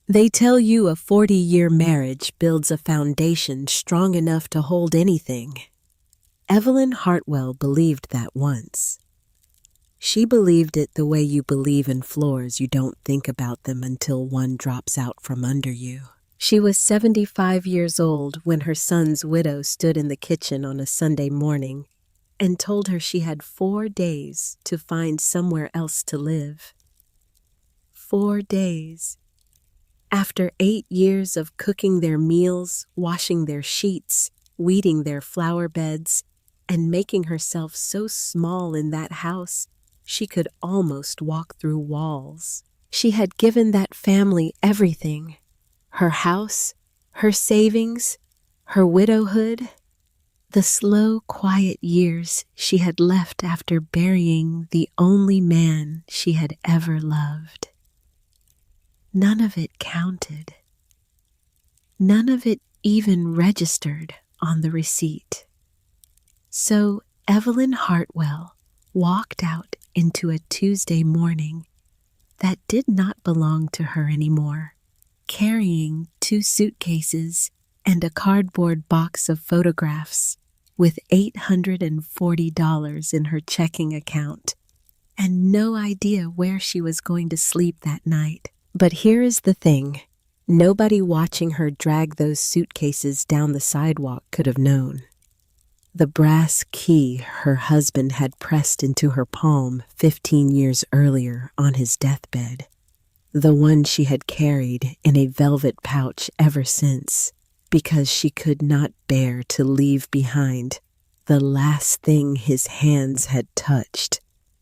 They tell you a 40-year marriage builds a foundation strong enough to hold anything. Evelyn Hartwell believed that once. She believed it the way you believe in floors you don't think about them until one drops out from under you. She was 75 years old when her son's widow stood in the kitchen on a Sunday morning and told her she had 4 days to find somewhere else to live. 4 days. After 8 years of cooking their meals, washing their sheets, weeding their flower beds, and making herself so small in that house, she could almost walk through walls. She had given that family everything: her house, her savings, her widowhood, the slow, quiet years she had left after burying the only man she had ever loved. None of it counted. None of it even registered on the receipt. So Evelyn Hartwell walked out into a Tuesday morning that did not belong to her anymore, carrying 2 suitcases and a cardboard box of photographs with $840 in her checking account, and no idea where she was going to sleep that night. But here is the thing. Nobody watching her drag those suitcases down the sidewalk could have known. The brass key her husband had pressed into her palm 15 years earlier on his deathbed, the one she had carried in a velvet pouch ever since, because she could not bear to leave behind the last thing his hands had touched.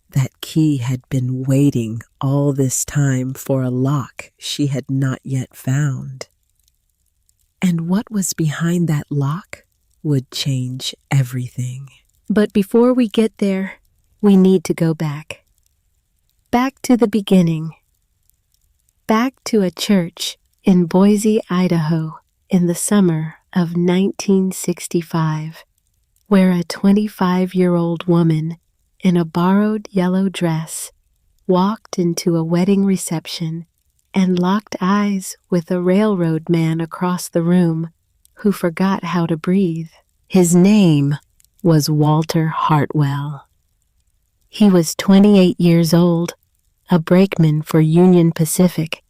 That key had been waiting all this time for a lock she had not yet found. And what was behind that lock would change everything. But before we get there, we need to go back. Back to the beginning. Back to a church in Boise, Idaho, in the summer of 1965, where a 25-year-old woman in a borrowed yellow dress walked into a wedding reception and locked eyes with a railroad man across the room who forgot how to breathe. His name was Walter Hartwell. He was 28 years old, a brakeman for Union Pacific,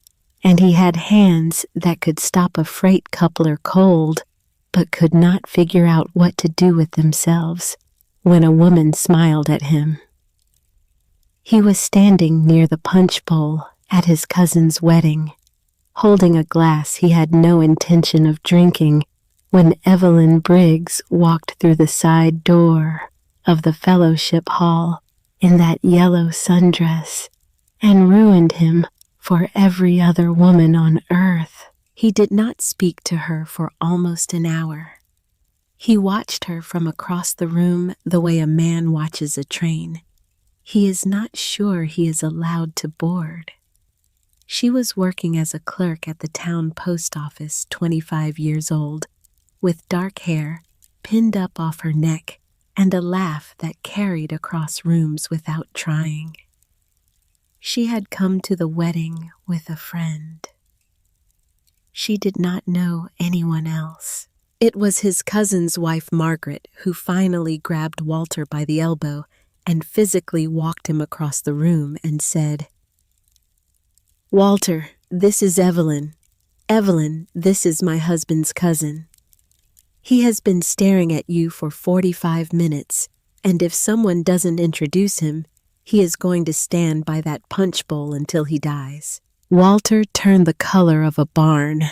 and he had hands that could stop a freight coupler cold, but could not figure out what to do with themselves when a woman smiled at him. He was standing near the punch bowl at his cousin's wedding, holding a glass he had no intention of drinking, when Evelyn Briggs walked through the side door of the fellowship hall in that yellow sundress and ruined him for every other woman on earth. He did not speak to her for almost an hour. He watched her from across the room the way a man watches a train. He is not sure he is allowed to board. She was working as a clerk at the town post office, 25 years old, with dark hair pinned up off her neck and a laugh that carried across rooms without trying. She had come to the wedding with a friend. She did not know anyone else. It was his cousin's wife, Margaret, who finally grabbed Walter by the elbow and physically walked him across the room and said, "Walter, this is Evelyn. Evelyn, this is my husband's cousin. He has been staring at you for 45 minutes, and if someone doesn't introduce him, he is going to stand by that punch bowl until he dies." Walter turned the color of a barn.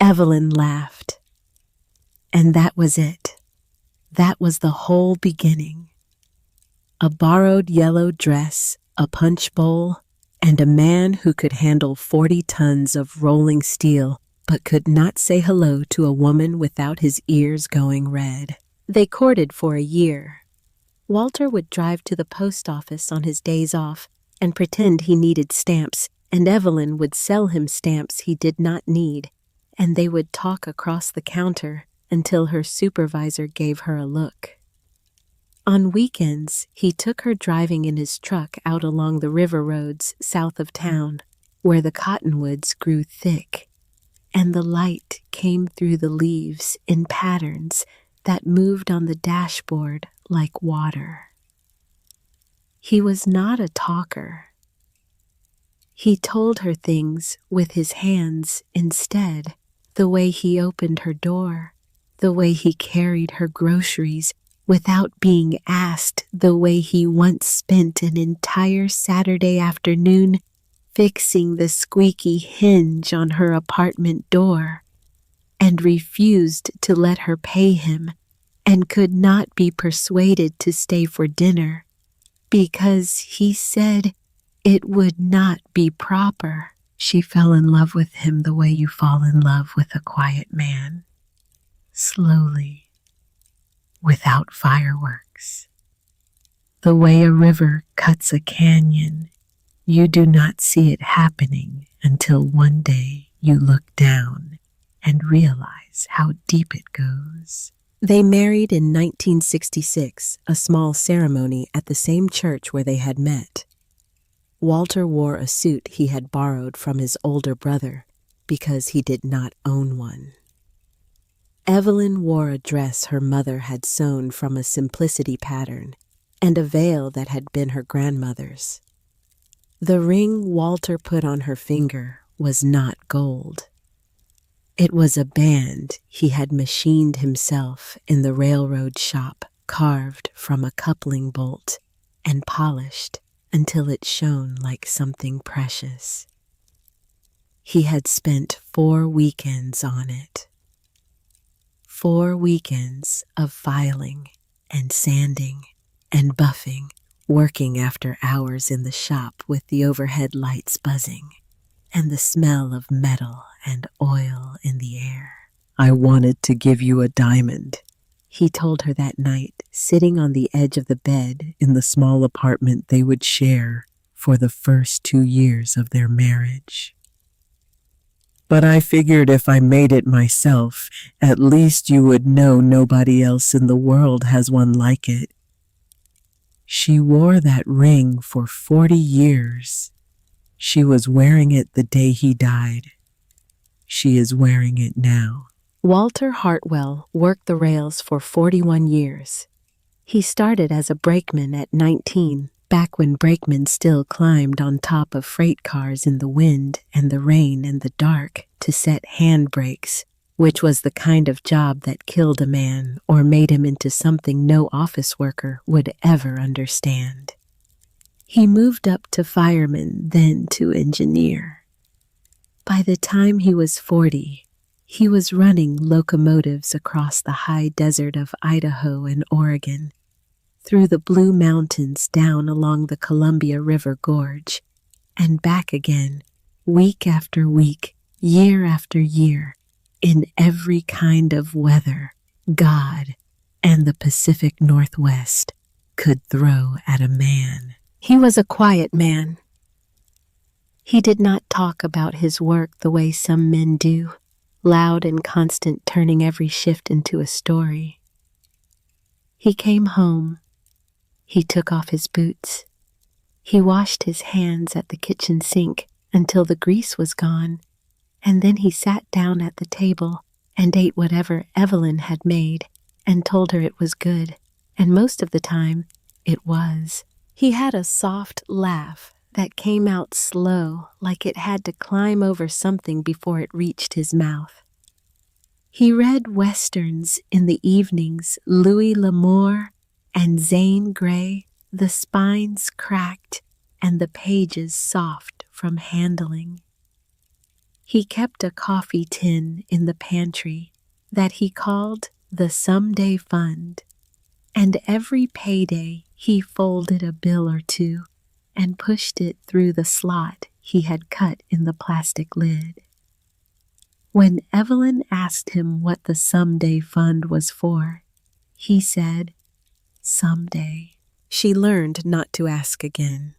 Evelyn laughed. And that was it. That was the whole beginning. A borrowed yellow dress, a punch bowl, and a man who could handle 40 tons of rolling steel but could not say hello to a woman without his ears going red. They courted for a year. Walter would drive to the post office on his days off and pretend he needed stamps, and Evelyn would sell him stamps he did not need, and they would talk across the counter until her supervisor gave her a look. On weekends, he took her driving in his truck out along the river roads south of town, where the cottonwoods grew thick, and the light came through the leaves in patterns that moved on the dashboard like water. He was not a talker. He told her things with his hands instead, the way he opened her door, the way he carried her groceries without being asked, the way he once spent an entire Saturday afternoon fixing the squeaky hinge on her apartment door, and refused to let her pay him, and could not be persuaded to stay for dinner, because he said it would not be proper. She fell in love with him the way you fall in love with a quiet man, slowly, without fireworks. The way a river cuts a canyon, you do not see it happening until one day you look down and realize how deep it goes. They married in 1966, a small ceremony at the same church where they had met. Walter wore a suit he had borrowed from his older brother because he did not own one. Evelyn wore a dress her mother had sewn from a simplicity pattern and a veil that had been her grandmother's. The ring Walter put on her finger was not gold. It was a band he had machined himself in the railroad shop, carved from a coupling bolt and polished until it shone like something precious. He had spent 4 weekends on it. 4 weekends of filing and sanding and buffing, working after hours in the shop with the overhead lights buzzing and the smell of metal and oil in the air. "I wanted to give you a diamond," he told her that night, sitting on the edge of the bed in the small apartment they would share for the first 2 years of their marriage. "But I figured if I made it myself, at least you would know nobody else in the world has one like it." She wore that ring for 40 years. She was wearing it the day he died. She is wearing it now. Walter Hartwell worked the rails for 41 years. He started as a brakeman at 19, back when brakemen still climbed on top of freight cars in the wind and the rain and the dark to set handbrakes, which was the kind of job that killed a man or made him into something no office worker would ever understand. He moved up to fireman, then to engineer. By the time he was 40, he was running locomotives across the high desert of Idaho and Oregon, through the Blue Mountains down along the Columbia River Gorge, and back again, week after week, year after year, in every kind of weather God and the Pacific Northwest could throw at a man. He was a quiet man. He did not talk about his work the way some men do, loud and constant, turning every shift into a story. He came home. He took off his boots. He washed his hands at the kitchen sink until the grease was gone, and then he sat down at the table and ate whatever Evelyn had made and told her it was good, and most of the time it was. He had a soft laugh that came out slow, like it had to climb over something before it reached his mouth. He read westerns in the evenings, Louis L'Amour and Zane Grey, the spines cracked and the pages soft from handling. He kept a coffee tin in the pantry that he called the Someday Fund, and every payday he folded a bill or two and pushed it through the slot he had cut in the plastic lid. When Evelyn asked him what the Someday Fund was for, he said, "Someday." She learned not to ask again.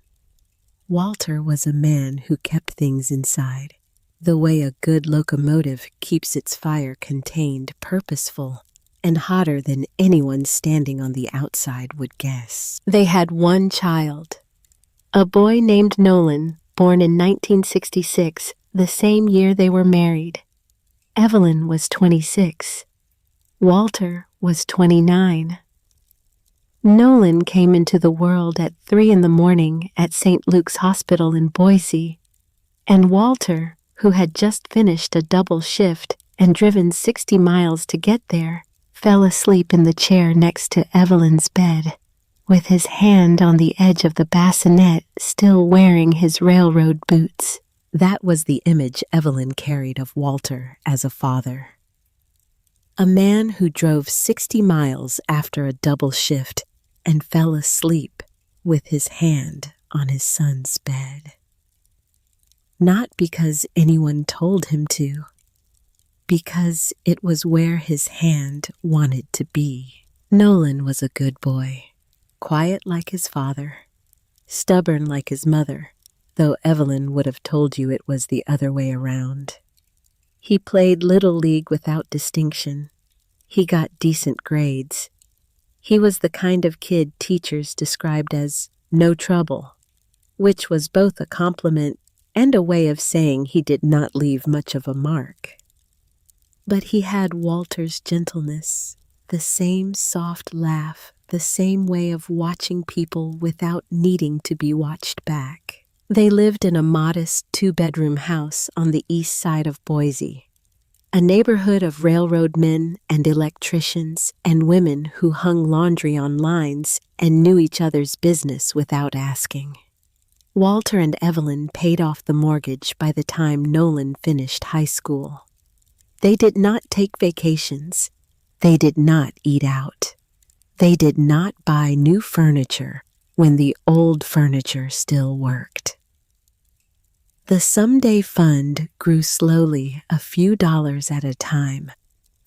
Walter was a man who kept things inside, the way a good locomotive keeps its fire contained, purposeful, and hotter than anyone standing on the outside would guess. They had one child, a boy named Nolan, born in 1966, the same year they were married. Evelyn was 26. Walter was 29. Nolan came into the world at 3 in the morning at St. Luke's Hospital in Boise, and Walter, who had just finished a double shift and driven 60 miles to get there, fell asleep in the chair next to Evelyn's bed, with his hand on the edge of the bassinet, still wearing his railroad boots. That was the image Evelyn carried of Walter as a father. A man who drove 60 miles after a double shift and fell asleep with his hand on his son's bed. Not because anyone told him to, because it was where his hand wanted to be. Nolan was a good boy, quiet like his father, stubborn like his mother, though Evelyn would have told you it was the other way around. He played Little League without distinction. He got decent grades. He was the kind of kid teachers described as no trouble, which was both a compliment and a way of saying he did not leave much of a mark. But he had Walter's gentleness, the same soft laugh, the same way of watching people without needing to be watched back. They lived in a modest 2-bedroom house on the east side of Boise, a neighborhood of railroad men and electricians and women who hung laundry on lines and knew each other's business without asking. Walter and Evelyn paid off the mortgage by the time Nolan finished high school. They did not take vacations. They did not eat out. They did not buy new furniture when the old furniture still worked. The Someday Fund grew slowly, a few dollars at a time.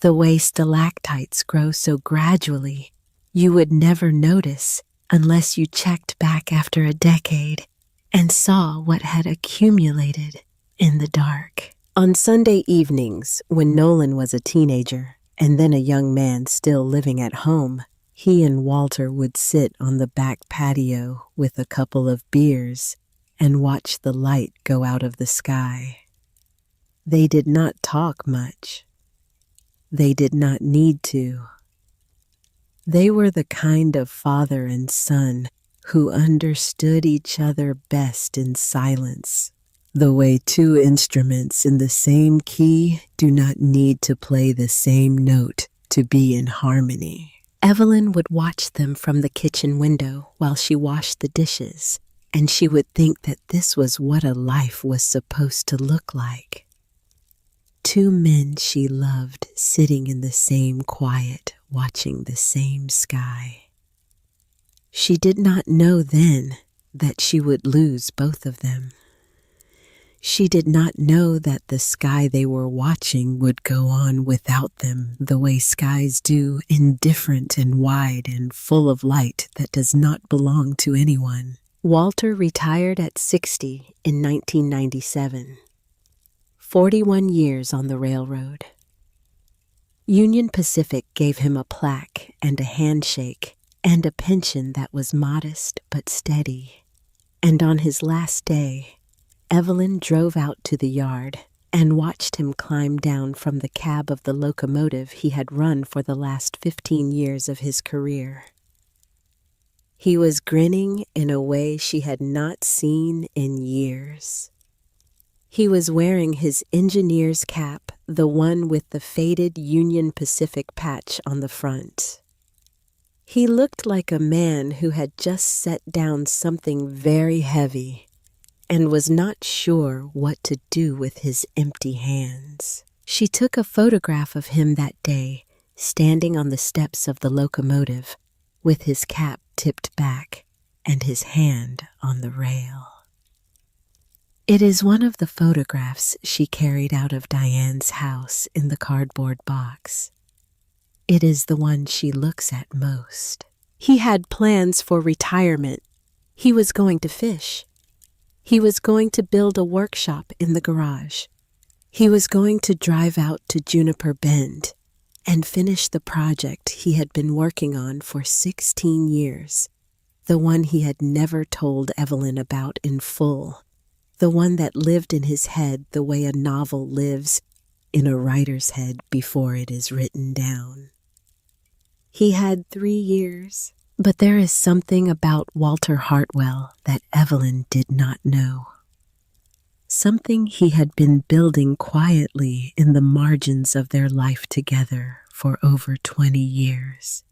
The way stalactites grow so gradually, you would never notice unless you checked back after a decade and saw what had accumulated in the dark. On Sunday evenings, when Nolan was a teenager and then a young man still living at home, he and Walter would sit on the back patio with a couple of beers and watch the light go out of the sky. They did not talk much. They did not need to. They were the kind of father and son who understood each other best in silence, the way two instruments in the same key do not need to play the same note to be in harmony. Evelyn would watch them from the kitchen window while she washed the dishes, and she would think that this was what a life was supposed to look like. Two men she loved sitting in the same quiet, watching the same sky. She did not know then that she would lose both of them. She did not know that the sky they were watching would go on without them the way skies do, indifferent and wide and full of light that does not belong to anyone. Walter retired at 60 in 1997. 41 years on the railroad. Union Pacific gave him a plaque and a handshake and a pension that was modest but steady. And on his last day, Evelyn drove out to the yard and watched him climb down from the cab of the locomotive he had run for the last 15 years of his career. He was grinning in a way she had not seen in years. He was wearing his engineer's cap, the one with the faded Union Pacific patch on the front. He looked like a man who had just set down something very heavy and was not sure what to do with his empty hands. She took a photograph of him that day, standing on the steps of the locomotive, with his cap tipped back and his hand on the rail. It is one of the photographs she carried out of Diane's house in the cardboard box. It is the one she looks at most. He had plans for retirement. He was going to fish. He was going to build a workshop in the garage. He was going to drive out to Juniper Bend and finish the project he had been working on for 16 years, the one he had never told Evelyn about in full, the one that lived in his head the way a novel lives in a writer's head before it is written down. He had 3 years, but there is something about Walter Hartwell that Evelyn did not know. Something he had been building quietly in the margins of their life together for over 20 years.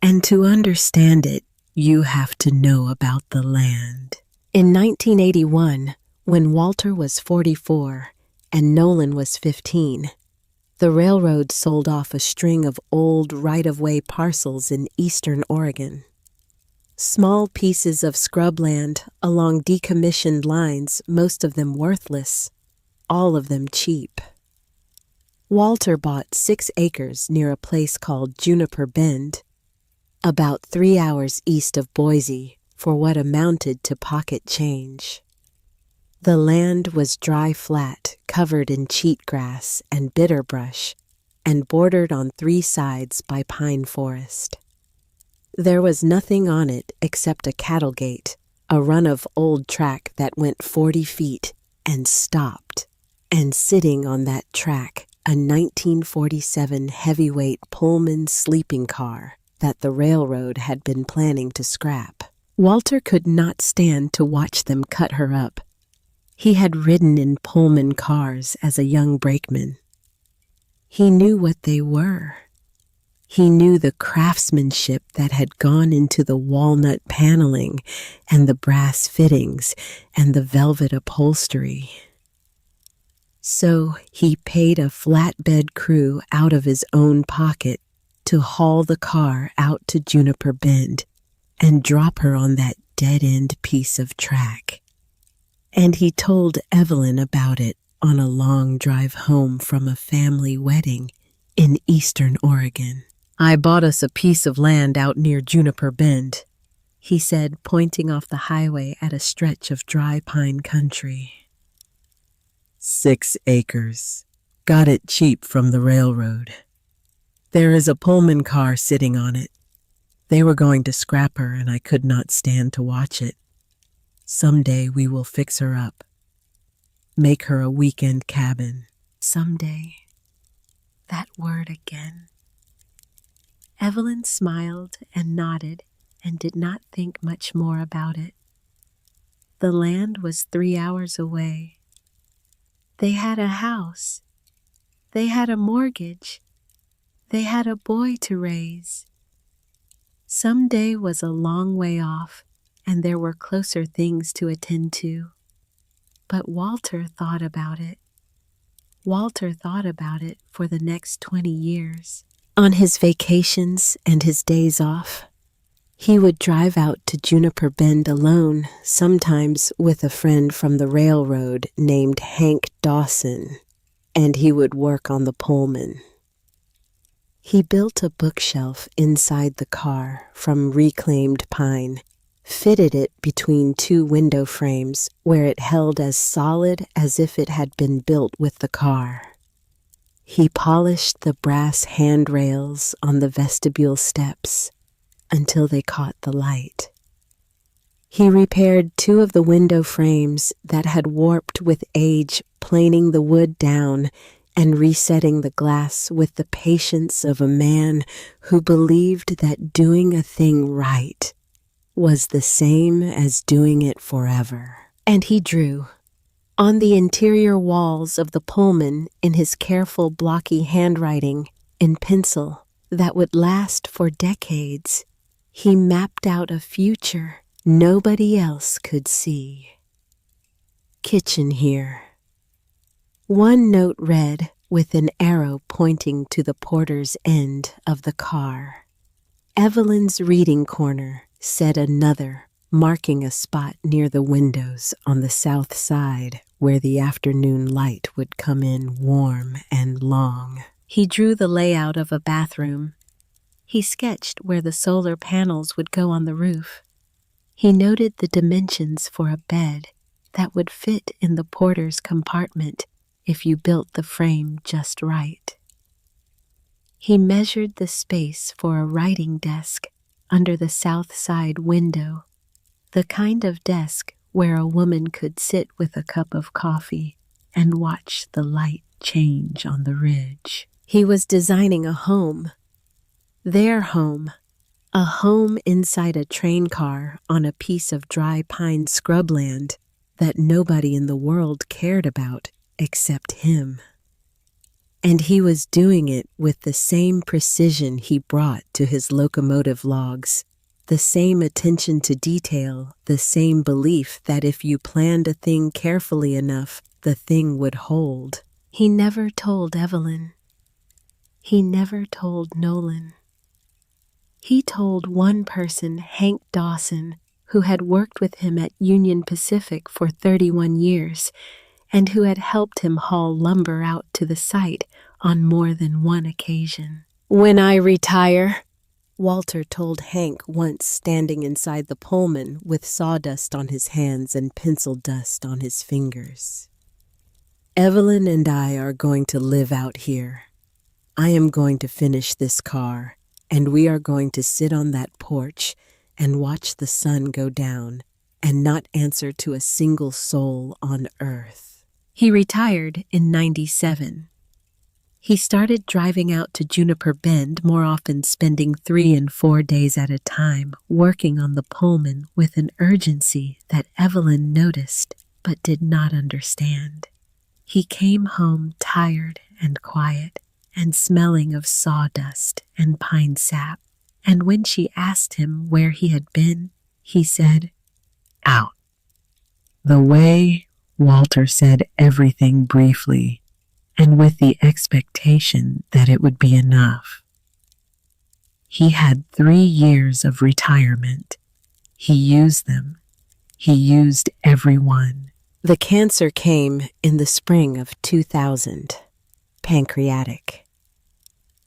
And to understand it, you have to know about the land. In 1981, when Walter was 44 and Nolan was 15, the railroad sold off a string of old right-of-way parcels in eastern Oregon. Small pieces of scrubland along decommissioned lines, most of them worthless, all of them cheap. Walter bought 6 acres near a place called Juniper Bend, about 3 hours east of Boise, for what amounted to pocket change. The land was dry flat, covered in cheatgrass and bitterbrush, and bordered on 3 sides by pine forest. There was nothing on it except a cattle gate, a run of old track that went 40 feet and stopped, and sitting on that track, a 1947 heavyweight Pullman sleeping car that the railroad had been planning to scrap. Walter could not stand to watch them cut her up. He had ridden in Pullman cars as a young brakeman. He knew what they were. He knew the craftsmanship that had gone into the walnut paneling and the brass fittings and the velvet upholstery. So he paid a flatbed crew out of his own pocket to haul the car out to Juniper Bend and drop her on that dead-end piece of track. And he told Evelyn about it on a long drive home from a family wedding in eastern Oregon. "I bought us a piece of land out near Juniper Bend," he said, pointing off the highway at a stretch of dry pine country. 6 acres. Got it cheap from the railroad. There is a Pullman car sitting on it. They were going to scrap her, and I could not stand to watch it. Someday we will fix her up. Make her a weekend cabin. Someday. That word again. Evelyn smiled and nodded and did not think much more about it. The land was 3 hours away. They had a house. They had a mortgage. They had a boy to raise. Someday was a long way off, and there were closer things to attend to. But Walter thought about it. Walter thought about it for the next 20 years. On his vacations and his days off, he would drive out to Juniper Bend alone, sometimes with a friend from the railroad named Hank Dawson, and he would work on the Pullman. He built a bookshelf inside the car from reclaimed pine, fitted it between 2 window frames where it held as solid as if it had been built with the car. He polished the brass handrails on the vestibule steps until they caught the light. He repaired 2 of the window frames that had warped with age, planing the wood down and resetting the glass with the patience of a man who believed that doing a thing right was the same as doing it forever. And he drew on the interior walls of the Pullman in his careful blocky handwriting in pencil that would last for decades. He mapped out a future nobody else could see. Kitchen here. One note read with an arrow pointing to the porter's end of the car. Evelyn's reading corner, said another, marking a spot near the windows on the south side where the afternoon light would come in warm and long. He drew the layout of a bathroom. He sketched where the solar panels would go on the roof. He noted the dimensions for a bed that would fit in the porter's compartment if you built the frame just right. He measured the space for a writing desk under the south side window, the kind of desk where a woman could sit with a cup of coffee and watch the light change on the ridge. He was designing a home, their home, a home inside a train car on a piece of dry pine scrubland that nobody in the world cared about except him. And he was doing it with the same precision he brought to his locomotive logs, the same attention to detail, the same belief that if you planned a thing carefully enough, the thing would hold. He never told Evelyn. He never told Nolan. He told one person, Hank Dawson, who had worked with him at Union Pacific for 31 years, and who had helped him haul lumber out to the site on more than one occasion. "When I retire," Walter told Hank once, standing inside the Pullman with sawdust on his hands and pencil dust on his fingers, "Evelyn and I are going to live out here. I am going to finish this car, and we are going to sit on that porch and watch the sun go down and not answer to a single soul on earth." He retired in '97. He started driving out to Juniper Bend more often, spending 3 and 4 days at a time working on the Pullman with an urgency that Evelyn noticed but did not understand. He came home tired and quiet and smelling of sawdust and pine sap, and when she asked him where he had been, he said, "Out." The way Walter said everything briefly and with the expectation that it would be enough. He had 3 years of retirement. He used them. He used every one. The cancer came in the spring of 2000, pancreatic.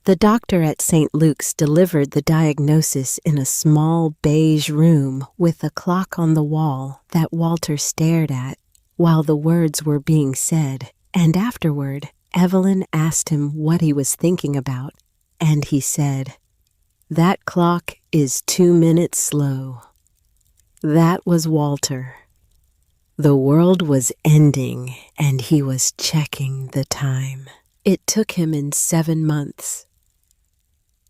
The doctor at St. Luke's delivered the diagnosis in a small beige room with a clock on the wall that Walter stared at while the words were being said, and afterward, Evelyn asked him what he was thinking about, and he said, "That clock is 2 minutes slow." That was Walter. The world was ending, and he was checking the time. It took him in 7 months.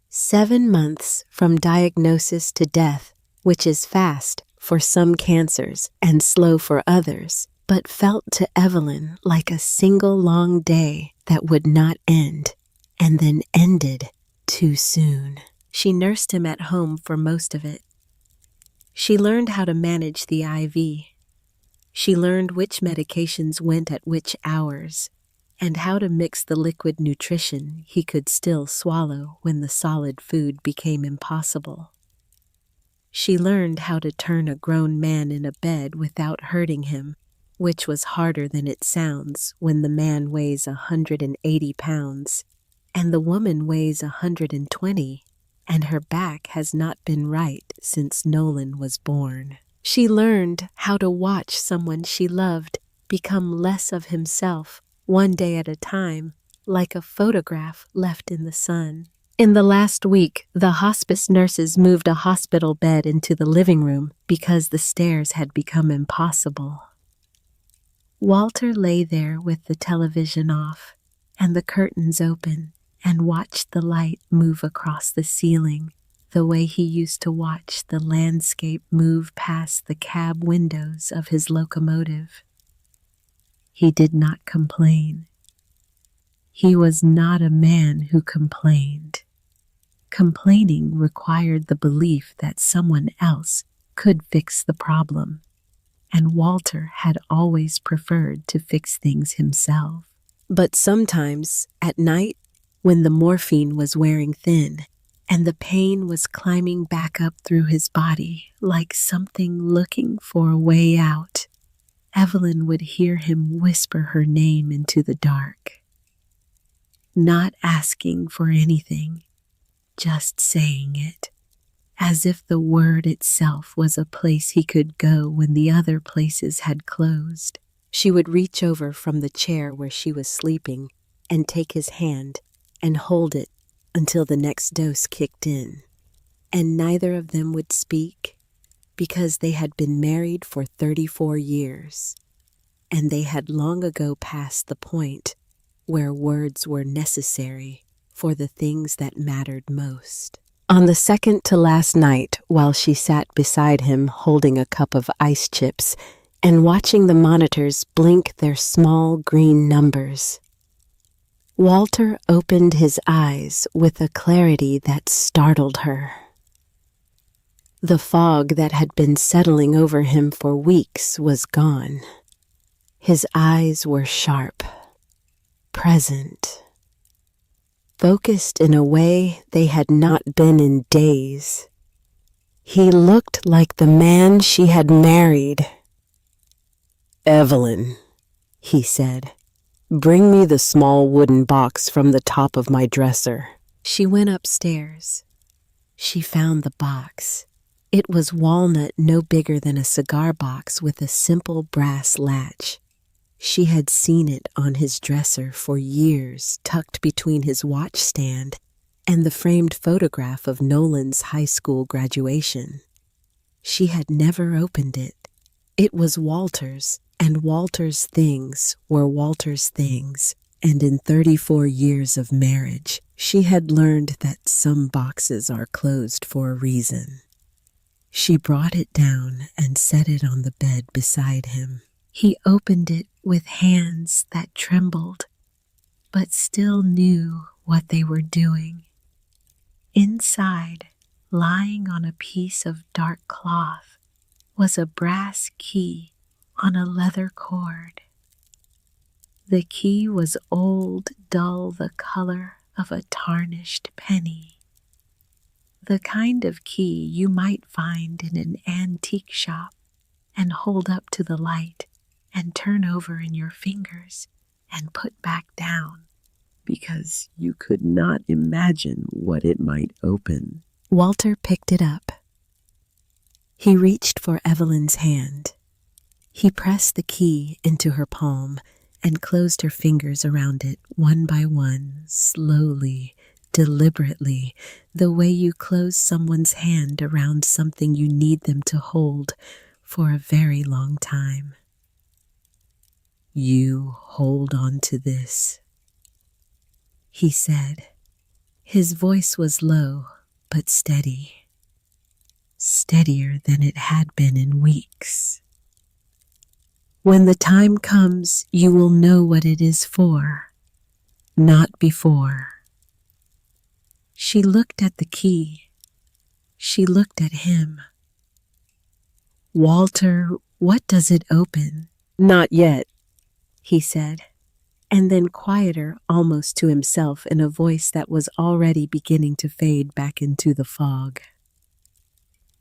7 months from diagnosis to death, which is fast for some cancers and slow for others, but felt to Evelyn like a single long day that would not end, and then ended too soon. She nursed him at home for most of it. She learned how to manage the IV. She learned which medications went at which hours, and how to mix the liquid nutrition he could still swallow when the solid food became impossible. She learned how to turn a grown man in a bed without hurting him, which was harder than it sounds when the man weighs 180 pounds and the woman weighs 120, and her back has not been right since Nolan was born. She learned how to watch someone she loved become less of himself, one day at a time, like a photograph left in the sun. In the last week, the hospice nurses moved a hospital bed into the living room because the stairs had become impossible. Walter lay there with the television off and the curtains open and watched the light move across the ceiling the way he used to watch the landscape move past the cab windows of his locomotive. He did not complain. He was not a man who complained. Complaining required the belief that someone else could fix the problem, and Walter had always preferred to fix things himself. But sometimes, at night, when the morphine was wearing thin and the pain was climbing back up through his body like something looking for a way out, Evelyn would hear him whisper her name into the dark. Not asking for anything, just saying it, as if the word itself was a place he could go when the other places had closed. She would reach over from the chair where she was sleeping and take his hand and hold it until the next dose kicked in, and neither of them would speak, because they had been married for 34 years, and they had long ago passed the point where words were necessary for the things that mattered most. On the second to last night, while she sat beside him holding a cup of ice chips and watching the monitors blink their small green numbers, Walter opened his eyes with a clarity that startled her. The fog that had been settling over him for weeks was gone. His eyes were sharp, present, focused in a way they had not been in days. He looked like the man she had married. "Evelyn," he said, "bring me the small wooden box from the top of my dresser." She went upstairs. She found the box. It was walnut no bigger than a cigar box with a simple brass latch. She had seen it on his dresser for years, tucked between his watch stand and the framed photograph of Nolan's high school graduation. She had never opened it. It was Walter's, and Walter's things were Walter's things, and in 34 years of marriage, she had learned that some boxes are closed for a reason. She brought it down and set it on the bed beside him. He opened it with hands that trembled, but still knew what they were doing. Inside, lying on a piece of dark cloth, was a brass key on a leather cord. The key was old, dull, the color of a tarnished penny. The kind of key you might find in an antique shop and hold up to the light and turn over in your fingers and put back down because you could not imagine what it might open. Walter picked it up. He reached for Evelyn's hand. He pressed the key into her palm and closed her fingers around it one by one, slowly, deliberately, the way you close someone's hand around something you need them to hold for a very long time. "You hold on to this," he said. His voice was low but steady, steadier than it had been in weeks. "When the time comes, you will know what it is for, not before." She looked at the key. She looked at him. "Walter, what does it open?" "Not yet," he said, and then quieter, almost to himself, in a voice that was already beginning to fade back into the fog.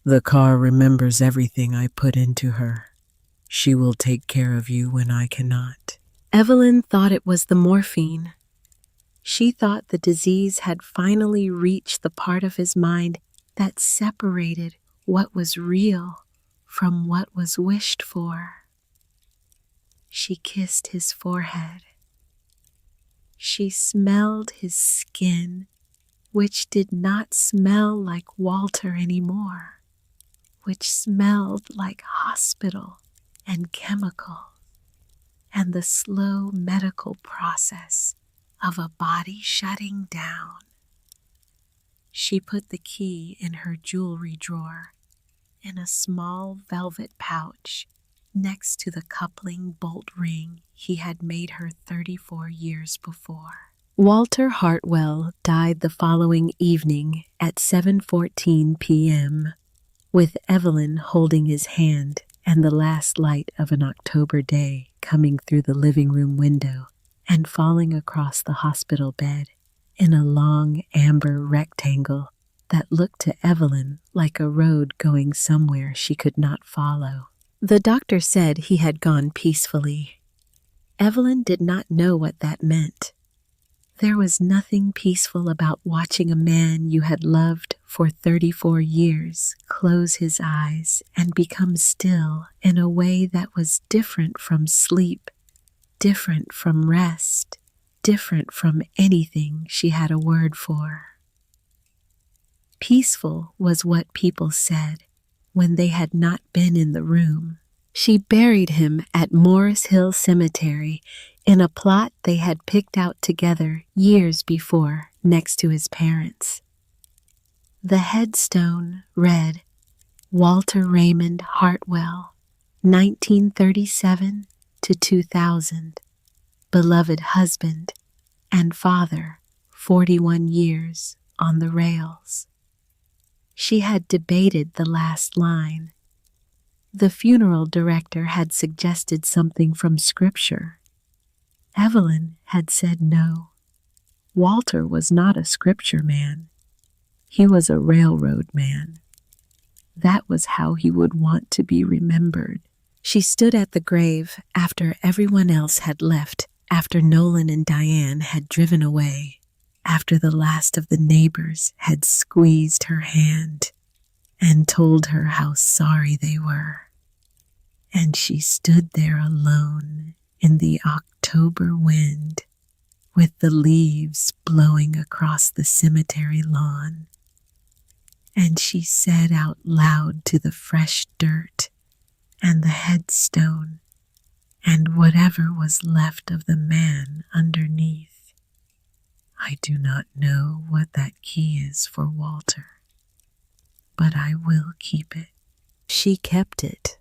"The car remembers everything I put into her. She will take care of you when I cannot." Evelyn thought it was the morphine. She thought the disease had finally reached the part of his mind that separated what was real from what was wished for. She kissed his forehead. She smelled his skin, which did not smell like Walter anymore, which smelled like hospital and chemical and the slow medical process of a body shutting down. She put the key in her jewelry drawer in a small velvet pouch next to the coupling bolt ring he had made her 34 years before. Walter Hartwell died the following evening at 7:14 p.m., with Evelyn holding his hand and the last light of an October day coming through the living room window and falling across the hospital bed in a long amber rectangle that looked to Evelyn like a road going somewhere she could not follow. The doctor said he had gone peacefully. Evelyn did not know what that meant. There was nothing peaceful about watching a man you had loved for 34 years close his eyes and become still in a way that was different from sleep, different from rest, different from anything she had a word for. Peaceful was what people said, when they had not been in the room. She buried him at Morris Hill Cemetery in a plot they had picked out together years before next to his parents. The headstone read, Walter Raymond Hartwell, 1937 to 2000, beloved husband and father, 41 years on the rails. She had debated the last line. The funeral director had suggested something from Scripture. Evelyn had said no. Walter was not a Scripture man. He was a railroad man. That was how he would want to be remembered. She stood at the grave after everyone else had left, after Nolan and Diane had driven away, after the last of the neighbors had squeezed her hand and told her how sorry they were. And she stood there alone in the October wind, with the leaves blowing across the cemetery lawn. And she said out loud to the fresh dirt and the headstone and whatever was left of the man underneath, I do not know what that key is for Walter, but I will keep it. She kept it.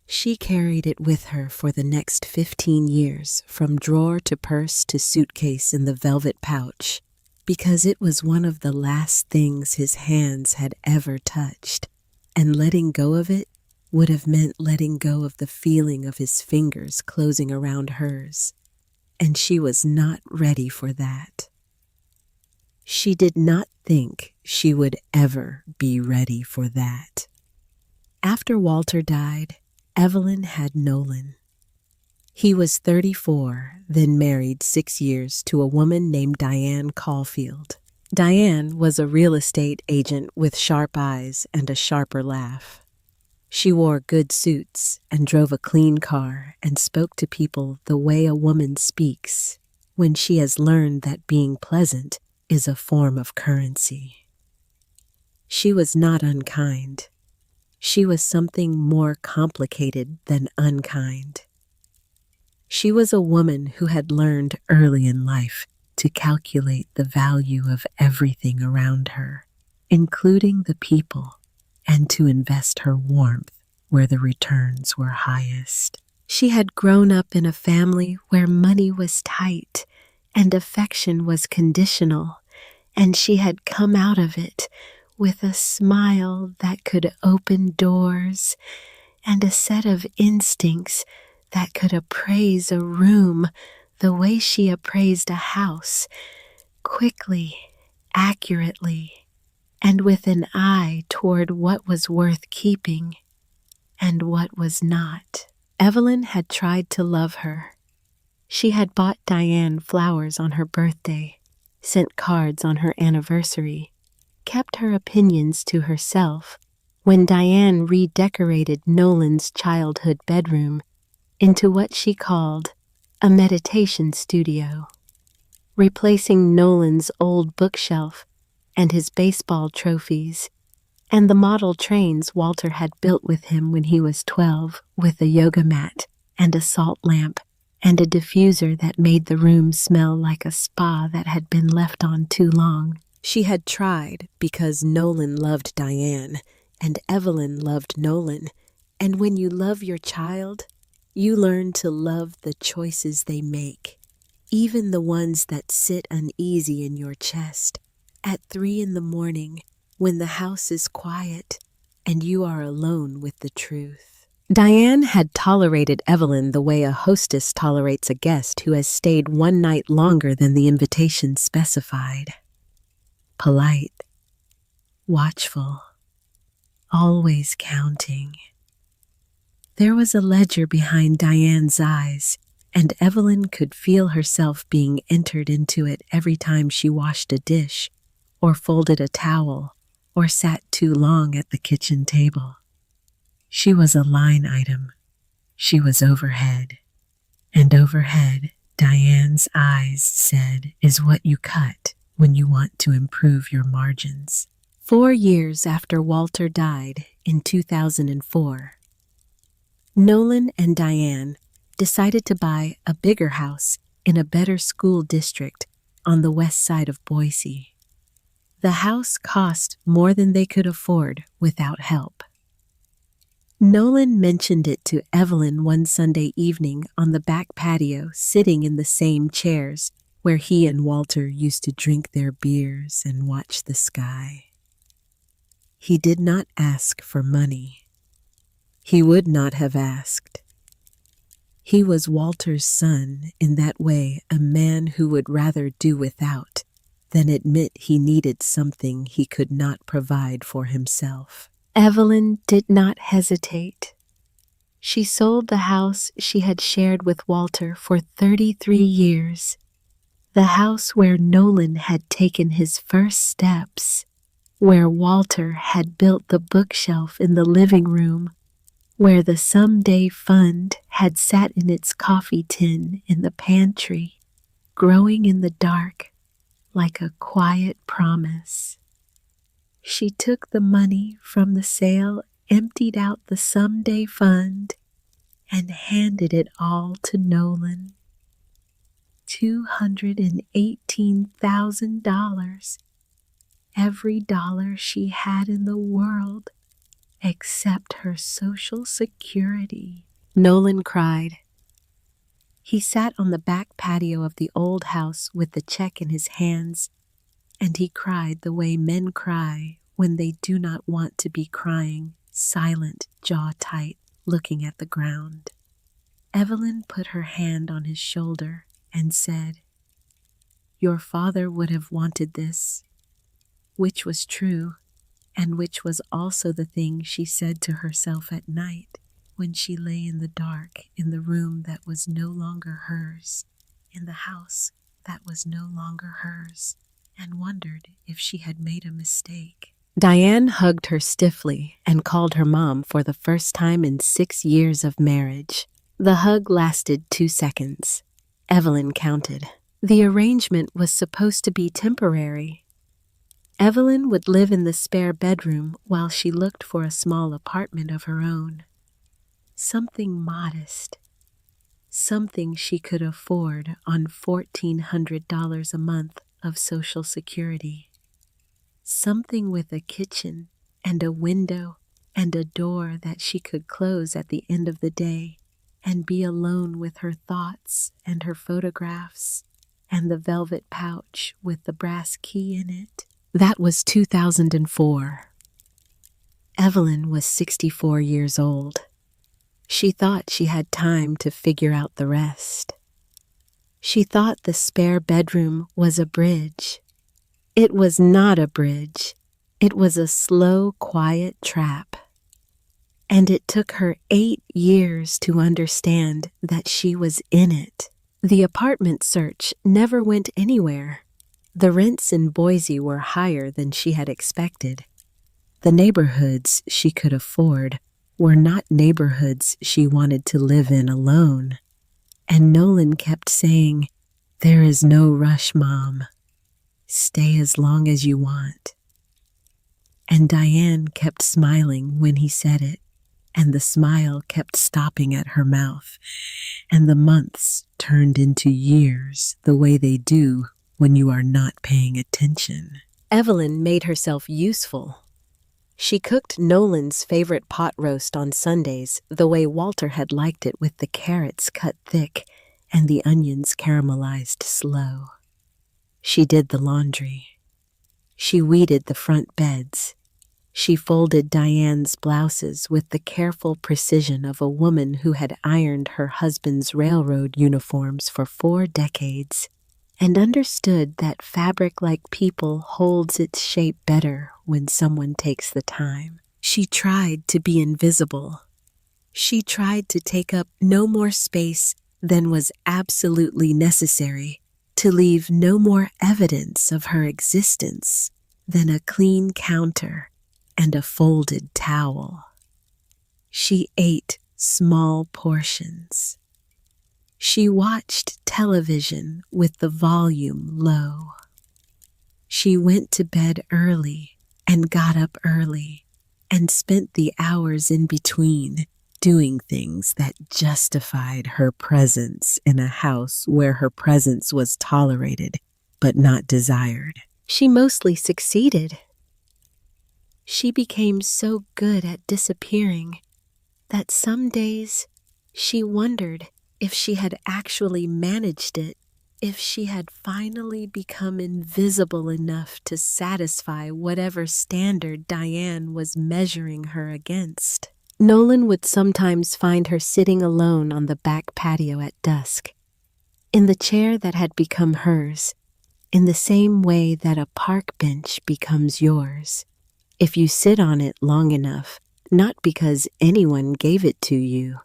She carried it with her for the next 15 years, from drawer to purse to suitcase in the velvet pouch, because it was one of the last things his hands had ever touched, and letting go of it would have meant letting go of the feeling of his fingers closing around hers, and she was not ready for that. She did not think she would ever be ready for that. After Walter died, Evelyn had Nolan. He was 34, then married 6 years to a woman named Diane Caulfield. Diane was a real estate agent with sharp eyes and a sharper laugh. She wore good suits and drove a clean car and spoke to people the way a woman speaks when she has learned that being pleasant is a form of currency. She was not unkind. She was something more complicated than unkind. She was a woman who had learned early in life to calculate the value of everything around her, including the people, and to invest her warmth where the returns were highest. She had grown up in a family where money was tight and affection was conditional, and she had come out of it with a smile that could open doors and a set of instincts that could appraise a room the way she appraised a house, quickly, accurately, and with an eye toward what was worth keeping and what was not. Evelyn had tried to love her. She had bought Diane flowers on her birthday, sent cards on her anniversary, kept her opinions to herself when Diane redecorated Nolan's childhood bedroom into what she called a meditation studio, replacing Nolan's old bookshelf and his baseball trophies and the model trains Walter had built with him when he was 12, with a yoga mat and a salt lamp and a diffuser that made the room smell like a spa that had been left on too long. She had tried because Nolan loved Diane and Evelyn loved Nolan, and when you love your child, you learn to love the choices they make, even the ones that sit uneasy in your chest at 3 a.m, when the house is quiet and you are alone with the truth. Diane had tolerated Evelyn the way a hostess tolerates a guest who has stayed one night longer than the invitation specified. Polite, watchful, always counting. There was a ledger behind Diane's eyes, and Evelyn could feel herself being entered into it every time she washed a dish, or folded a towel, or sat too long at the kitchen table. She was a line item. She was overhead. And overhead, Diane's eyes said, is what you cut when you want to improve your margins. 4 years after Walter died, in 2004. Nolan and Diane decided to buy a bigger house in a better school district on the west side of Boise. The house cost more than they could afford without help. Nolan mentioned it to Evelyn one Sunday evening on the back patio, sitting in the same chairs where he and Walter used to drink their beers and watch the sky. He did not ask for money. He would not have asked. He was Walter's son, in that way a man who would rather do without than admit he needed something he could not provide for himself. Evelyn did not hesitate. She sold the house she had shared with Walter for 33 years, the house where Nolan had taken his first steps, where Walter had built the bookshelf in the living room, where the someday fund had sat in its coffee tin in the pantry, growing in the dark like a quiet promise. She took the money from the sale, emptied out the someday fund, and handed it all to Nolan. $218,000, every dollar she had in the world, except her Social Security. Nolan cried. He sat on the back patio of the old house with the check in his hands, and he cried the way men cry when they do not want to be crying, silent, jaw tight, looking at the ground. Evelyn put her hand on his shoulder and said, "Your father would have wanted this," which was true, and which was also the thing she said to herself at night when she lay in the dark in the room that was no longer hers, in the house that was no longer hers, and wondered if she had made a mistake. Diane hugged her stiffly and called her mom for the first time in 6 years of marriage. The hug lasted 2 seconds. Evelyn counted. The arrangement was supposed to be temporary. Evelyn would live in the spare bedroom while she looked for a small apartment of her own. Something modest. Something she could afford on $1,400 a month of Social Security. Something with a kitchen and a window and a door that she could close at the end of the day and be alone with her thoughts and her photographs and the velvet pouch with the brass key in it. That was 2004. Evelyn was 64 years old. She thought she had time to figure out the rest. She thought the spare bedroom was a bridge. It was not a bridge. It was a slow, quiet trap. And it took her 8 years to understand that she was in it. The apartment search never went anywhere. The rents in Boise were higher than she had expected. The neighborhoods she could afford were not neighborhoods she wanted to live in alone. And Nolan kept saying, "There is no rush, Mom. Stay as long as you want." And Diane kept smiling when he said it, and the smile kept stopping at her mouth, and the months turned into years the way they do when you are not paying attention. Evelyn made herself useful. She cooked Nolan's favorite pot roast on Sundays the way Walter had liked it, with the carrots cut thick and the onions caramelized slow. She did the laundry. She weeded the front beds. She folded Diane's blouses with the careful precision of a woman who had ironed her husband's railroad uniforms for 4 decades and understood that fabric, like people, holds its shape better when someone takes the time. She tried to be invisible. She tried to take up no more space than was absolutely necessary, to leave no more evidence of her existence than a clean counter and a folded towel. She ate small portions. She watched television with the volume low. She went to bed early and got up early, and spent the hours in between doing things that justified her presence in a house where her presence was tolerated but not desired. She mostly succeeded. She became so good at disappearing that some days she wondered if she had actually managed it, if she had finally become invisible enough to satisfy whatever standard Diane was measuring her against. Nolan would sometimes find her sitting alone on the back patio at dusk, in the chair that had become hers, in the same way that a park bench becomes yours, if you sit on it long enough, not because anyone gave it to you,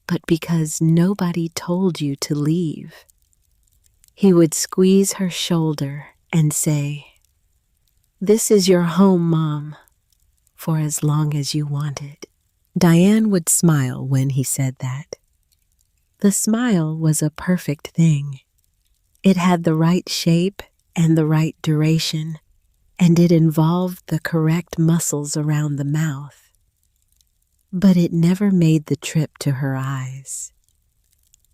but because nobody told you to leave. He would squeeze her shoulder and say, "This is your home, Mom, for as long as you want it." Diane would smile when he said that. The smile was a perfect thing. It had the right shape and the right duration, and it involved the correct muscles around the mouth. But it never made the trip to her eyes.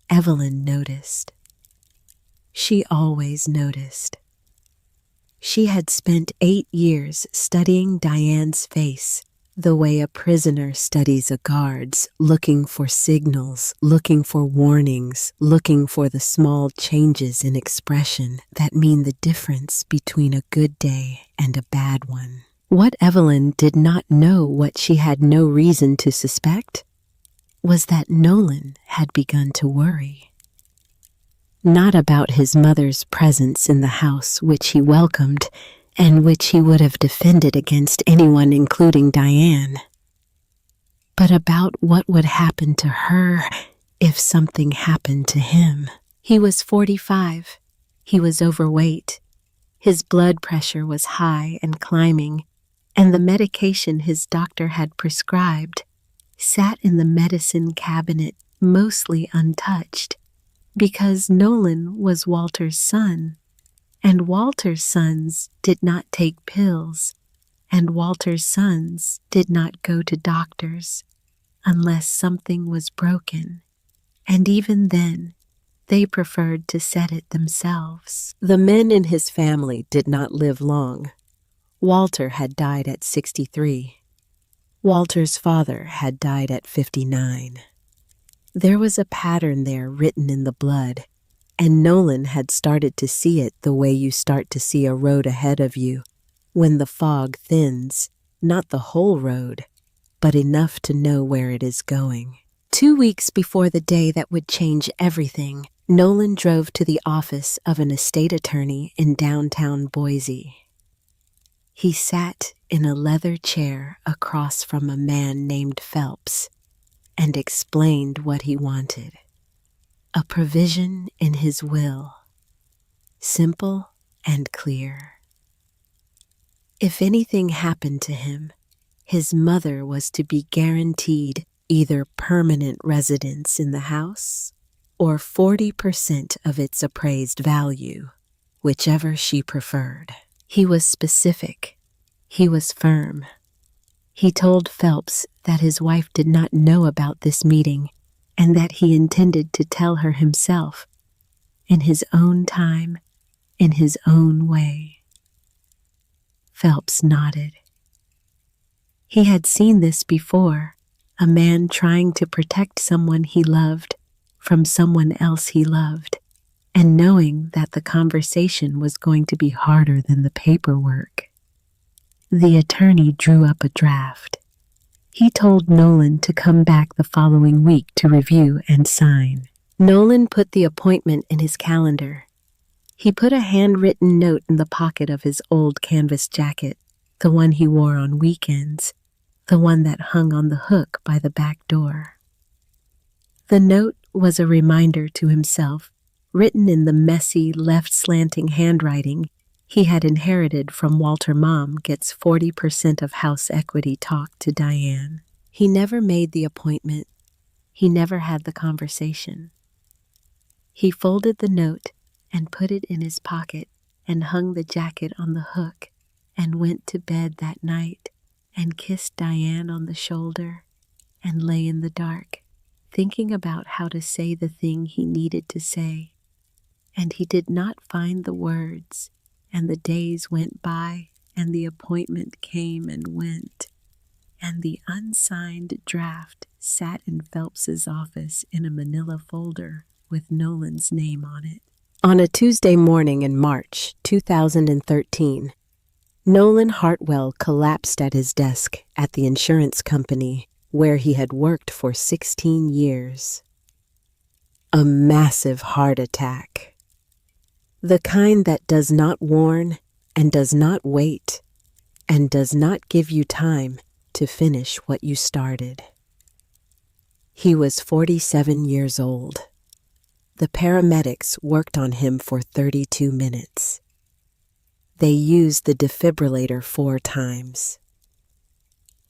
Evelyn noticed. She always noticed. She had spent 8 years studying Diane's face, the way a prisoner studies a guard's, looking for signals, looking for warnings, looking for the small changes in expression that mean the difference between a good day and a bad one. What Evelyn did not know, what she had no reason to suspect, was that Nolan had begun to worry. Not about his mother's presence in the house, which he welcomed, and which he would have defended against anyone, including Diane, but about what would happen to her if something happened to him. He was 45. He was overweight. His blood pressure was high and climbing, and the medication his doctor had prescribed sat in the medicine cabinet mostly untouched, because Nolan was Walter's son, and Walter's sons did not take pills, and Walter's sons did not go to doctors unless something was broken, and even then, they preferred to set it themselves. The men in his family did not live long. Walter had died at 63. Walter's father had died at 59. There was a pattern there written in the blood, and Nolan had started to see it the way you start to see a road ahead of you when the fog thins, not the whole road, but enough to know where it is going. 2 weeks before the day that would change everything, Nolan drove to the office of an estate attorney in downtown Boise. He sat in a leather chair across from a man named Phelps and explained what he wanted. A provision in his will, simple and clear. If anything happened to him, his mother was to be guaranteed either permanent residence in the house or 40% of its appraised value, whichever she preferred. He was specific. He was firm. He told Phelps that his wife did not know about this meeting and that he intended to tell her himself, in his own time, in his own way. Phelps nodded. He had seen this before, a man trying to protect someone he loved from someone else he loved, and knowing that the conversation was going to be harder than the paperwork. The attorney drew up a draft. He told Nolan to come back the following week to review and sign. Nolan put the appointment in his calendar. He put a handwritten note in the pocket of his old canvas jacket, the one he wore on weekends, the one that hung on the hook by the back door. The note was a reminder to himself, written in the messy, left-slanting handwriting he had inherited from Walter. Mom gets 40% of house equity talk to Diane. He never made the appointment. He never had the conversation. He folded the note and put it in his pocket and hung the jacket on the hook and went to bed that night, and kissed Diane on the shoulder and lay in the dark, thinking about how to say the thing he needed to say. And he did not find the words, and the days went by, and the appointment came and went, and the unsigned draft sat in Phelps's office in a manila folder with Nolan's name on it. On a Tuesday morning in March 2013, Nolan Hartwell collapsed at his desk at the insurance company where he had worked for 16 years. A massive heart attack. The kind that does not warn and does not wait and does not give you time to finish what you started. He was 47 years old. The paramedics worked on him for 32 minutes. They used the defibrillator 4 times.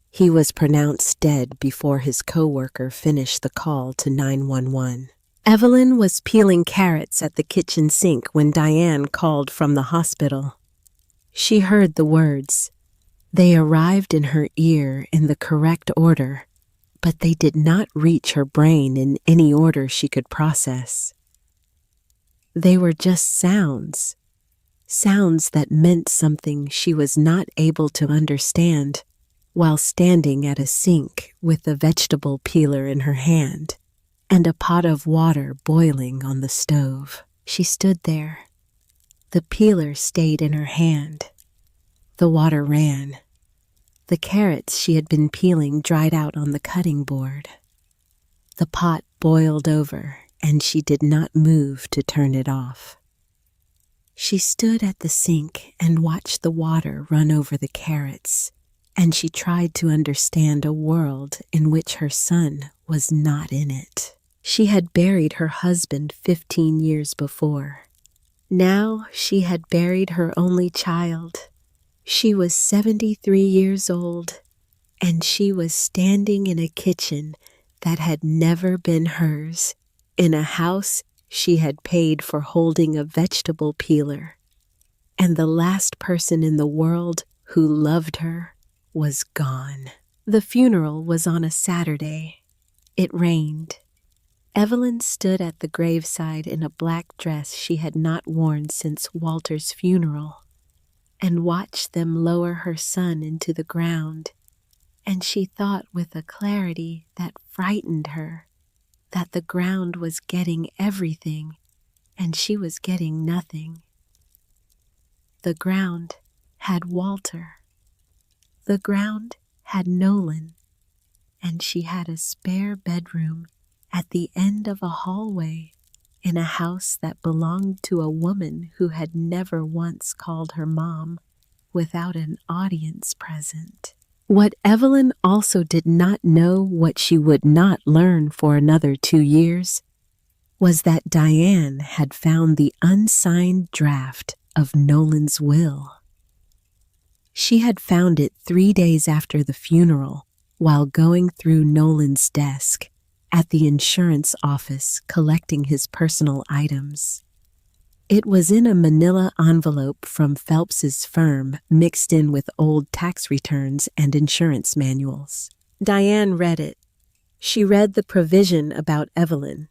He was pronounced dead before his coworker finished the call to 911. Evelyn was peeling carrots at the kitchen sink when Diane called from the hospital. She heard the words. They arrived in her ear in the correct order, but they did not reach her brain in any order she could process. They were just sounds that meant something she was not able to understand while standing at a sink with a vegetable peeler in her hand and a pot of water boiling on the stove. She stood there. The peeler stayed in her hand. The water ran. The carrots she had been peeling dried out on the cutting board. The pot boiled over, and she did not move to turn it off. She stood at the sink and watched the water run over the carrots, and she tried to understand a world in which her son was not in it. She had buried her husband 15 years before. Now she had buried her only child. She was 73 years old, and she was standing in a kitchen that had never been hers, in a house she had paid for holding a vegetable peeler, and the last person in the world who loved her was gone. The funeral was on a Saturday. It rained. Evelyn stood at the graveside in a black dress she had not worn since Walter's funeral, and watched them lower her son into the ground, and she thought with a clarity that frightened her that the ground was getting everything and she was getting nothing. The ground had Walter. The ground had Nolan, and she had a spare bedroom at the end of a hallway in a house that belonged to a woman who had never once called her mom without an audience present. What Evelyn also did not know, what she would not learn for another 2 years, was that Diane had found the unsigned draft of Nolan's will. She had found it 3 days after the funeral while going through Nolan's desk at the insurance office collecting his personal items. It was in a manila envelope from Phelps's firm mixed in with old tax returns and insurance manuals. Diane read it. She read the provision about Evelyn.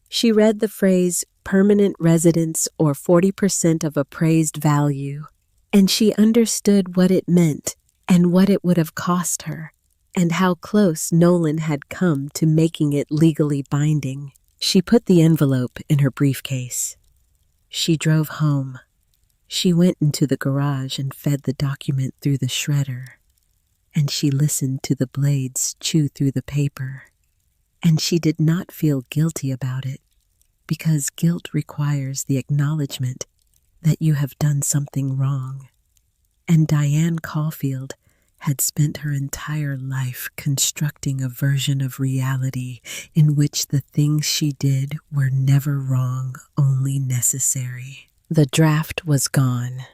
She read the phrase permanent residence or 40% of appraised value, and she understood what it meant and what it would have cost her, and how close Nolan had come to making it legally binding. She put the envelope in her briefcase. She drove home. She went into the garage and fed the document through the shredder, and she listened to the blades chew through the paper, and she did not feel guilty about it, because guilt requires the acknowledgement that you have done something wrong. And Diane Caulfield had spent her entire life constructing a version of reality in which the things she did were never wrong, only necessary. The draft was gone.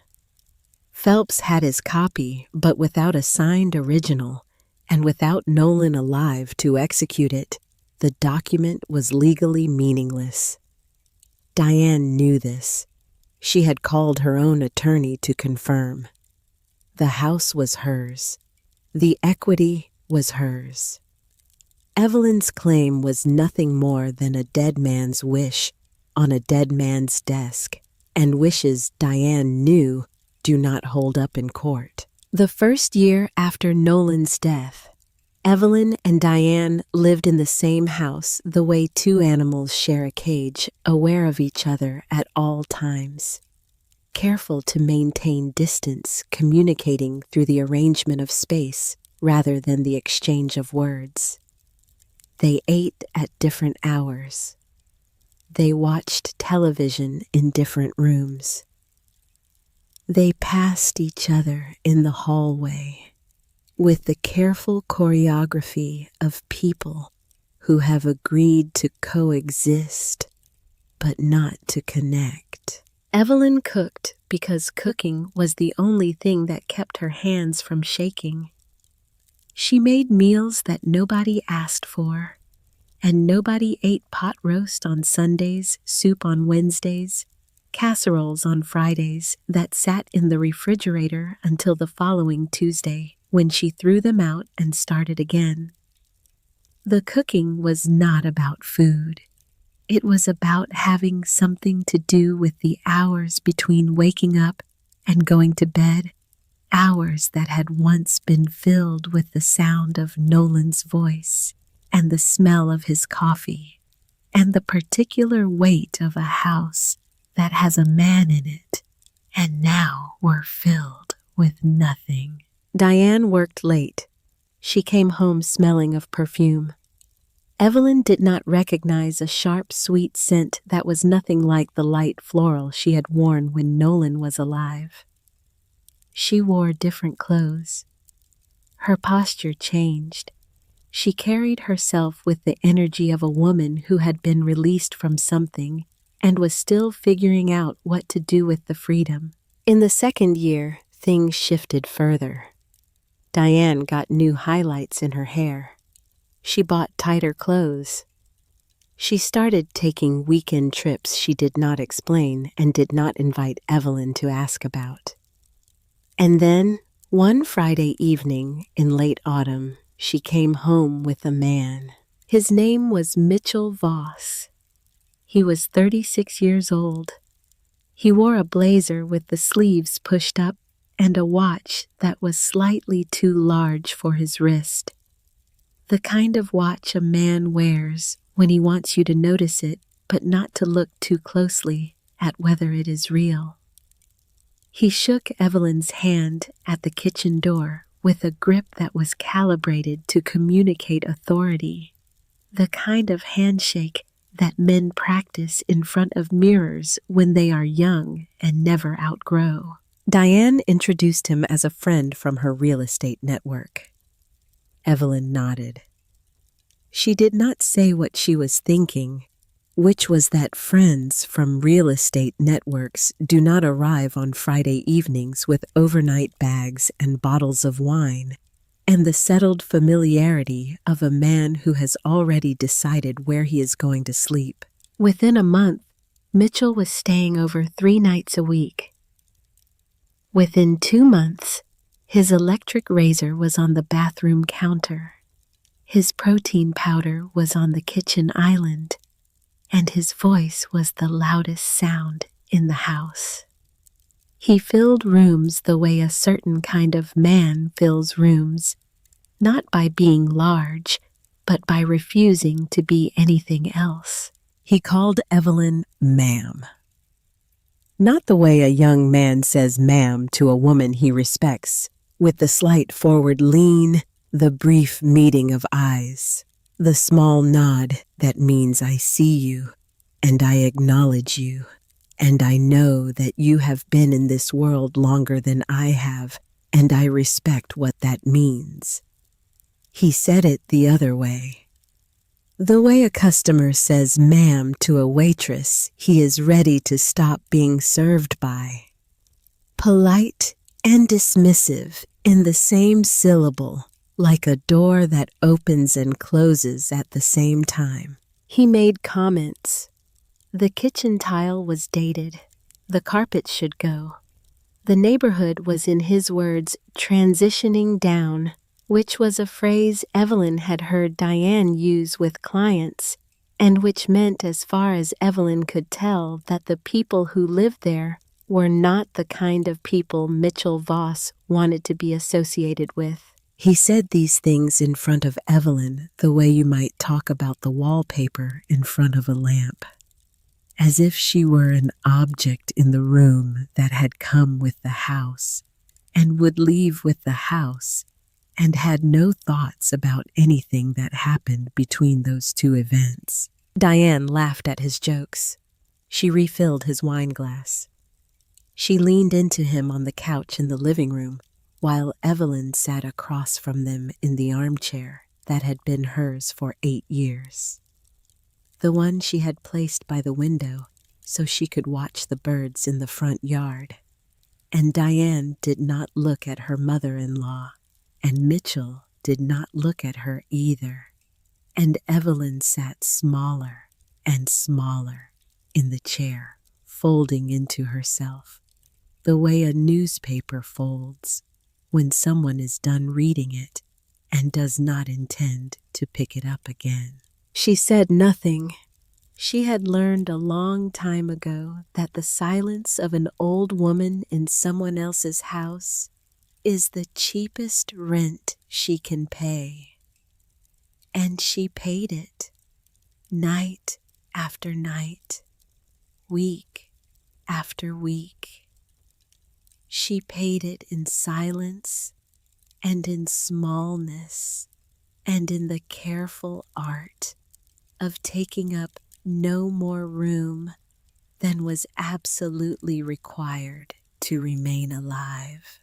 Phelps had his copy, but without a signed original, and without Nolan alive to execute it, the document was legally meaningless. Diane knew this. She had called her own attorney to confirm. The house was hers. The equity was hers. Evelyn's claim was nothing more than a dead man's wish on a dead man's desk, and wishes Diane knew do not hold up in court. The first year after Nolan's death, Evelyn and Diane lived in the same house the way two animals share a cage, aware of each other at all times, careful to maintain distance, communicating through the arrangement of space rather than the exchange of words. They ate at different hours. They watched television in different rooms. They passed each other in the hallway with the careful choreography of people who have agreed to coexist but not to connect. Evelyn cooked because cooking was the only thing that kept her hands from shaking. She made meals that nobody asked for, and nobody ate pot roast on Sundays, soup on Wednesdays, casseroles on Fridays that sat in the refrigerator until the following Tuesday, when she threw them out and started again. The cooking was not about food. It was about having something to do with the hours between waking up and going to bed, hours that had once been filled with the sound of Nolan's voice and the smell of his coffee and the particular weight of a house that has a man in it, and now were filled with nothing. Diane worked late. She came home smelling of perfume. Evelyn did not recognize a sharp, sweet scent that was nothing like the light floral she had worn when Nolan was alive. She wore different clothes. Her posture changed. She carried herself with the energy of a woman who had been released from something and was still figuring out what to do with the freedom. In the second year, things shifted further. Diane got new highlights in her hair. She bought tighter clothes. She started taking weekend trips she did not explain and did not invite Evelyn to ask about. And then, one Friday evening in late autumn, she came home with a man. His name was Mitchell Voss. He was 36 years old. He wore a blazer with the sleeves pushed up and a watch that was slightly too large for his wrist. The kind of watch a man wears when he wants you to notice it, but not to look too closely at whether it is real. He shook Evelyn's hand at the kitchen door with a grip that was calibrated to communicate authority, the kind of handshake that men practice in front of mirrors when they are young and never outgrow. Diane introduced him as a friend from her real estate network. Evelyn nodded. She did not say what she was thinking, which was that friends from real estate networks do not arrive on Friday evenings with overnight bags and bottles of wine, and the settled familiarity of a man who has already decided where he is going to sleep. Within a month, Mitchell was staying over 3 nights a week. Within 2 months, his electric razor was on the bathroom counter. His protein powder was on the kitchen island, and his voice was the loudest sound in the house. He filled rooms the way a certain kind of man fills rooms, not by being large, but by refusing to be anything else. He called Evelyn ma'am. Not the way a young man says ma'am to a woman he respects, with the slight forward lean, the brief meeting of eyes, the small nod that means I see you, and I acknowledge you, and I know that you have been in this world longer than I have, and I respect what that means. He said it the other way. The way a customer says ma'am to a waitress he is ready to stop being served by. Polite and dismissive in the same syllable, like a door that opens and closes at the same time. He made comments. The kitchen tile was dated. The carpet should go. The neighborhood was, in his words, transitioning down, which was a phrase Evelyn had heard Diane use with clients, and which meant, as far as Evelyn could tell, that the people who lived there were not the kind of people Mitchell Voss wanted to be associated with. He said these things in front of Evelyn the way you might talk about the wallpaper in front of a lamp, as if she were an object in the room that had come with the house and would leave with the house, and had no thoughts about anything that happened between those two events. Diane laughed at his jokes. She refilled his wine glass. She leaned into him on the couch in the living room, while Evelyn sat across from them in the armchair that had been hers for 8 years. The one she had placed by the window so she could watch the birds in the front yard. And Diane did not look at her mother-in-law, and Mitchell did not look at her either. And Evelyn sat smaller and smaller in the chair, folding into herself, the way a newspaper folds when someone is done reading it and does not intend to pick it up again. She said nothing. She had learned a long time ago that the silence of an old woman in someone else's house is the cheapest rent she can pay. And she paid it, night after night, week after week. She paid it in silence and in smallness and in the careful art of taking up no more room than was absolutely required to remain alive.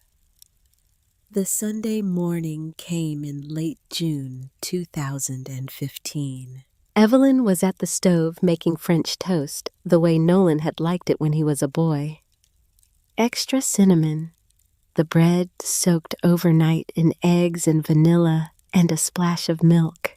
The Sunday morning came in late June 2015. Evelyn was at the stove making French toast the way Nolan had liked it when he was a boy. Extra cinnamon, the bread soaked overnight in eggs and vanilla and a splash of milk.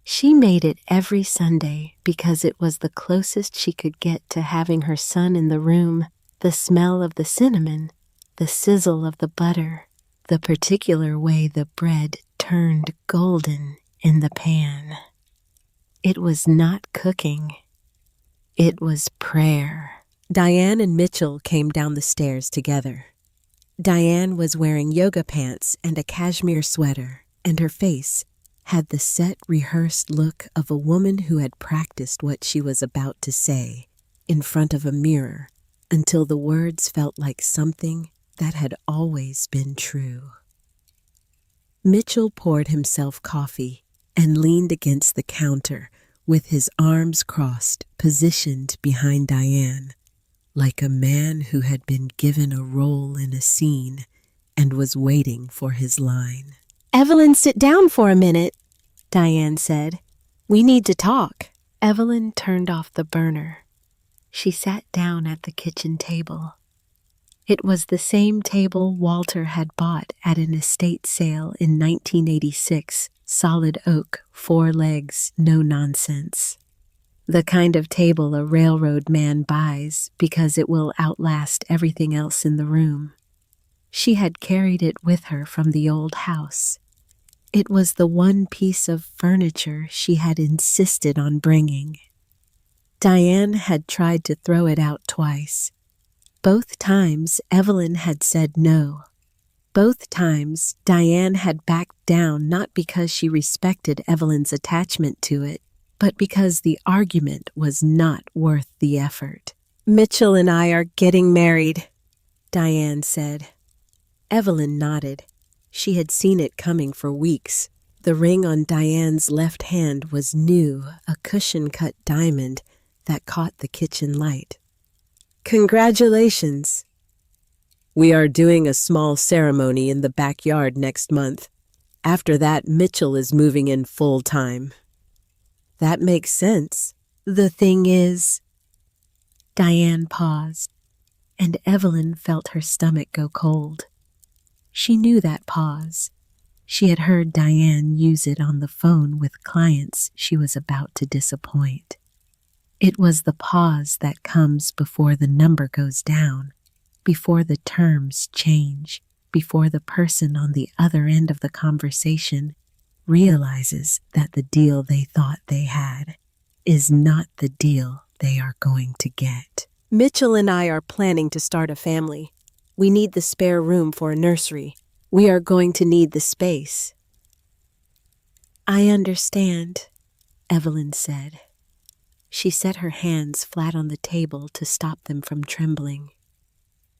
She made it every Sunday because it was the closest she could get to having her son in the room, the smell of the cinnamon, the sizzle of the butter, the particular way the bread turned golden in the pan. It was not cooking. It was prayer. Diane and Mitchell came down the stairs together. Diane was wearing yoga pants and a cashmere sweater, and her face had the set, rehearsed look of a woman who had practiced what she was about to say in front of a mirror until the words felt like something that had always been true. Mitchell poured himself coffee and leaned against the counter with his arms crossed, positioned behind Diane, like a man who had been given a role in a scene and was waiting for his line. "Evelyn, sit down for a minute," Diane said. "We need to talk." Evelyn turned off the burner. She sat down at the kitchen table. It was the same table Walter had bought at an estate sale in 1986, solid oak, 4 legs, no nonsense. The kind of table a railroad man buys because it will outlast everything else in the room. She had carried it with her from the old house. It was the one piece of furniture she had insisted on bringing. Diane had tried to throw it out twice. Both times Evelyn had said no. Both times Diane had backed down, not because she respected Evelyn's attachment to it, but because the argument was not worth the effort. "Mitchell and I are getting married," Diane said. Evelyn nodded. She had seen it coming for weeks. The ring on Diane's left hand was new, a cushion-cut diamond that caught the kitchen light. "Congratulations." "We are doing a small ceremony in the backyard next month. After that, Mitchell is moving in full-time." "That makes sense. The thing is—" Diane paused, and Evelyn felt her stomach go cold. She knew that pause. She had heard Diane use it on the phone with clients she was about to disappoint. It was the pause that comes before the number goes down, before the terms change, before the person on the other end of the conversation realizes that the deal they thought they had is not the deal they are going to get. Mitchell and I are planning to start a family. We need the spare room for a nursery. We are going to need the space. I understand, Evelyn said. She set her hands flat on the table to stop them from trembling.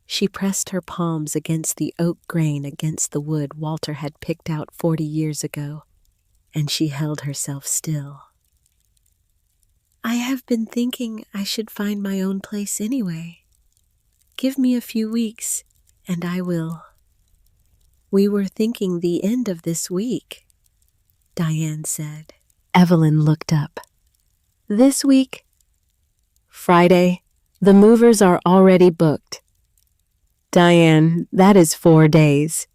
She pressed her palms against the oak grain against the wood Walter had picked out 40 years ago, and she held herself still. I have been thinking I should find my own place anyway. Give me a few weeks, and I will. We were thinking the end of this week, Diane said. Evelyn looked up. This week? Friday. The movers are already booked. Diane, that is 4 days.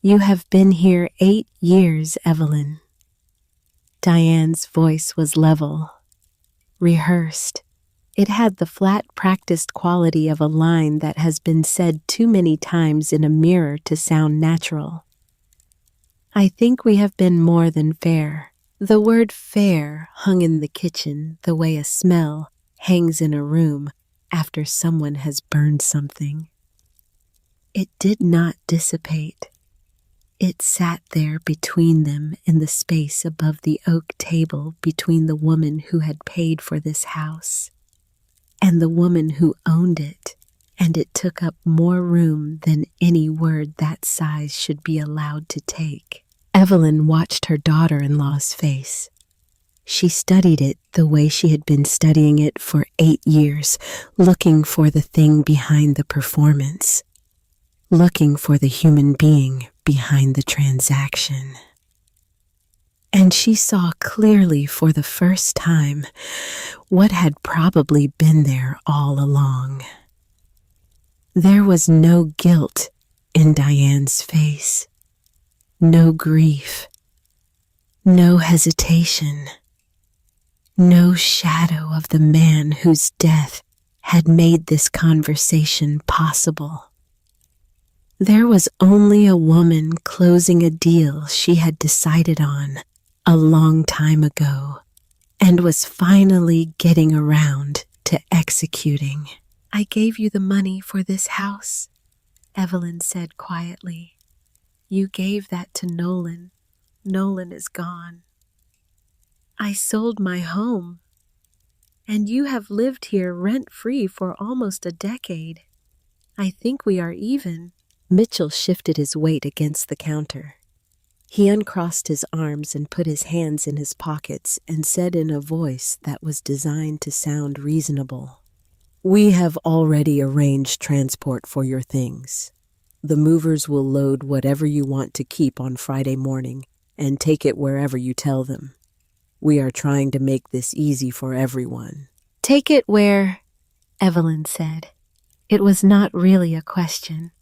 You have been here 8 years, Evelyn. Diane's voice was level, rehearsed. It had the flat, practiced quality of a line that has been said too many times in a mirror to sound natural. I think we have been more than fair. The word fair hung in the kitchen the way a smell hangs in a room after someone has burned something. It did not dissipate. It sat there between them in the space above the oak table between the woman who had paid for this house and the woman who owned it, and it took up more room than any word that size should be allowed to take. Evelyn watched her daughter-in-law's face. She studied it the way she had been studying it for 8 years, looking for the thing behind the performance, looking for the human being behind the transaction. And she saw clearly for the first time what had probably been there all along. There was no guilt in Diane's face. No grief, no hesitation, no shadow of the man whose death had made this conversation possible. There was only a woman closing a deal she had decided on a long time ago and was finally getting around to executing. I gave you the money for this house, Evelyn said quietly. You gave that to Nolan. Nolan is gone. I sold my home, and you have lived here rent-free for almost a decade. I think we are even. Mitchell shifted his weight against the counter. He uncrossed his arms and put his hands in his pockets and said in a voice that was designed to sound reasonable, We have already arranged transport for your things. The movers will load whatever you want to keep on Friday morning and take it wherever you tell them. We are trying to make this easy for everyone. Take it where, Evelyn said. It was not really a question.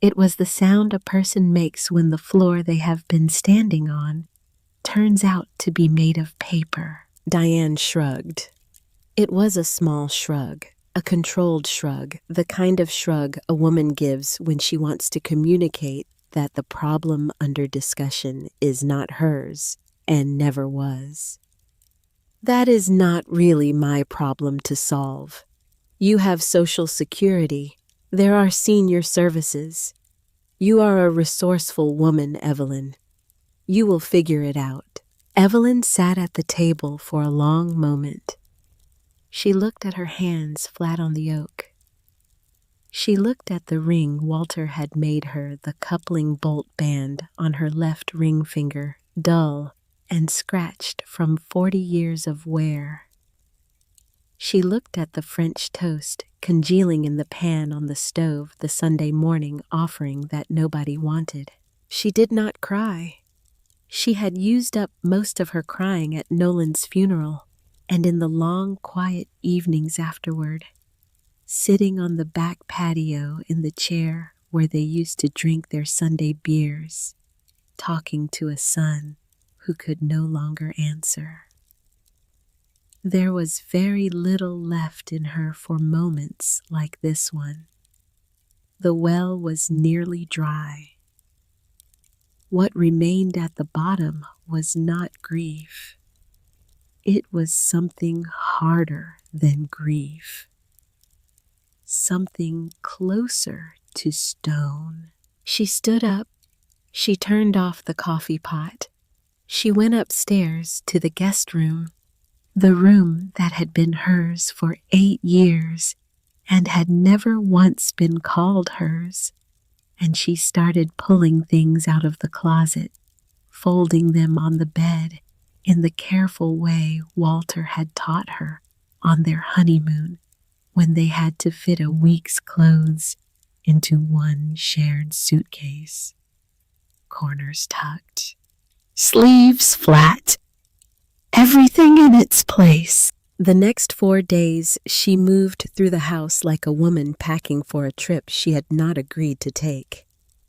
It was the sound a person makes when the floor they have been standing on turns out to be made of paper. Diane shrugged. It was a small shrug. A controlled shrug, the kind of shrug a woman gives when she wants to communicate that the problem under discussion is not hers and never was. That is not really my problem to solve. You have Social Security. There are senior services. You are a resourceful woman, Evelyn. You will figure it out. Evelyn sat at the table for a long moment. She looked at her hands flat on the oak. She looked at the ring Walter had made her, the coupling bolt band on her left ring finger, dull and scratched from 40 years of wear. She looked at the French toast congealing in the pan on the stove the Sunday morning offering that nobody wanted. She did not cry. She had used up most of her crying at Nolan's funeral and in the long, quiet evenings afterward, sitting on the back patio in the chair where they used to drink their Sunday beers, talking to a son who could no longer answer. There was very little left in her for moments like this one. The well was nearly dry. What remained at the bottom was not grief. It was something harder than grief. Something closer to stone. She stood up. She turned off the coffee pot. She went upstairs to the guest room, the room that had been hers for 8 years and had never once been called hers. And she started pulling things out of the closet, folding them on the bed in the careful way Walter had taught her on their honeymoon when they had to fit a week's clothes into one shared suitcase. Corners tucked, sleeves flat, everything in its place. The next 4 days, she moved through the house like a woman packing for a trip she had not agreed to take.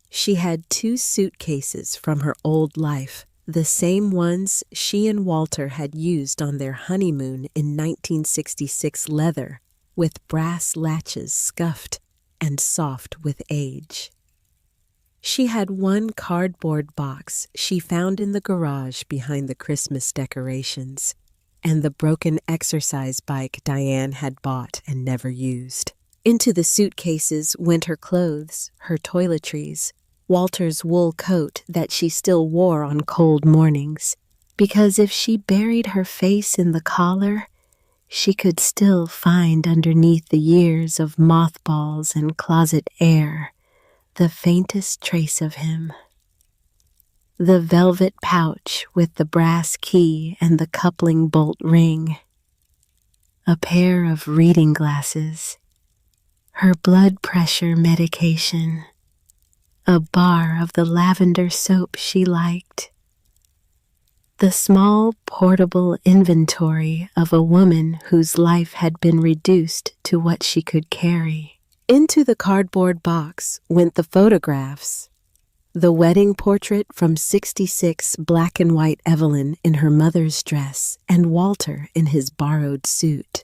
She had 2 suitcases from her old life, the same ones she and Walter had used on their honeymoon in 1966 leather, with brass latches scuffed and soft with age. She had 1 cardboard box she found in the garage behind the Christmas decorations, and the broken exercise bike Diane had bought and never used. Into the suitcases went her clothes, her toiletries, Walter's wool coat that she still wore on cold mornings, because if she buried her face in the collar, she could still find underneath the years of mothballs and closet air the faintest trace of him. The velvet pouch with the brass key and the coupling bolt ring, a pair of reading glasses, her blood pressure medication, a bar of the lavender soap she liked, the small portable inventory of a woman whose life had been reduced to what she could carry. Into the cardboard box went the photographs. The wedding portrait from '66 black and white Evelyn in her mother's dress and Walter in his borrowed suit.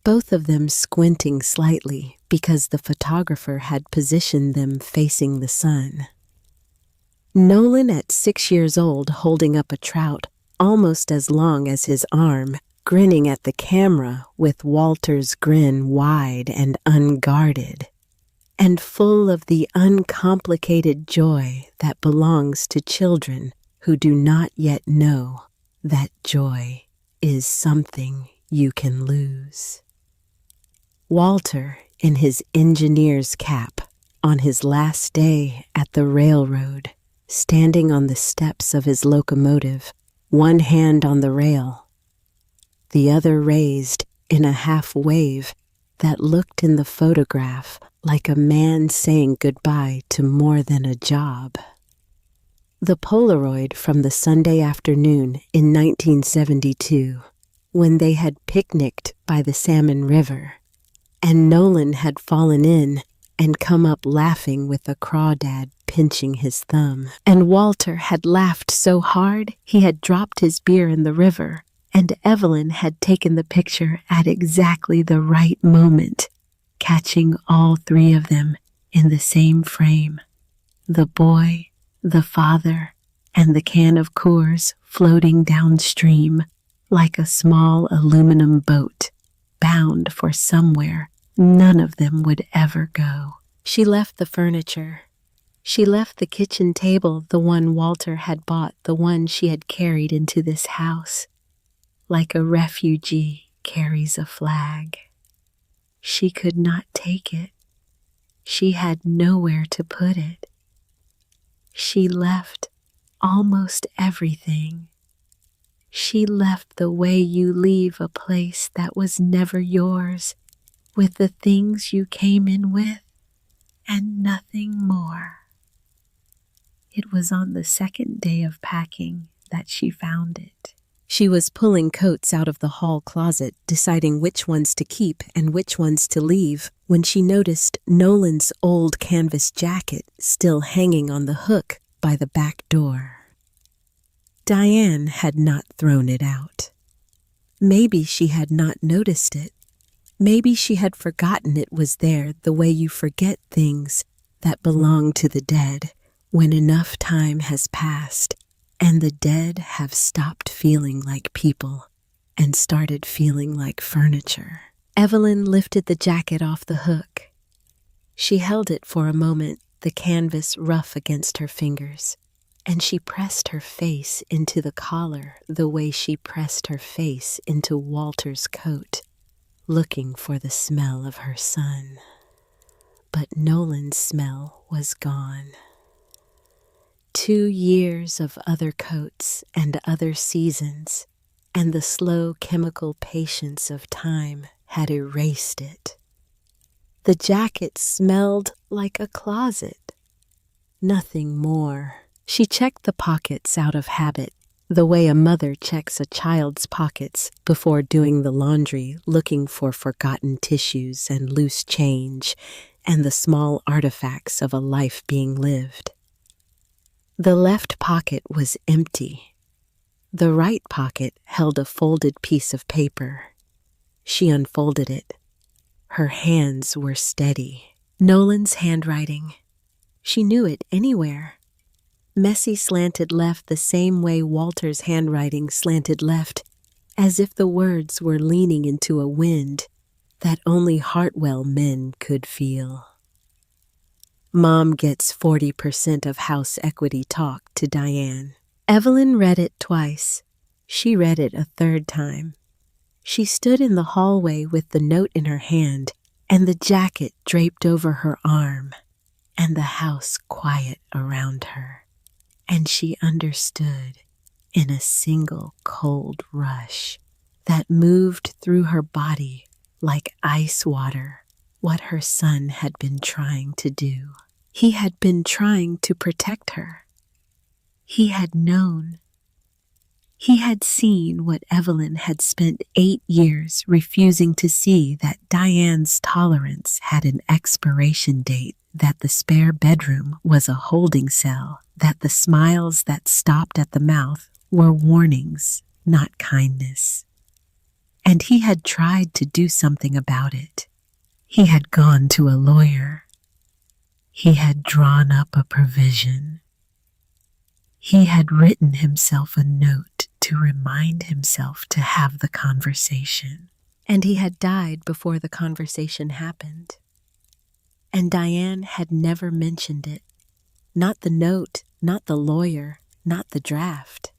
Both of them squinting slightly because the photographer had positioned them facing the sun. Nolan at 6 years old holding up a trout almost as long as his arm, grinning at the camera with Walter's grin wide and unguarded, and full of the uncomplicated joy that belongs to children who do not yet know that joy is something you can lose. Walter, in his engineer's cap, on his last day at the railroad, standing on the steps of his locomotive, one hand on the rail, the other raised in a half wave that looked in the photograph like a man saying goodbye to more than a job. The Polaroid from the Sunday afternoon in 1972, when they had picnicked by the Salmon River, and Nolan had fallen in and come up laughing with a crawdad pinching his thumb, and Walter had laughed so hard he had dropped his beer in the river, and Evelyn had taken the picture at exactly the right moment, catching all 3 of them in the same frame. The boy, the father, and the can of Coors floating downstream like a small aluminum boat, bound for somewhere none of them would ever go. She left the furniture. She left the kitchen table, the one Walter had bought, the one she had carried into this house, like a refugee carries a flag. She could not take it. She had nowhere to put it. She left almost everything. She left the way you leave a place that was never yours, with the things you came in with, and nothing more. It was on the 2nd day of packing that she found it. She was pulling coats out of the hall closet, deciding which ones to keep and which ones to leave, when she noticed Nolan's old canvas jacket still hanging on the hook by the back door. Diane had not thrown it out. Maybe she had not noticed it. Maybe she had forgotten it was there the way you forget things that belong to the dead when enough time has passed and the dead have stopped feeling like people and started feeling like furniture. Evelyn lifted the jacket off the hook. She held it for a moment, the canvas rough against her fingers, and she pressed her face into the collar the way she pressed her face into Walter's coat, looking for the smell of her son. But Nolan's smell was gone. 2 years of other coats and other seasons, and the slow chemical patience of time had erased it. The jacket smelled like a closet. Nothing more. She checked the pockets out of habit, the way a mother checks a child's pockets before doing the laundry, looking for forgotten tissues and loose change and the small artifacts of a life being lived. The left pocket was empty. The right pocket held a folded piece of paper. She unfolded it. Her hands were steady. Nolan's handwriting. She knew it anywhere. Messy slanted left the same way Walter's handwriting slanted left, as if the words were leaning into a wind that only Hartwell men could feel. Mom gets 40% of house equity talk to Diane. Evelyn read it twice. She read it a third time. She stood in the hallway with the note in her hand and the jacket draped over her arm and the house quiet around her. And she understood in a single cold rush that moved through her body like ice water what her son had been trying to do. He had been trying to protect her. He had known. He had seen what Evelyn had spent 8 years refusing to see, that Diane's tolerance had an expiration date, that the spare bedroom was a holding cell, that the smiles that stopped at the mouth were warnings, not kindness. And he had tried to do something about it. He had gone to a lawyer. He had drawn up a provision. He had written himself a note to remind himself to have the conversation. And he had died before the conversation happened. And Diane had never mentioned it. Not the note, not the lawyer, not the draft.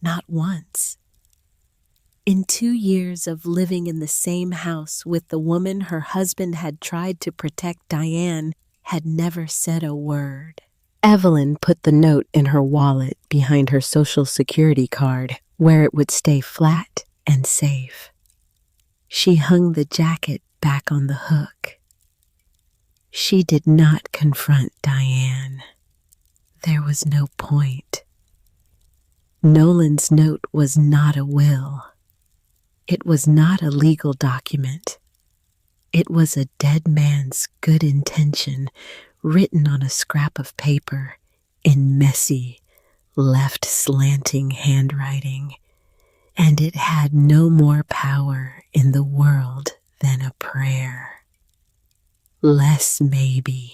Not once. In 2 years of living in the same house with the woman her husband had tried to protect, Diane had never said a word. Evelyn put the note in her wallet behind her Social Security card, where it would stay flat and safe. She hung the jacket back on the hook. She did not confront Diane. There was no point. Nolan's note was not a will. It was not a legal document. It was a dead man's good intention written on a scrap of paper in messy, left slanting handwriting, and it had no more power in the world than a prayer. Less, maybe.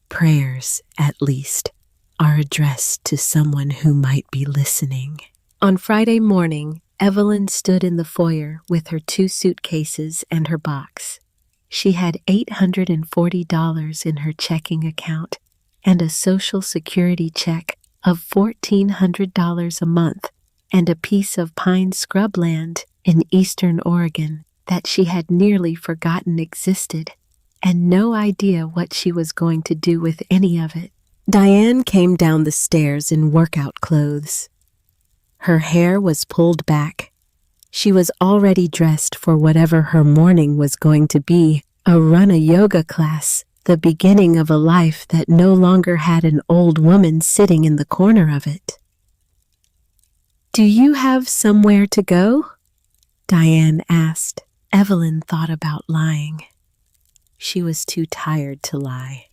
Prayers, at least, are addressed to someone who might be listening. On Friday morning, Evelyn stood in the foyer with her 2 suitcases and her box. She had $840 in her checking account and a Social Security check of $1,400 a month and a piece of pine scrubland in eastern Oregon that she had nearly forgotten existed, and no idea what she was going to do with any of it. Diane came down the stairs in workout clothes. Her hair was pulled back. She was already dressed for whatever her morning was going to be, a yoga class, the beginning of a life that no longer had an old woman sitting in the corner of it. "Do you have somewhere to go?" Diane asked. Evelyn thought about lying. She was too tired to lie.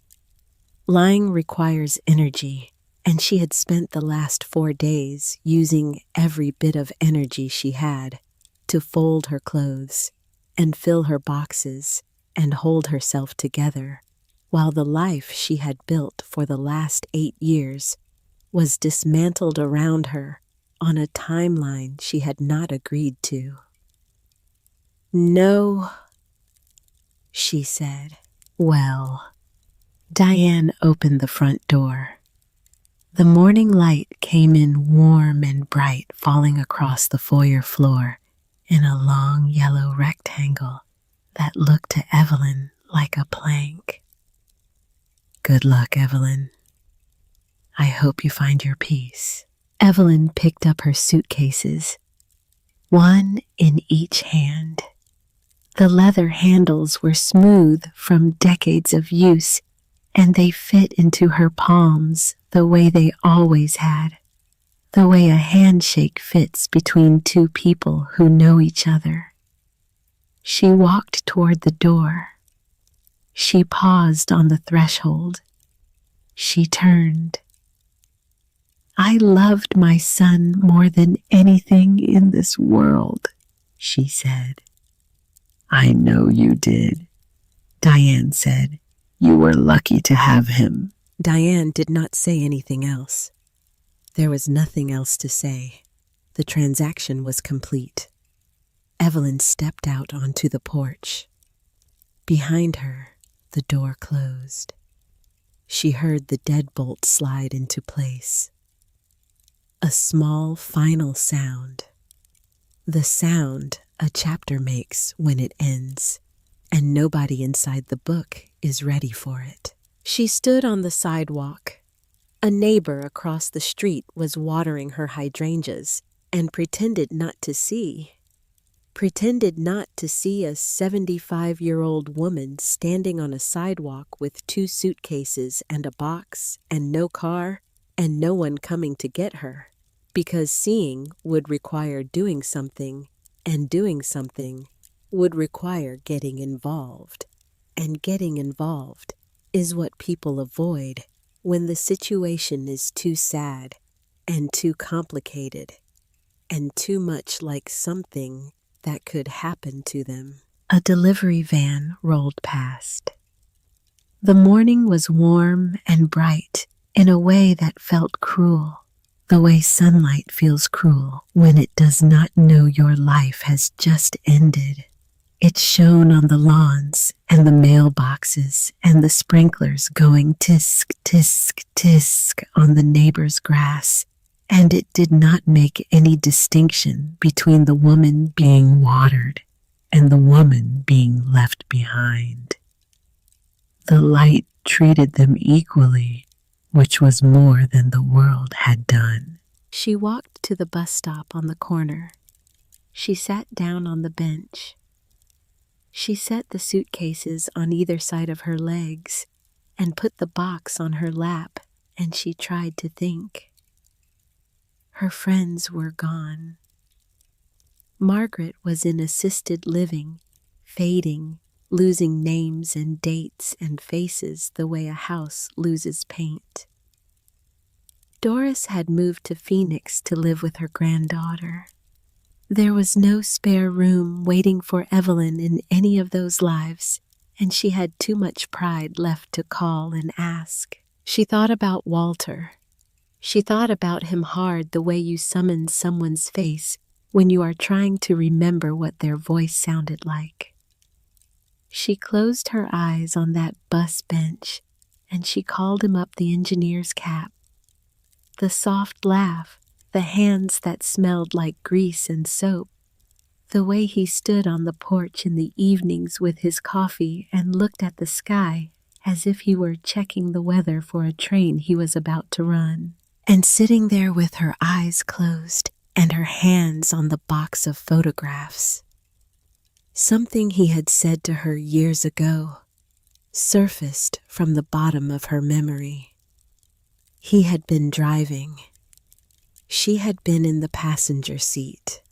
Lying requires energy, and she had spent the last 4 days using every bit of energy she had to fold her clothes, and fill her boxes and hold herself together, while the life she had built for the last 8 years was dismantled around her on a timeline she had not agreed to. "No," she said. Well, Diane opened the front door. The morning light came in warm and bright, falling across the foyer floor in a long yellow rectangle that looked to Evelyn like a plank. "Good luck, Evelyn. I hope you find your peace." Evelyn picked up her suitcases, one in each hand. The leather handles were smooth from decades of use, and they fit into her palms the way they always had, the way a handshake fits between two people who know each other. She walked toward the door. She paused on the threshold. She turned. "I loved my son more than anything in this world," she said. "I know you did," Diane said. "You were lucky to have him." Diane did not say anything else. There was nothing else to say. The transaction was complete. Evelyn stepped out onto the porch. Behind her, the door closed. She heard the deadbolt slide into place. A small final sound. The sound a chapter makes when it ends, and nobody inside the book is ready for it. She stood on the sidewalk. A neighbor across the street was watering her hydrangeas and pretended not to see a 75-year-old woman standing on a sidewalk with 2 suitcases and a box and no car and no one coming to get her, because seeing would require doing something, and doing something would require getting involved, and getting involved is what people avoid when the situation is too sad and too complicated and too much like something that could happen to them. A delivery van rolled past. The morning was warm and bright in a way that felt cruel, the way sunlight feels cruel when it does not know your life has just ended. It shone on the lawns and the mailboxes and the sprinklers going tisk, tisk, tisk on the neighbor's grass, and it did not make any distinction between the woman being watered and the woman being left behind. The light treated them equally, which was more than the world had done. She walked to the bus stop on the corner. She sat down on the bench. She set the suitcases on either side of her legs and put the box on her lap, and she tried to think. Her friends were gone. Margaret was in assisted living, fading, losing names and dates and faces the way a house loses paint. Doris had moved to Phoenix to live with her granddaughter. There was no spare room waiting for Evelyn in any of those lives, and she had too much pride left to call and ask. She thought about Walter. She thought about him hard, the way you summon someone's face when you are trying to remember what their voice sounded like. She closed her eyes on that bus bench, and she called him up the engineer's cap. The soft laugh, the hands that smelled like grease and soap, the way he stood on the porch in the evenings with his coffee and looked at the sky as if he were checking the weather for a train he was about to run, and sitting there with her eyes closed and her hands on the box of photographs. Something he had said to her years ago surfaced from the bottom of her memory. He had been driving. She had been in the passenger seat.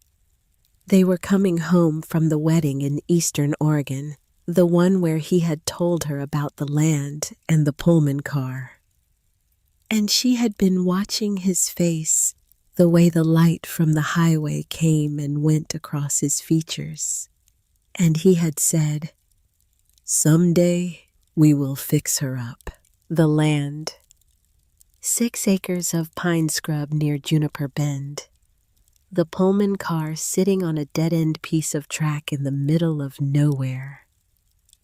They were coming home from the wedding in Eastern Oregon, the one where he had told her about the land and the Pullman car. And she had been watching his face, the way the light from the highway came and went across his features. and he had said, "Someday we will fix her up." The land. 6 acres of pine scrub near Juniper Bend. The Pullman car sitting on a dead-end piece of track in the middle of nowhere.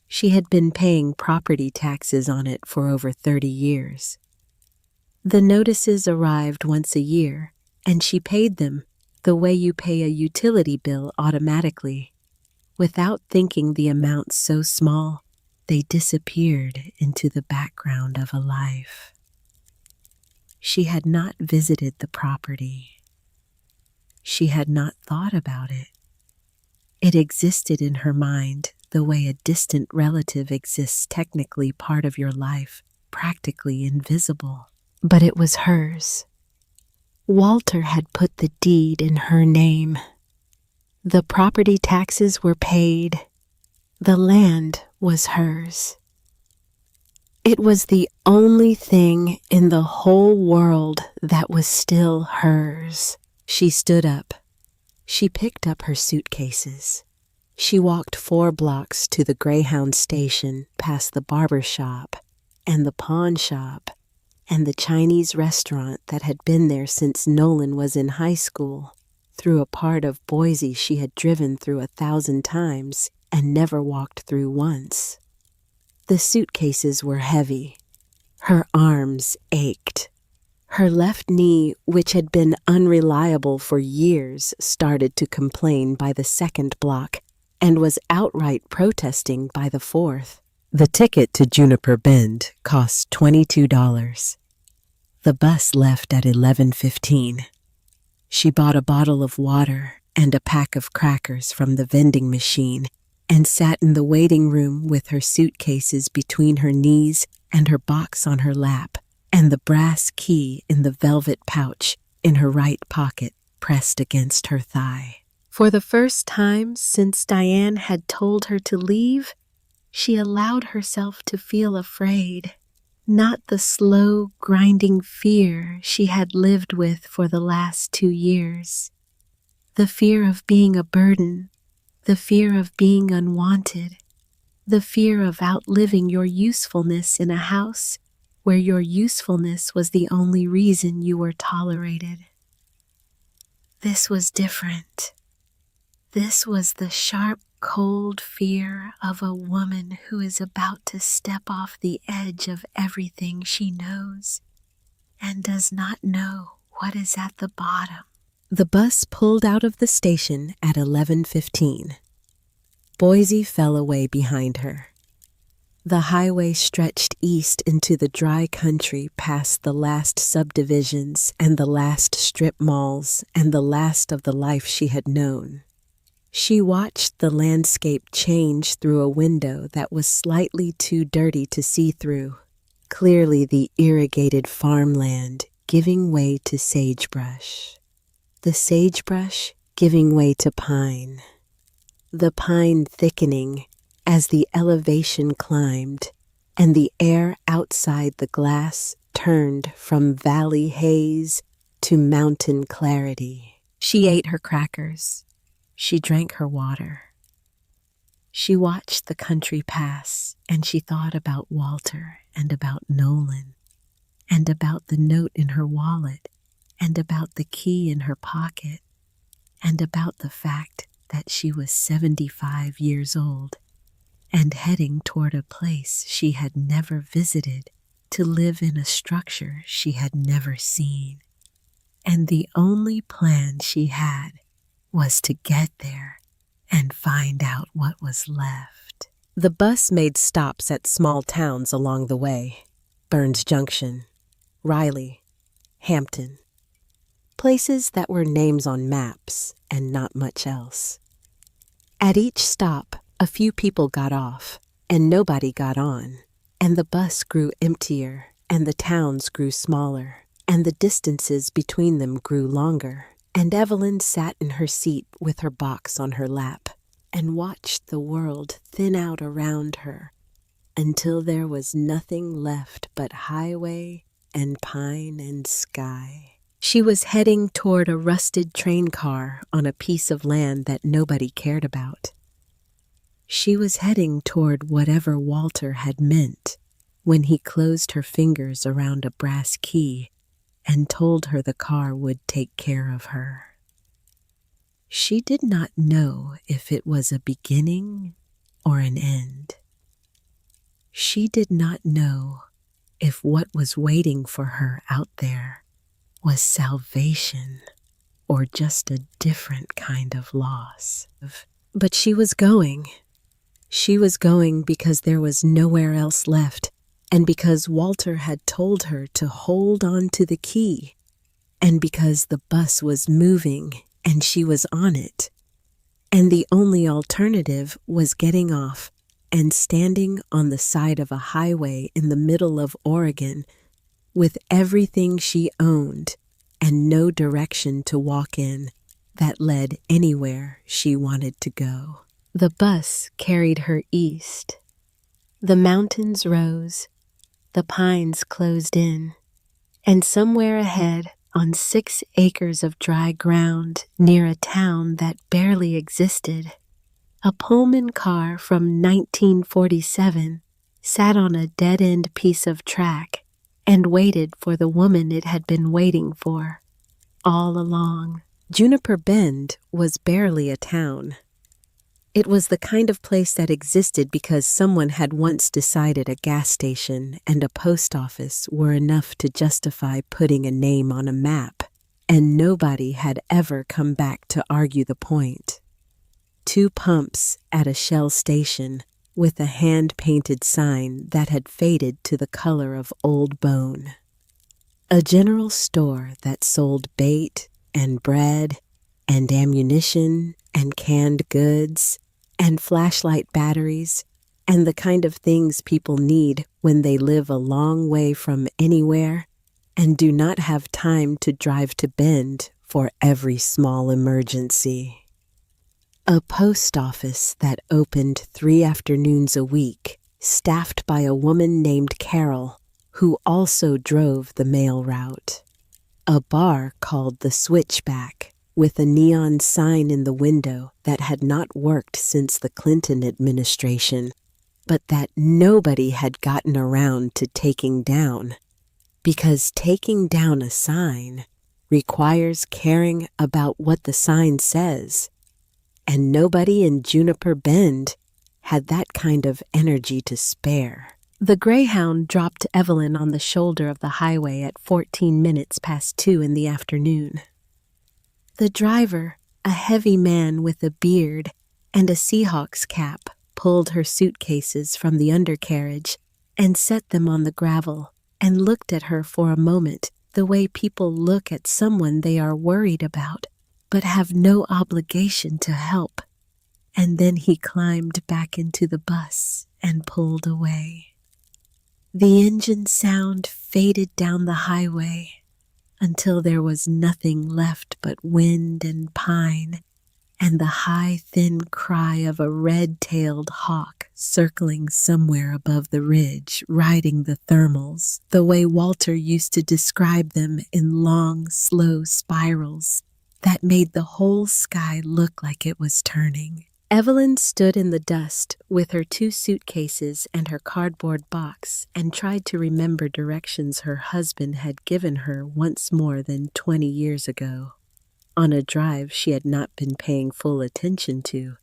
She had been paying property taxes on it for over 30 years. The notices arrived once a year, and she paid them the way you pay a utility bill automatically, without thinking the amount so small they disappeared into the background of a life. She had not visited the property. She had not thought about it. It existed in her mind the way a distant relative exists, technically part of your life, practically invisible. But it was hers. Walter had put the deed in her name. The property taxes were paid. The land was hers. It was the only thing in the whole world that was still hers. She stood up. She picked up her suitcases. She walked 4 blocks to the Greyhound station, past the barber shop and the pawn shop and the Chinese restaurant that had been there since Nolan was in high school, through a part of Boise she had driven through 1,000 times and never walked through once. The suitcases were heavy. Her arms ached. Her left knee, which had been unreliable for years, started to complain by the 2nd block and was outright protesting by the 4th. The ticket to Juniper Bend cost $22. The bus left at 11:15. She bought a bottle of water and a pack of crackers from the vending machine and sat in the waiting room with her suitcases between her knees and her box on her lap, and the brass key in the velvet pouch in her right pocket pressed against her thigh. For the first time since Diane had told her to leave, she allowed herself to feel afraid. Not the slow, grinding fear she had lived with for the last 2 years. The fear of being a burden, the fear of being unwanted, the fear of outliving your usefulness in a house where your usefulness was the only reason you were tolerated. This was different. This was the sharp, cold fear of a woman who is about to step off the edge of everything she knows and does not know what is at the bottom. The bus pulled out of the station at 11:15. Boise fell away behind her. The highway stretched east into the dry country past the last subdivisions and the last strip malls and the last of the life she had known. She watched the landscape change through a window that was slightly too dirty to see through, clearly the irrigated farmland giving way to sagebrush, the sagebrush giving way to pine, the pine thickening as the elevation climbed, and the air outside the glass turned from valley haze to mountain clarity. She ate her crackers. She drank her water. She watched the country pass, and she thought about Walter and about Nolan, and about the note in her wallet, and about the key in her pocket, and about the fact that she was 75 years old and heading toward a place she had never visited to live in a structure she had never seen. And the only plan she had was to get there and find out what was left. The bus made stops at small towns along the way. Burns Junction, Riley, Hampton. Places that were names on maps and not much else. At each stop, a few people got off, and nobody got on, and the bus grew emptier, and the towns grew smaller, and the distances between them grew longer, and Evelyn sat in her seat with her box on her lap and watched the world thin out around her until there was nothing left but highway and pine and sky. She was heading toward a rusted train car on a piece of land that nobody cared about. She was heading toward whatever Walter had meant when he closed her fingers around a brass key and told her the car would take care of her. She did not know if it was a beginning or an end. She did not know if what was waiting for her out there was salvation or just a different kind of loss. But she was going. She was going because there was nowhere else left, and because Walter had told her to hold on to the key, and because the bus was moving and she was on it, and the only alternative was getting off and standing on the side of a highway in the middle of Oregon with everything she owned and no direction to walk in that led anywhere she wanted to go. The bus carried her east. The mountains rose, the pines closed in, and somewhere ahead, on 6 acres of dry ground near a town that barely existed, a Pullman car from 1947 sat on a dead-end piece of track and waited for the woman it had been waiting for all along. Juniper Bend was barely a town. It was the kind of place that existed because someone had once decided a gas station and a post office were enough to justify putting a name on a map, and nobody had ever come back to argue the point. 2 pumps at a Shell station with a hand-painted sign that had faded to the color of old bone. A general store that sold bait and bread and ammunition and canned goods and flashlight batteries and the kind of things people need when they live a long way from anywhere and do not have time to drive to Bend for every small emergency. A post office that opened 3 afternoons a week, staffed by a woman named Carol, who also drove the mail route. A bar called the Switchback, with a neon sign in the window that had not worked since the Clinton administration, but that nobody had gotten around to taking down, because taking down a sign requires caring about what the sign says, and nobody in Juniper Bend had that kind of energy to spare. The Greyhound dropped Evelyn on the shoulder of the highway at 14 minutes past 2 in the afternoon. The driver, a heavy man with a beard and a Seahawks cap, pulled her suitcases from the undercarriage and set them on the gravel and looked at her for a moment the way people look at someone they are worried about but have no obligation to help. And then he climbed back into the bus and pulled away. The engine sound faded down the highway until there was nothing left but wind and pine and the high, thin cry of a red-tailed hawk circling somewhere above the ridge, riding the thermals, the way Walter used to describe them in long, slow spirals that made the whole sky look like it was turning. Evelyn stood in the dust with her 2 suitcases and her cardboard box and tried to remember directions her husband had given her once more than 20 years ago, on a drive she had not been paying full attention to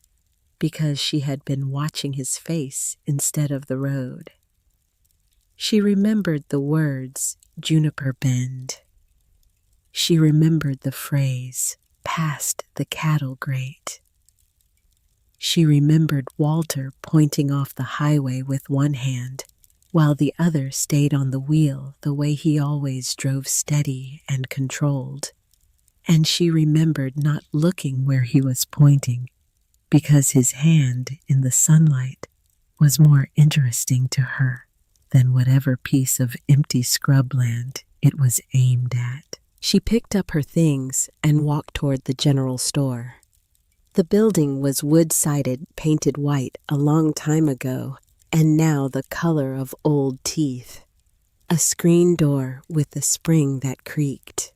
because she had been watching his face instead of the road. She remembered the words, Juniper Bend. She remembered the phrase, past the cattle grate. She remembered Walter pointing off the highway with one hand, while the other stayed on the wheel the way he always drove steady and controlled. And she remembered not looking where he was pointing, because his hand in the sunlight was more interesting to her than whatever piece of empty scrubland it was aimed at. She picked up her things and walked toward the general store. The building was wood-sided, painted white a long time ago, and now the color of old teeth. A screen door with a spring that creaked.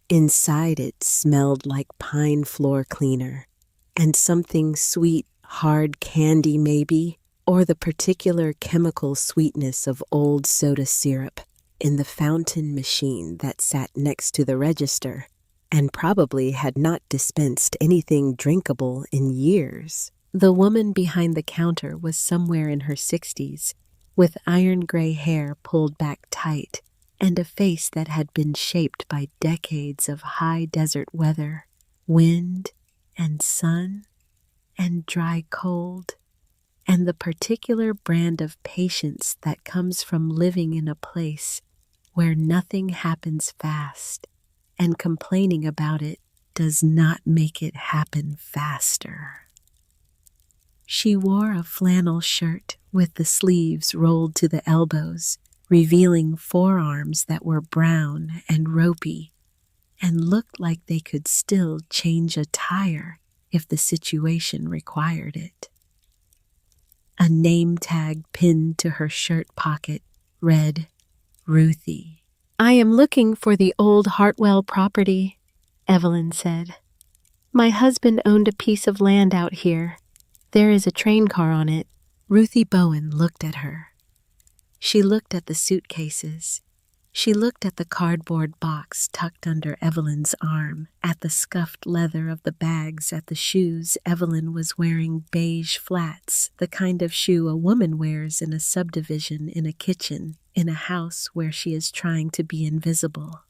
Inside it smelled like pine floor cleaner, and something sweet hard candy maybe, or the particular chemical sweetness of old soda syrup in the fountain machine that sat next to the register and probably had not dispensed anything drinkable in years. The woman behind the counter was somewhere in her 60s, with iron gray hair pulled back tight and a face that had been shaped by decades of high desert weather, wind and sun and dry cold, and the particular brand of patience that comes from living in a place where nothing happens fast, and complaining about it does not make it happen faster. She wore a flannel shirt with the sleeves rolled to the elbows, revealing forearms that were brown and ropey, and looked like they could still change a tire if the situation required it. A name tag pinned to her shirt pocket read, Ruthie. "I am looking for the old Hartwell property," Evelyn said. "My husband owned a piece of land out here. There is a train car on it." Ruthie Bowen looked at her. She looked at the suitcases. She looked at the cardboard box tucked under Evelyn's arm, at the scuffed leather of the bags, at the shoes. Evelyn was wearing beige flats, the kind of shoe a woman wears in a subdivision, in a kitchen, in a house where she is trying to be invisible.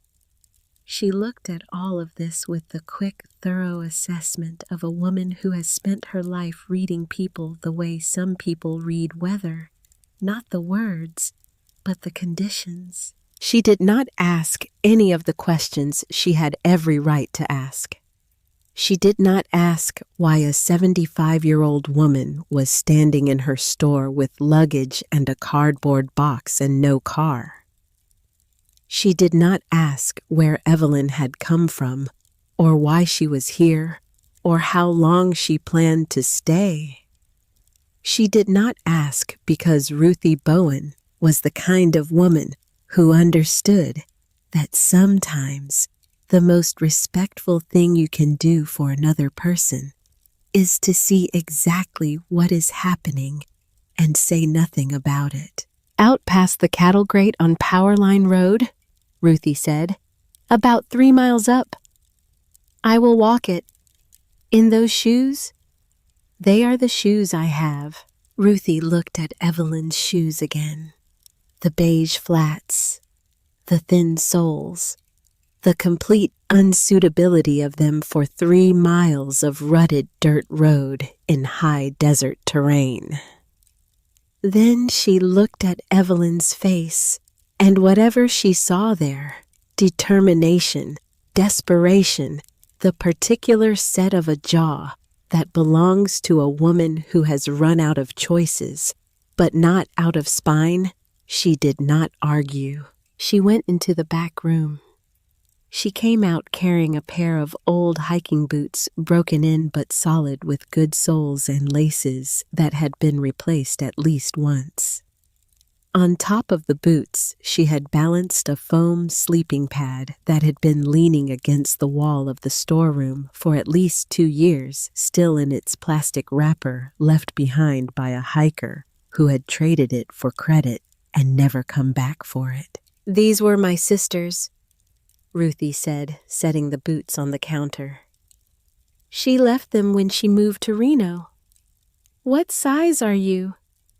She looked at all of this with the quick, thorough assessment of a woman who has spent her life reading people the way some people read weather, not the words, but the conditions. She did not ask any of the questions she had every right to ask. She did not ask why a 75-year-old woman was standing in her store with luggage and a cardboard box and no car. She did not ask where Evelyn had come from, or why she was here, or how long she planned to stay. She did not ask because Ruthie Bowen was the kind of woman who understood that sometimes the most respectful thing you can do for another person is to see exactly what is happening and say nothing about it. "Out past the cattle grate on Powerline Road," Ruthie said. "About 3 miles up. I will walk it. In those shoes? They are the shoes I have." Ruthie looked at Evelyn's shoes again. The beige flats, the thin soles, the complete unsuitability of them for 3 miles of rutted dirt road in high desert terrain. Then she looked at Evelyn's face, and whatever she saw there, determination, desperation, the particular set of a jaw that belongs to a woman who has run out of choices, but not out of spine, she did not argue. She went into the back room. She came out carrying a pair of old hiking boots, broken in but solid with good soles and laces that had been replaced at least once. On top of the boots, she had balanced a foam sleeping pad that had been leaning against the wall of the storeroom for at least 2 years, still in its plastic wrapper left behind by a hiker who had traded it for credit and never come back for it. "These were my sister's," Ruthie said, setting the boots on the counter. "She left them when she moved to Reno." "What size are you?"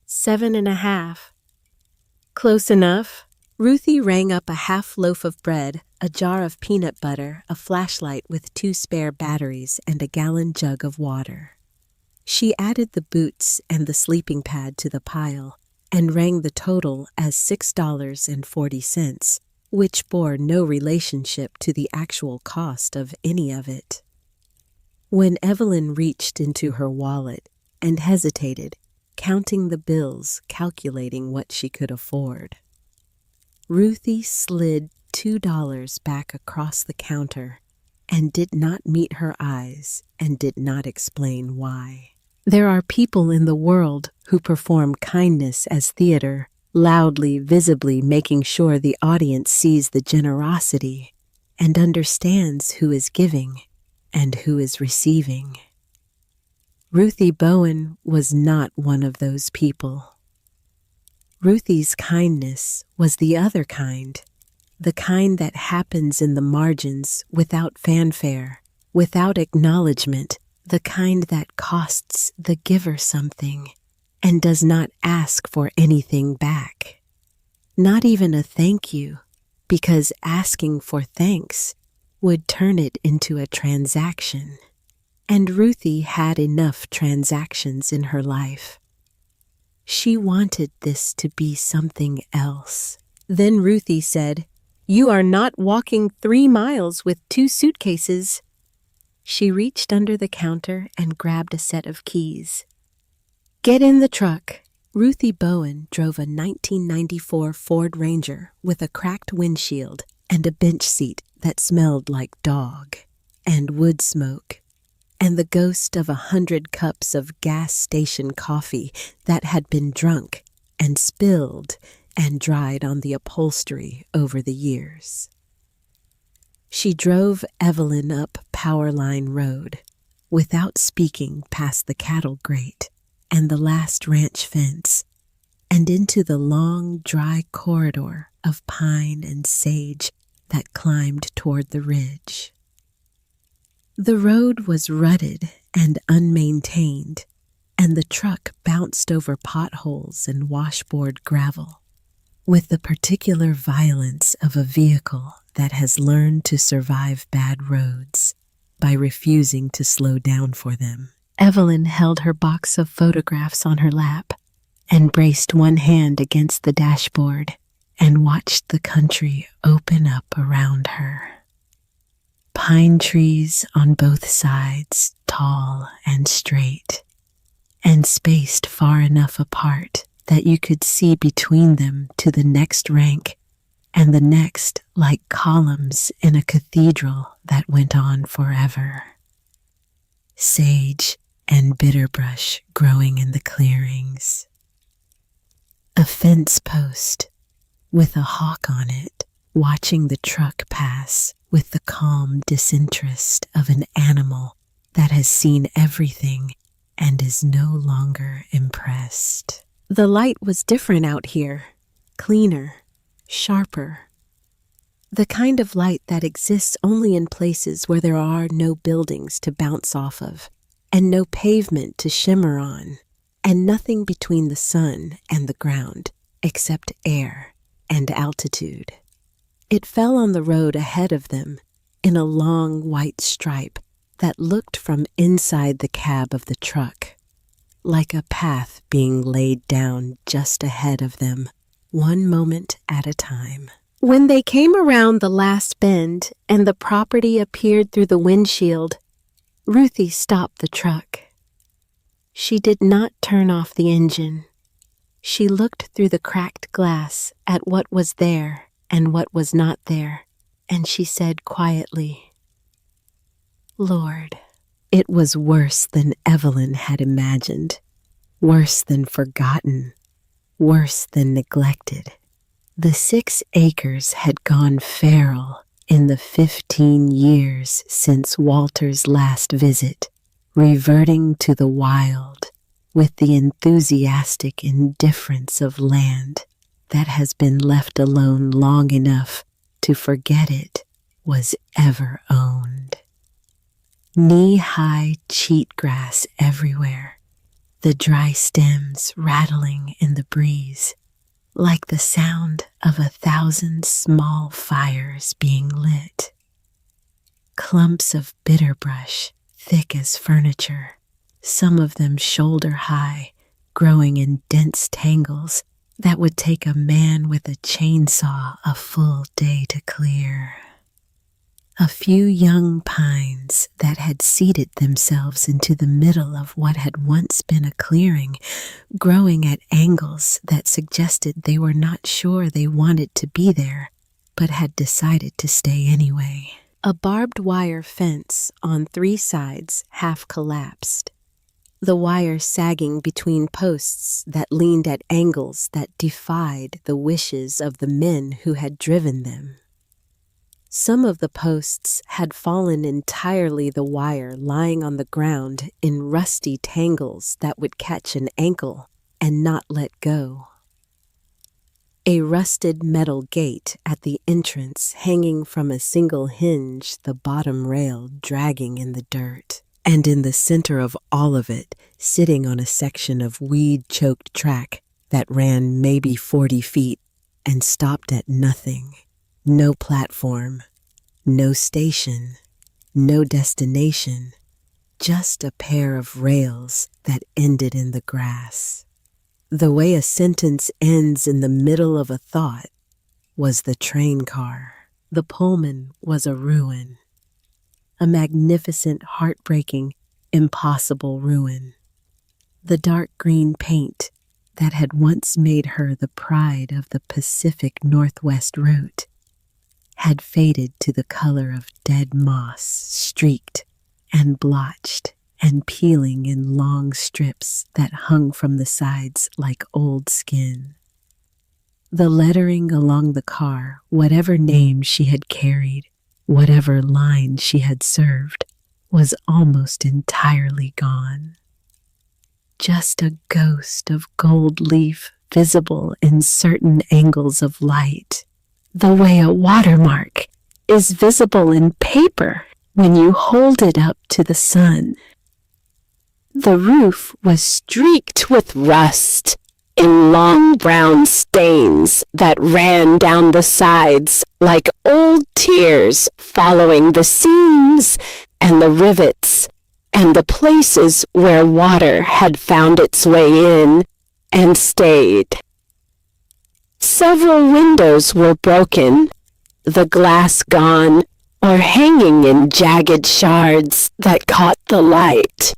7.5. "Close enough." Ruthie rang up a half loaf of bread, a jar of peanut butter, a flashlight with 2 spare batteries, and a gallon jug of water. She added the boots and the sleeping pad to the pile and rang the total as $6.40, which bore no relationship to the actual cost of any of it. When Evelyn reached into her wallet and hesitated, counting the bills, calculating what she could afford, Ruthie slid $2 back across the counter and did not meet her eyes and did not explain why. There are people in the world who perform kindness as theater, loudly, visibly making sure the audience sees the generosity and understands who is giving and who is receiving. Ruthie Bowen was not one of those people. Ruthie's kindness was the other kind, the kind that happens in the margins without fanfare, without acknowledgement, the kind that costs the giver something and does not ask for anything back. Not even a thank you, because asking for thanks would turn it into a transaction. And Ruthie had enough transactions in her life. She wanted this to be something else. Then Ruthie said, "You are not walking 3 miles with 2 suitcases." She reached under the counter and grabbed a set of keys. "Get in the truck." Ruthie Bowen drove a 1994 Ford Ranger with a cracked windshield and a bench seat that smelled like dog and wood smoke, and the ghost of 100 cups of gas station coffee that had been drunk and spilled and dried on the upholstery over the years. She drove Evelyn up Powerline Road without speaking past the cattle grate and the last ranch fence and into the long, dry corridor of pine and sage that climbed toward the ridge. The road was rutted and unmaintained, and the truck bounced over potholes and washboard gravel, with the particular violence of a vehicle that has learned to survive bad roads by refusing to slow down for them. Evelyn held her box of photographs on her lap and braced one hand against the dashboard and watched the country open up around her. Pine trees on both sides, tall and straight, and spaced far enough apart that you could see between them to the next rank and the next, like columns in a cathedral that went on forever. Sage and bitterbrush growing in the clearings. A fence post with a hawk on it, watching the truck pass with the calm disinterest of an animal that has seen everything and is no longer impressed. The light was different out here, cleaner, sharper. The kind of light that exists only in places where there are no buildings to bounce off of, and no pavement to shimmer on, and nothing between the sun and the ground except air and altitude. It fell on the road ahead of them in a long white stripe that looked from inside the cab of the truck, like a path being laid down just ahead of them, one moment at a time. When they came around the last bend and the property appeared through the windshield, Ruthie stopped the truck. She did not turn off the engine. She looked through the cracked glass at what was there and what was not there, and she said quietly, "Lord." It was worse than Evelyn had imagined, worse than forgotten, worse than neglected. The 6 acres had gone feral in the 15 years since Walter's last visit, reverting to the wild with the enthusiastic indifference of land that has been left alone long enough to forget it was ever owned. Knee-high cheatgrass everywhere, the dry stems rattling in the breeze, like the sound of 1,000 small fires being lit. Clumps of bitterbrush, thick as furniture, some of them shoulder-high, growing in dense tangles that would take a man with a chainsaw a full day to clear. A few young pines that had seeded themselves into the middle of what had once been a clearing, growing at angles that suggested they were not sure they wanted to be there, but had decided to stay anyway. A barbed wire fence on 3 sides half collapsed, the wire sagging between posts that leaned at angles that defied the wishes of the men who had driven them. Some of the posts had fallen entirely, the wire lying on the ground in rusty tangles that would catch an ankle and not let go. A rusted metal gate at the entrance hanging from a single hinge, the bottom rail dragging in the dirt. And in the center of all of it, sitting on a section of weed-choked track that ran maybe 40 feet and stopped at nothing. No platform, no station, no destination, just a pair of rails that ended in the grass. The way a sentence ends in the middle of a thought was the train car. The Pullman was a ruin. A magnificent, heartbreaking, impossible ruin. The dark green paint that had once made her the pride of the Pacific Northwest route had faded to the color of dead moss, streaked and blotched and peeling in long strips that hung from the sides like old skin. The lettering along the car, whatever name she had carried, whatever line she had served, was almost entirely gone. Just a ghost of gold leaf visible in certain angles of light, the way a watermark is visible in paper when you hold it up to the sun. The roof was streaked with rust in long brown stains that ran down the sides like old tears following the seams and the rivets and the places where water had found its way in and stayed. Several windows were broken, the glass gone or hanging in jagged shards that caught the light.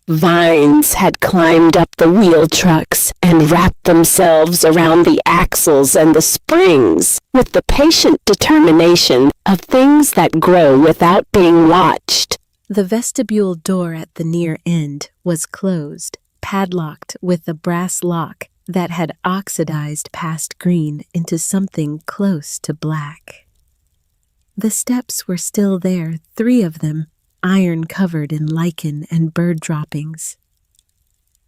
Vines had climbed up the wheel trucks and wrapped themselves around the axles and the springs with the patient determination of things that grow without being watched. The vestibule door at the near end was closed, padlocked with a brass lock that had oxidized past green into something close to black. The steps were still there, 3 of them, iron-covered in lichen and bird droppings.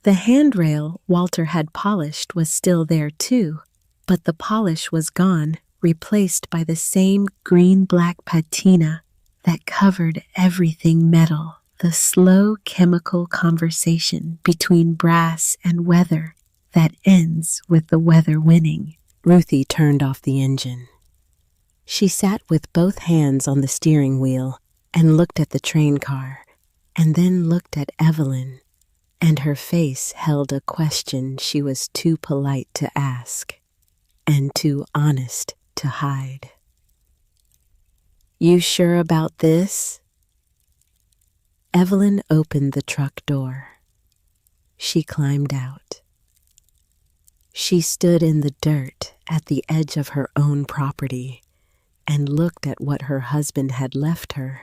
The handrail Walter had polished was still there too, but the polish was gone, replaced by the same green-black patina that covered everything metal, the slow chemical conversation between brass and weather that ends with the weather winning. Ruthie turned off the engine. She sat with both hands on the steering wheel and looked at the train car, and then looked at Evelyn, and her face held a question she was too polite to ask, and too honest to hide. "You sure about this?" Evelyn opened the truck door. She climbed out. She stood in the dirt at the edge of her own property and looked at what her husband had left her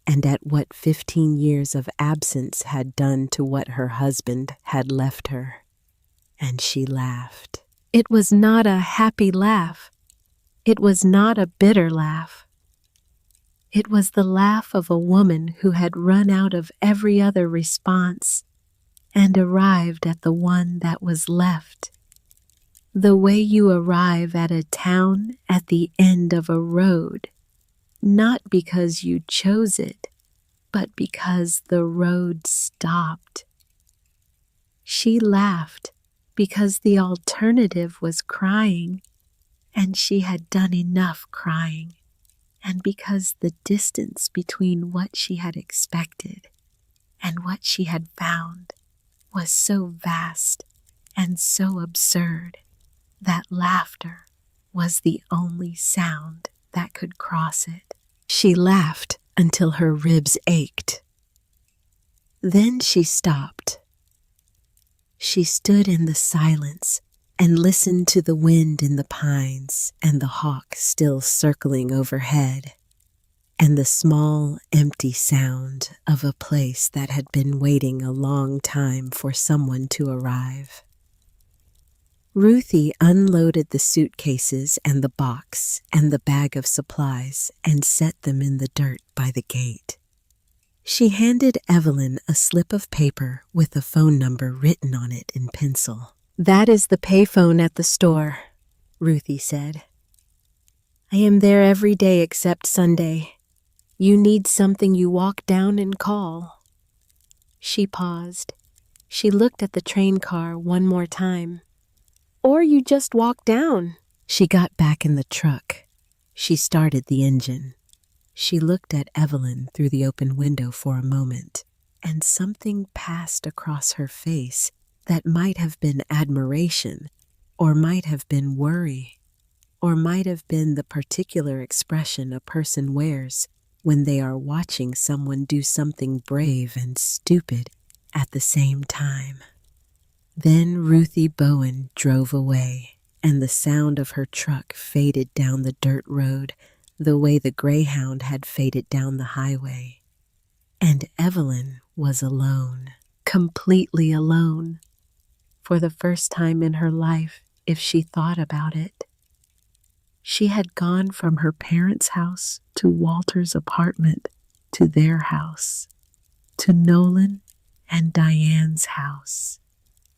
and at what 15 years of absence had done to what her husband had left her. And she laughed. It was not a happy laugh. It was not a bitter laugh. It was the laugh of a woman who had run out of every other response and arrived at the one that was left. The way you arrive at a town at the end of a road, not because you chose it, but because the road stopped. She laughed because the alternative was crying, and she had done enough crying, and because the distance between what she had expected and what she had found was so vast and so absurd that laughter was the only sound that could cross it. She laughed until her ribs ached. Then she stopped. She stood in the silence and listened to the wind in the pines and the hawk still circling overhead, and the small, empty sound of a place that had been waiting a long time for someone to arrive. Ruthie unloaded the suitcases and the box and the bag of supplies and set them in the dirt by the gate. She handed Evelyn a slip of paper with a phone number written on it in pencil. "That is the payphone at the store," Ruthie said. "I am there every day except Sunday. You need something, you walk down and call." She paused. She looked at the train car one more time. "Or you just walk down." She got back in the truck. She started the engine. She looked at Evelyn through the open window for a moment, and something passed across her face that might have been admiration, or might have been worry, or might have been the particular expression a person wears when they are watching someone do something brave and stupid at the same time. Then Ruthie Bowen drove away, and the sound of her truck faded down the dirt road the way the Greyhound had faded down the highway. And Evelyn was alone, completely alone, for the first time in her life, if she thought about it. She had gone from her parents' house to Walter's apartment to their house, to Nolan and Diane's house,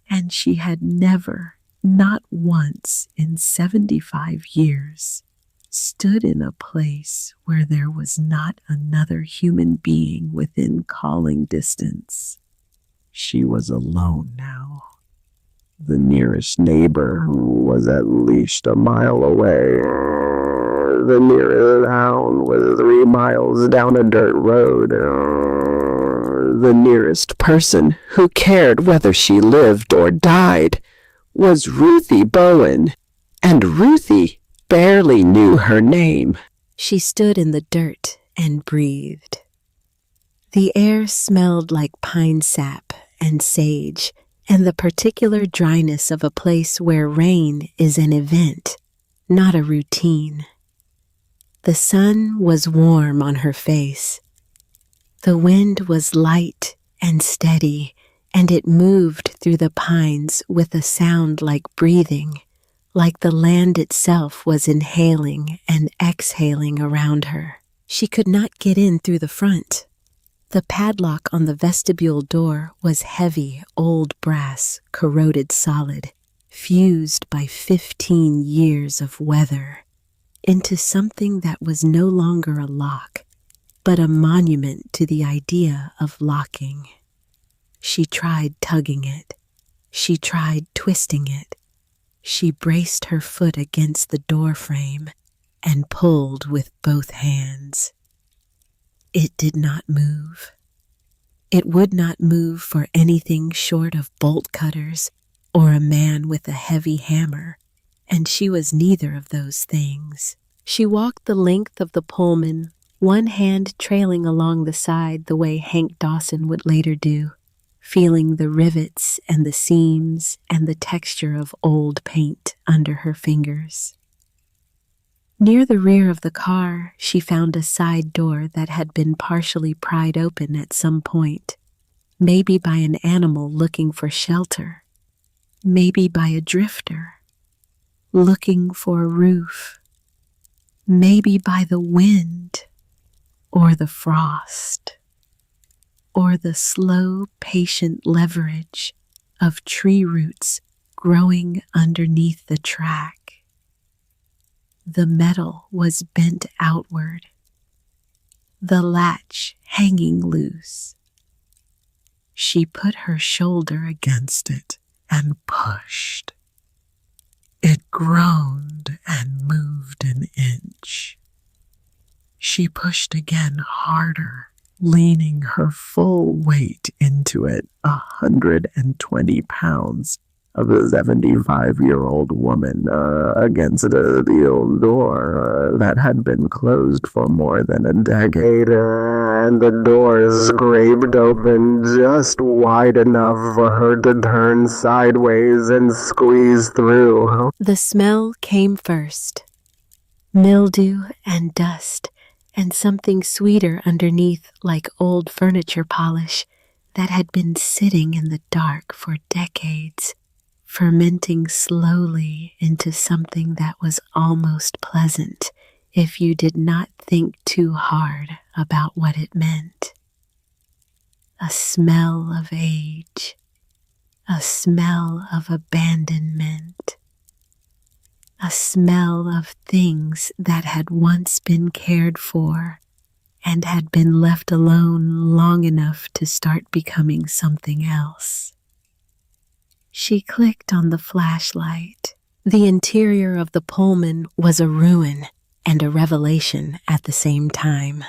and she had never, not once in 75 years, stood in a place where there was not another human being within calling distance. She was alone now. The nearest neighbor was at least a mile away. The nearest town was 3 miles down a dirt road. The nearest person who cared whether she lived or died was Ruthie Bowen, and Ruthie barely knew her name. She stood in the dirt and breathed. The air smelled like pine sap and sage, and the particular dryness of a place where rain is an event, not a routine. The sun was warm on her face. The wind was light and steady, and it moved through the pines with a sound like breathing, like the land itself was inhaling and exhaling around her. She could not get in through the front. The padlock on the vestibule door was heavy, old brass, corroded solid, fused by 15 years of weather into something that was no longer a lock, but a monument to the idea of locking. She tried tugging it. She tried twisting it. She braced her foot against the door frame and pulled with both hands. It did not move. It would not move for anything short of bolt cutters or a man with a heavy hammer, and she was neither of those things. She walked the length of the Pullman, one hand trailing along the side the way Hank Dawson would later do, feeling the rivets and the seams and the texture of old paint under her fingers. Near the rear of the car, she found a side door that had been partially pried open at some point, maybe by an animal looking for shelter, maybe by a drifter looking for a roof, maybe by the wind or the frost, or the slow, patient leverage of tree roots growing underneath the track. The metal was bent outward, the latch hanging loose. She put her shoulder against it and pushed. It groaned and moved an inch. She pushed again harder, leaning her full weight into it, 120 pounds of a 75-year-old woman against a steel door that had been closed for more than a decade, and the door scraped open just wide enough for her to turn sideways and squeeze through. The smell came first. Mildew and dust, and something sweeter underneath like old furniture polish that had been sitting in the dark for decades, fermenting slowly into something that was almost pleasant if you did not think too hard about what it meant. A smell of age, a smell of abandonment, a smell of things that had once been cared for and had been left alone long enough to start becoming something else. She clicked on the flashlight. The interior of the Pullman was a ruin and a revelation at the same time.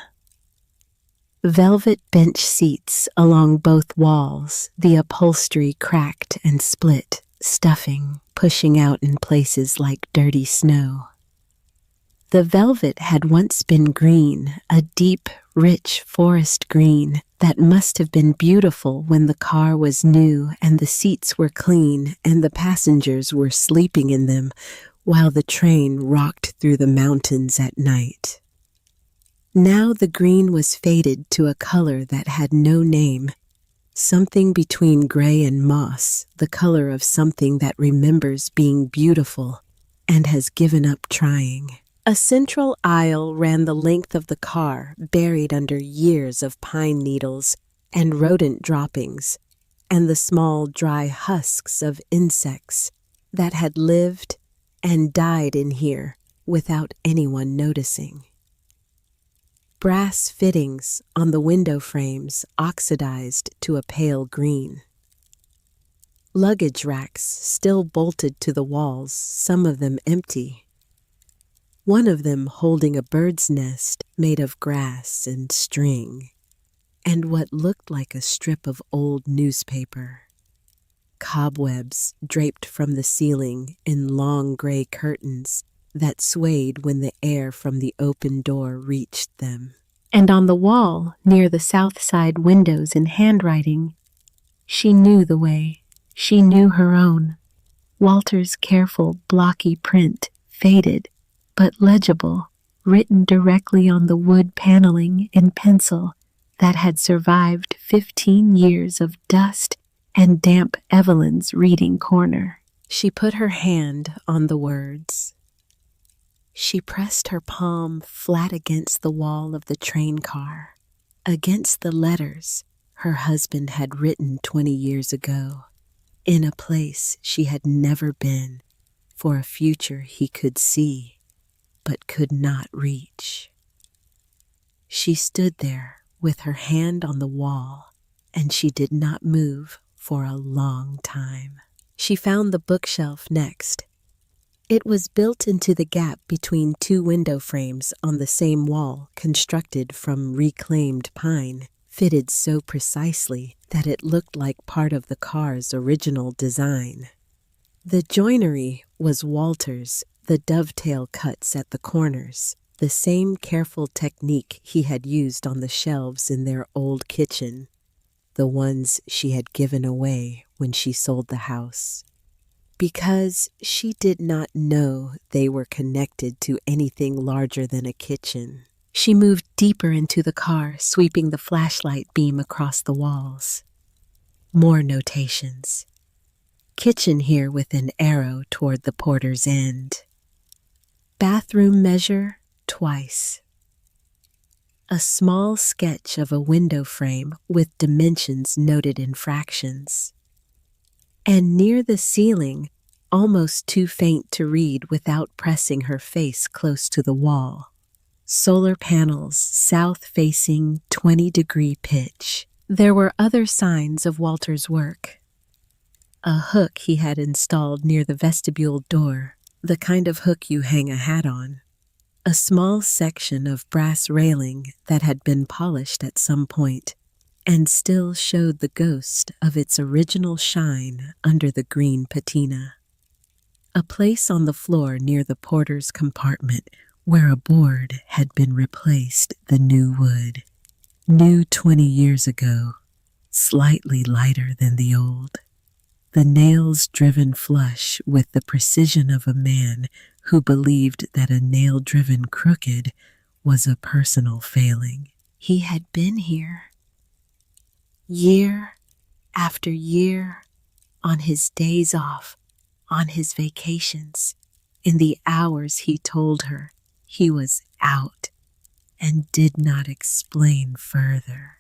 Velvet bench seats along both walls, the upholstery cracked and split, stuffing pushing out in places like dirty snow. The velvet had once been green, a deep, rich forest green that must have been beautiful when the car was new and the seats were clean and the passengers were sleeping in them while the train rocked through the mountains at night. Now the green was faded to a color that had no name, something between gray and moss, the color of something that remembers being beautiful and has given up trying. A central aisle ran the length of the car, buried under years of pine needles and rodent droppings, and the small dry husks of insects that had lived and died in here without anyone noticing. Brass fittings on the window frames oxidized to a pale green. Luggage racks still bolted to the walls, some of them empty. One of them holding a bird's nest made of grass and string, and what looked like a strip of old newspaper. Cobwebs draped from the ceiling in long gray curtains that swayed when the air from the open door reached them. And on the wall, near the south side windows in handwriting, she knew the way. She knew her own. Walter's careful, blocky print, faded, but legible, written directly on the wood paneling in pencil that had survived 15 years of dust and damp Evelyn's reading corner. She put her hand on the words. She pressed her palm flat against the wall of the train car, against the letters her husband had written 20 years ago, in a place she had never been, for a future he could see, but could not reach. She stood there with her hand on the wall, and she did not move for a long time. She found the bookshelf next. It was built into the gap between two window frames on the same wall, constructed from reclaimed pine, fitted so precisely that it looked like part of the car's original design. The joinery was Walter's, the dovetail cuts at the corners, the same careful technique he had used on the shelves in their old kitchen, the ones she had given away when she sold the house. Because she did not know they were connected to anything larger than a kitchen. She moved deeper into the car, sweeping the flashlight beam across the walls. More notations. Kitchen here with an arrow toward the porter's end. Bathroom measure twice. A small sketch of a window frame with dimensions noted in fractions. And near the ceiling, almost too faint to read without pressing her face close to the wall, solar panels south-facing 20-degree pitch. There were other signs of Walter's work. A hook he had installed near the vestibule door, the kind of hook you hang a hat on. A small section of brass railing that had been polished at some point, and still showed the ghost of its original shine under the green patina. A place on the floor near the porter's compartment where a board had been replaced the new wood. New 20 years ago, slightly lighter than the old. The nails driven flush with the precision of a man who believed that a nail driven crooked was a personal failing. He had been here. Year after year, on his days off, on his vacations, in the hours he told her he was out, and did not explain further.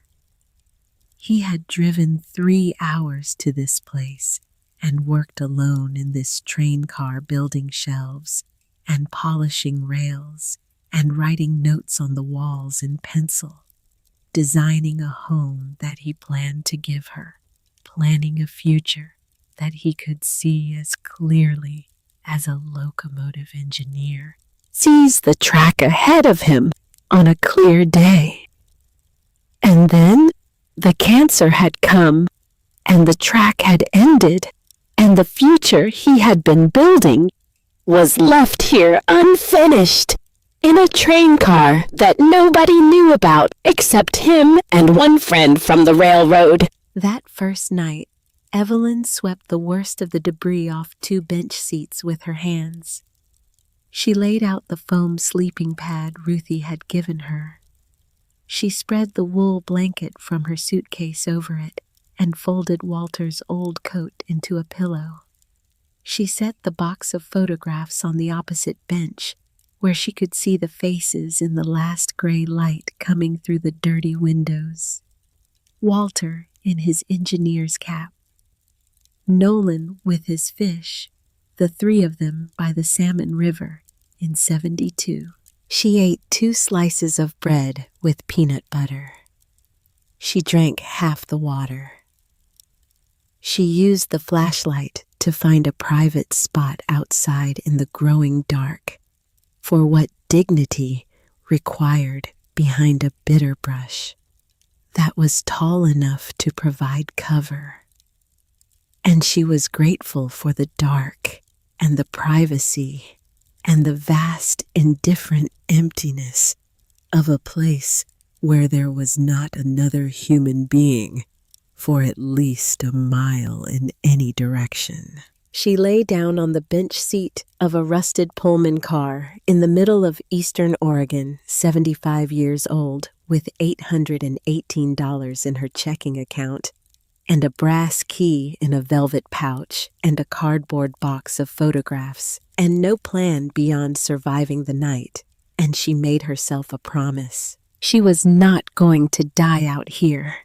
He had driven 3 hours to this place and worked alone in this train car, building shelves and polishing rails and writing notes on the walls in pencil, designing a home that he planned to give her, planning a future that he could see as clearly as a locomotive engineer sees the track ahead of him on a clear day. And then the cancer had come, and the track had ended, and the future he had been building was left here unfinished, in a train car that nobody knew about except him and one friend from the railroad. That first night, Evelyn swept the worst of the debris off 2 bench seats with her hands. She laid out the foam sleeping pad Ruthie had given her. She spread the wool blanket from her suitcase over it and folded Walter's old coat into a pillow. She set the box of photographs on the opposite bench, where she could see the faces in the last gray light coming through the dirty windows. Walter in his engineer's cap, Nolan with his fish, the 3 of them by the Salmon River in 72. She ate 2 slices of bread with peanut butter. She drank half the water. She used the flashlight to find a private spot outside in the growing dark for what dignity required behind a bitter brush that was tall enough to provide cover. And she was grateful for the dark and the privacy and the vast, indifferent emptiness of a place where there was not another human being for at least a mile in any direction. She lay down on the bench seat of a rusted Pullman car in the middle of Eastern Oregon, 75 years old, with $818 in her checking account, and a brass key in a velvet pouch, and a cardboard box of photographs, and no plan beyond surviving the night. And she made herself a promise. She was not going to die out here.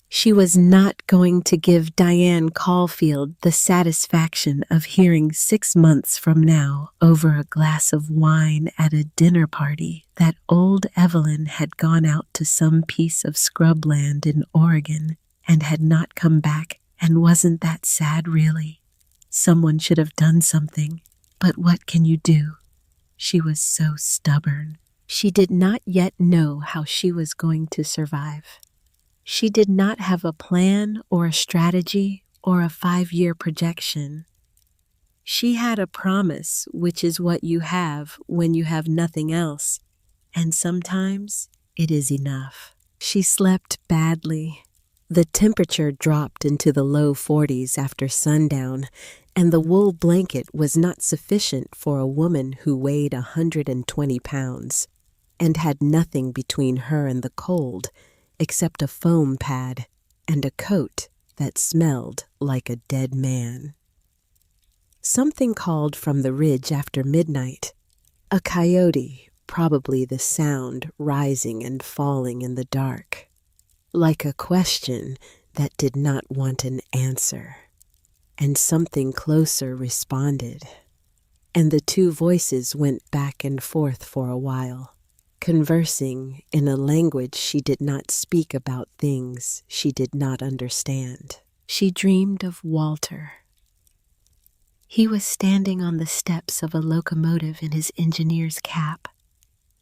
She was not going to give Diane Caulfield the satisfaction of hearing 6 months from now, over a glass of wine at a dinner party, that old Evelyn had gone out to some piece of scrubland in Oregon and had not come back. And wasn't that sad, really? Someone should have done something. But what can you do? She was so stubborn. She did not yet know how she was going to survive. She did not have a plan or a strategy or a 5-year projection. She had a promise, which is what you have when you have nothing else, and sometimes it is enough. She slept badly. The temperature dropped into the low 40s after sundown, and the wool blanket was not sufficient for a woman who weighed 120 pounds and had nothing between her and the cold except a foam pad and a coat that smelled like a dead man. Something called from the ridge after midnight. A coyote, probably the sound rising and falling in the dark, like a question that did not want an answer. And something closer responded, and the 2 voices went back and forth for a while, conversing in a language she did not speak about things she did not understand. She dreamed of Walter. He was standing on the steps of a locomotive in his engineer's cap,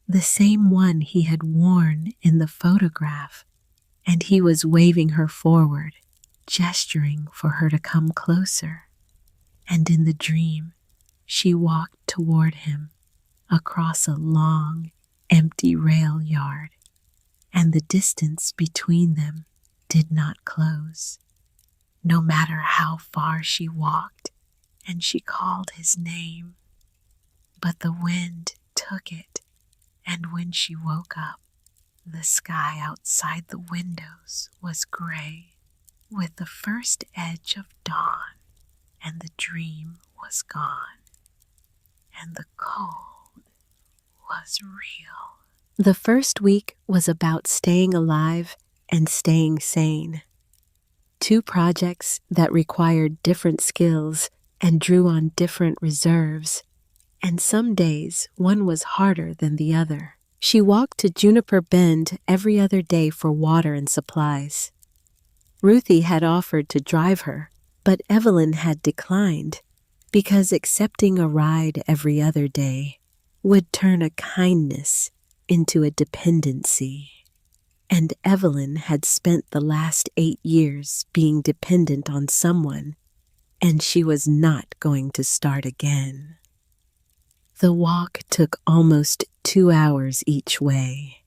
the same one he had worn in the photograph, and he was waving her forward, gesturing for her to come closer. And in the dream, she walked toward him across a long, empty rail yard, and the distance between them did not close, no matter how far she walked, and she called his name. But the wind took it, and when she woke up, the sky outside the windows was gray, with the first edge of dawn, and the dream was gone, and the cold was real. The first week was about staying alive and staying sane. Two projects that required different skills and drew on different reserves, and some days one was harder than the other. She walked to Juniper Bend every other day for water and supplies. Ruthie had offered to drive her, but Evelyn had declined because accepting a ride every other day would turn a kindness into a dependency. And Evelyn had spent the last 8 years being dependent on someone, and she was not going to start again. The walk took almost 2 hours each way,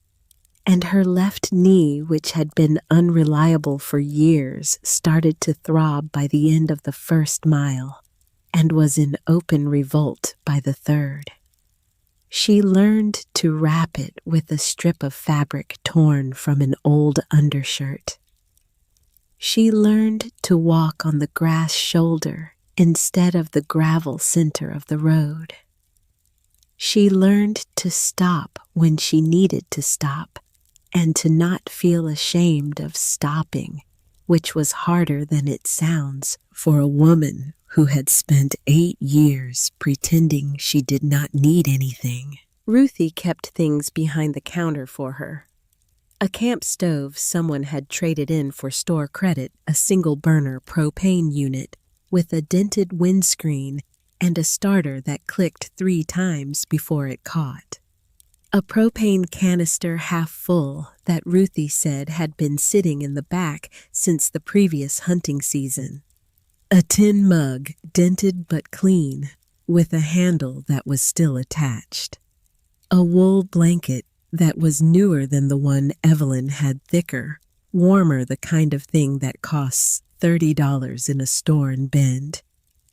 and her left knee, which had been unreliable for years, started to throb by the end of the first mile and was in open revolt by the third. She learned to wrap it with a strip of fabric torn from an old undershirt. She learned to walk on the grass shoulder instead of the gravel center of the road. She learned to stop when she needed to stop and to not feel ashamed of stopping, which was harder than it sounds for a woman who had spent 8 years pretending she did not need anything. Ruthie kept things behind the counter for her. A camp stove someone had traded in for store credit, a single-burner propane unit with a dented windscreen and a starter that clicked 3 times before it caught. A propane canister half full that Ruthie said had been sitting in the back since the previous hunting season. A tin mug, dented but clean, with a handle that was still attached. A wool blanket that was newer than the one Evelyn had, thicker, warmer, the kind of thing that costs $30 in a store in Bend,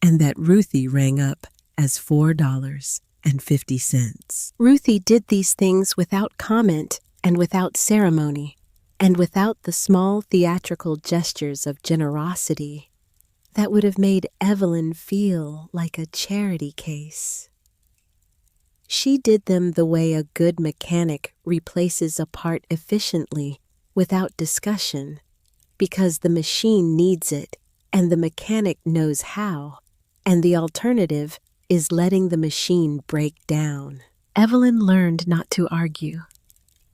and that Ruthie rang up as $4.50. Ruthie did these things without comment and without ceremony, and without the small theatrical gestures of generosity that would have made Evelyn feel like a charity case. She did them the way a good mechanic replaces a part efficiently without discussion, because the machine needs it and the mechanic knows how, and the alternative is letting the machine break down. Evelyn learned not to argue.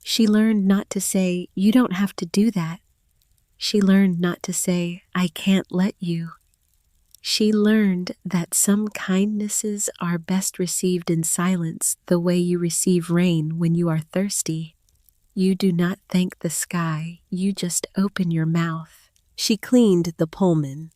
She learned not to say, "You don't have to do that." She learned not to say, "I can't let you." She learned that some kindnesses are best received in silence, the way you receive rain when you are thirsty. You do not thank the sky, you just open your mouth. She cleaned the Pullman.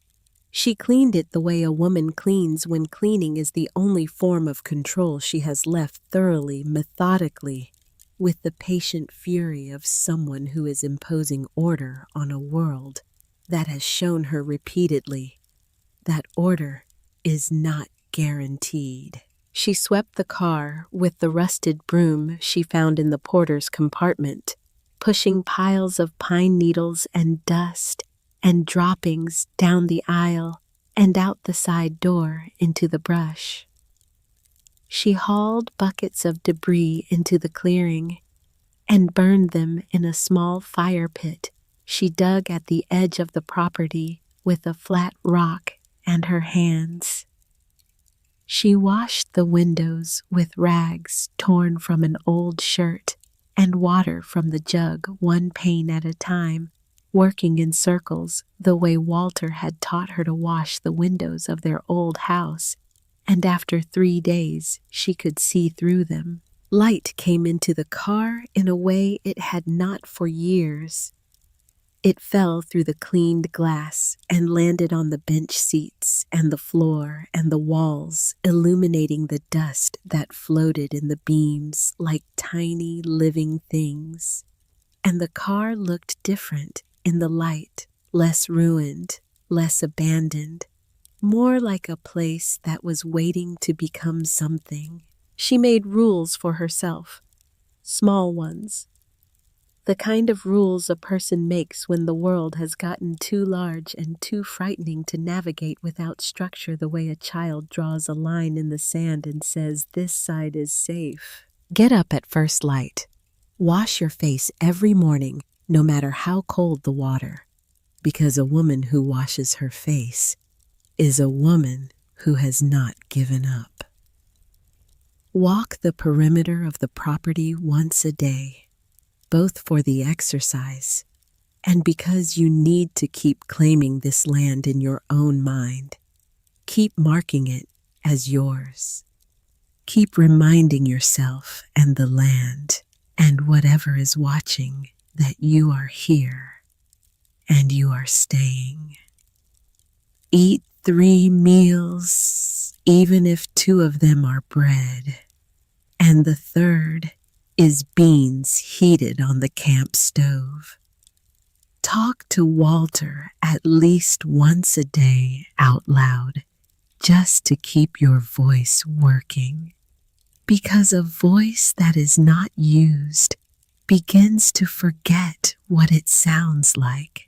She cleaned it the way a woman cleans when cleaning is the only form of control she has left, thoroughly, methodically, with the patient fury of someone who is imposing order on a world that has shown her repeatedly that order is not guaranteed. She swept the car with the rusted broom she found in the porter's compartment, pushing piles of pine needles and dust and droppings down the aisle and out the side door into the brush. She hauled buckets of debris into the clearing and burned them in a small fire pit she dug at the edge of the property with a flat rock and her hands. She washed the windows with rags torn from an old shirt and water from the jug, one pane at a time, working in circles the way Walter had taught her to wash the windows of their old house, and after 3 days she could see through them. Light came into the car in a way it had not for years. It fell through the cleaned glass and landed on the bench seats and the floor and the walls, illuminating the dust that floated in the beams like tiny living things. And the car looked different in the light, less ruined, less abandoned, more like a place that was waiting to become something. She made rules for herself, small ones. The kind of rules a person makes when the world has gotten too large and too frightening to navigate without structure, the way a child draws a line in the sand and says, "This side is safe." Get up at first light. Wash your face every morning, no matter how cold the water, because a woman who washes her face is a woman who has not given up. Walk the perimeter of the property once a day, both for the exercise and because you need to keep claiming this land in your own mind. Keep marking it as yours. Keep reminding yourself and the land and whatever is watching that you are here and you are staying. Eat 3 meals, even if 2 of them are bread, and the third is beans heated on the camp stove. Talk to Walter at least once a day out loud, just to keep your voice working. Because a voice that is not used begins to forget what it sounds like.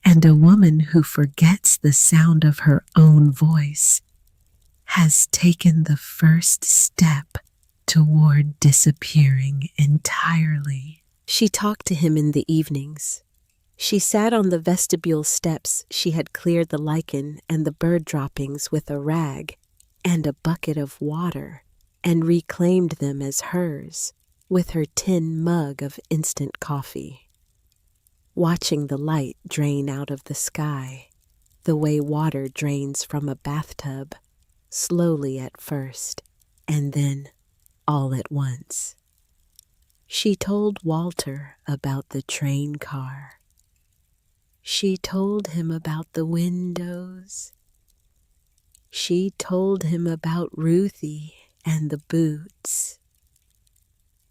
And a woman who forgets the sound of her own voice has taken the first step toward disappearing entirely. She talked to him in the evenings. She sat on the vestibule steps. She had cleared the lichen and the bird droppings with a rag and a bucket of water and reclaimed them as hers with her tin mug of instant coffee. Watching the light drain out of the sky, the way water drains from a bathtub, slowly at first, and then all at once. She told Walter about the train car. She told him about the windows. She told him about Ruthie and the boots.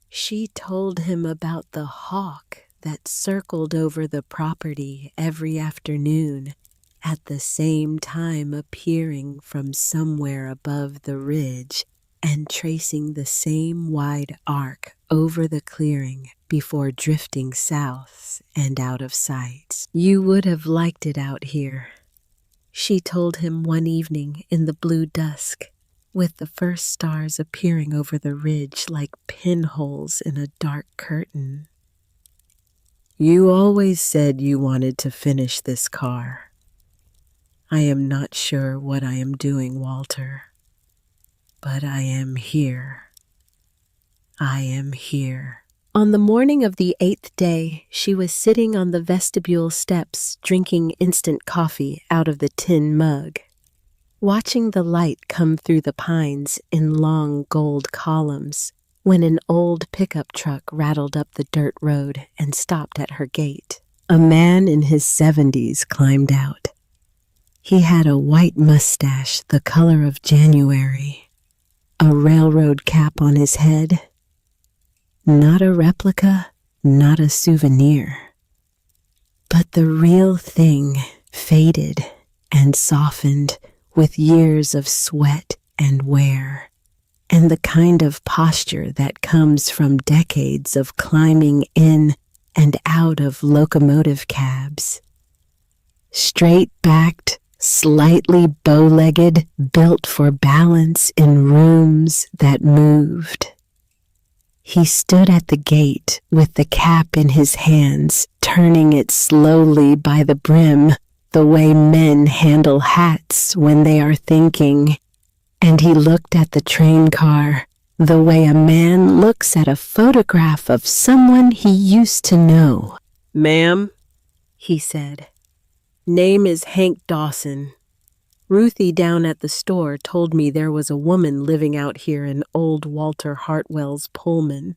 She told him about the hawk that circled over the property every afternoon, at the same time appearing from somewhere above the ridge and tracing the same wide arc over the clearing before drifting south and out of sight. You would have liked it out here, she told him one evening in the blue dusk, with the first stars appearing over the ridge like pinholes in a dark curtain. You always said you wanted to finish this car. I am not sure what I am doing, Walter, but I am here. I am here. On the morning of the 8th day, she was sitting on the vestibule steps drinking instant coffee out of the tin mug, watching the light come through the pines in long gold columns, when an old pickup truck rattled up the dirt road and stopped at her gate. A man in his 70s climbed out. He had a white mustache the color of January, a railroad cap on his head. Not a replica, not a souvenir, but the real thing, faded and softened with years of sweat and wear, and the kind of posture that comes from decades of climbing in and out of locomotive cabs. Straight-backed, slightly bow-legged, built for balance in rooms that moved. He stood at the gate with the cap in his hands, turning it slowly by the brim, the way men handle hats when they are thinking. And he looked at the train car the way a man looks at a photograph of someone he used to know. "Ma'am," he said, "name is Hank Dawson. Ruthie down at the store told me there was a woman living out here in old Walter Hartwell's Pullman.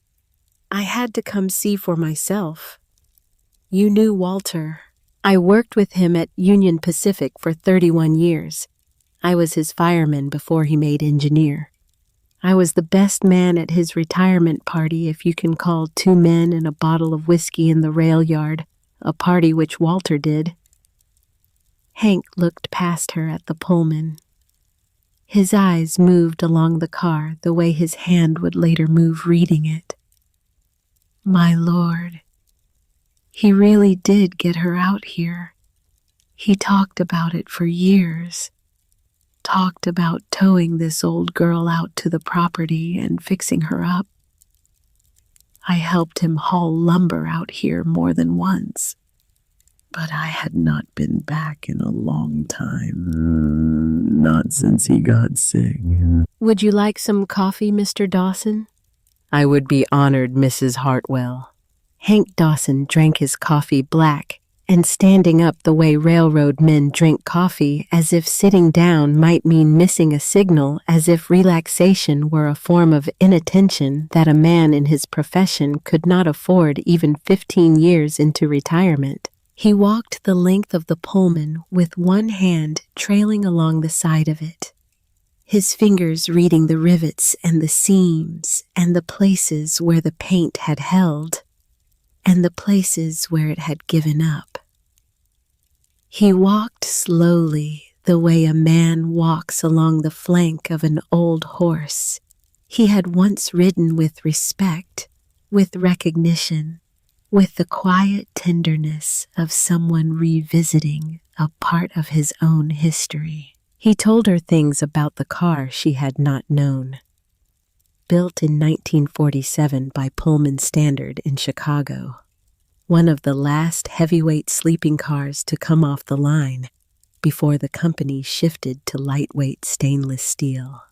I had to come see for myself. You knew Walter. I worked with him at Union Pacific for 31 years. I was his fireman before he made engineer. I was the best man at his retirement party, if you can call 2 men and a bottle of whiskey in the rail yard a party which Walter did." Hank looked past her at the Pullman. His eyes moved along the car the way his hand would later move reading it. "My lord," He really did get her out here. He talked about it for years. Talked about towing this old girl out to the property and fixing her up. I helped him haul lumber out here more than once, but I had not been back in a long time. Not since he got sick. Would you like some coffee, Mr. Dawson? I would be honored, Mrs. Hartwell. Hank Dawson drank his coffee black and standing up the way railroad men drink coffee, as if sitting down might mean missing a signal, as if relaxation were a form of inattention that a man in his profession could not afford even 15 years into retirement. He walked the length of the Pullman with one hand trailing along the side of it, his fingers reading the rivets and the seams and the places where the paint had held and the places where it had given up. He walked slowly, the way a man walks along the flank of an old horse he had once ridden, with respect, with recognition, with the quiet tenderness of someone revisiting a part of his own history. He told her things about the car she had not known. Built in 1947 by Pullman Standard in Chicago, one of the last heavyweight sleeping cars to come off the line before the company shifted to lightweight stainless steel.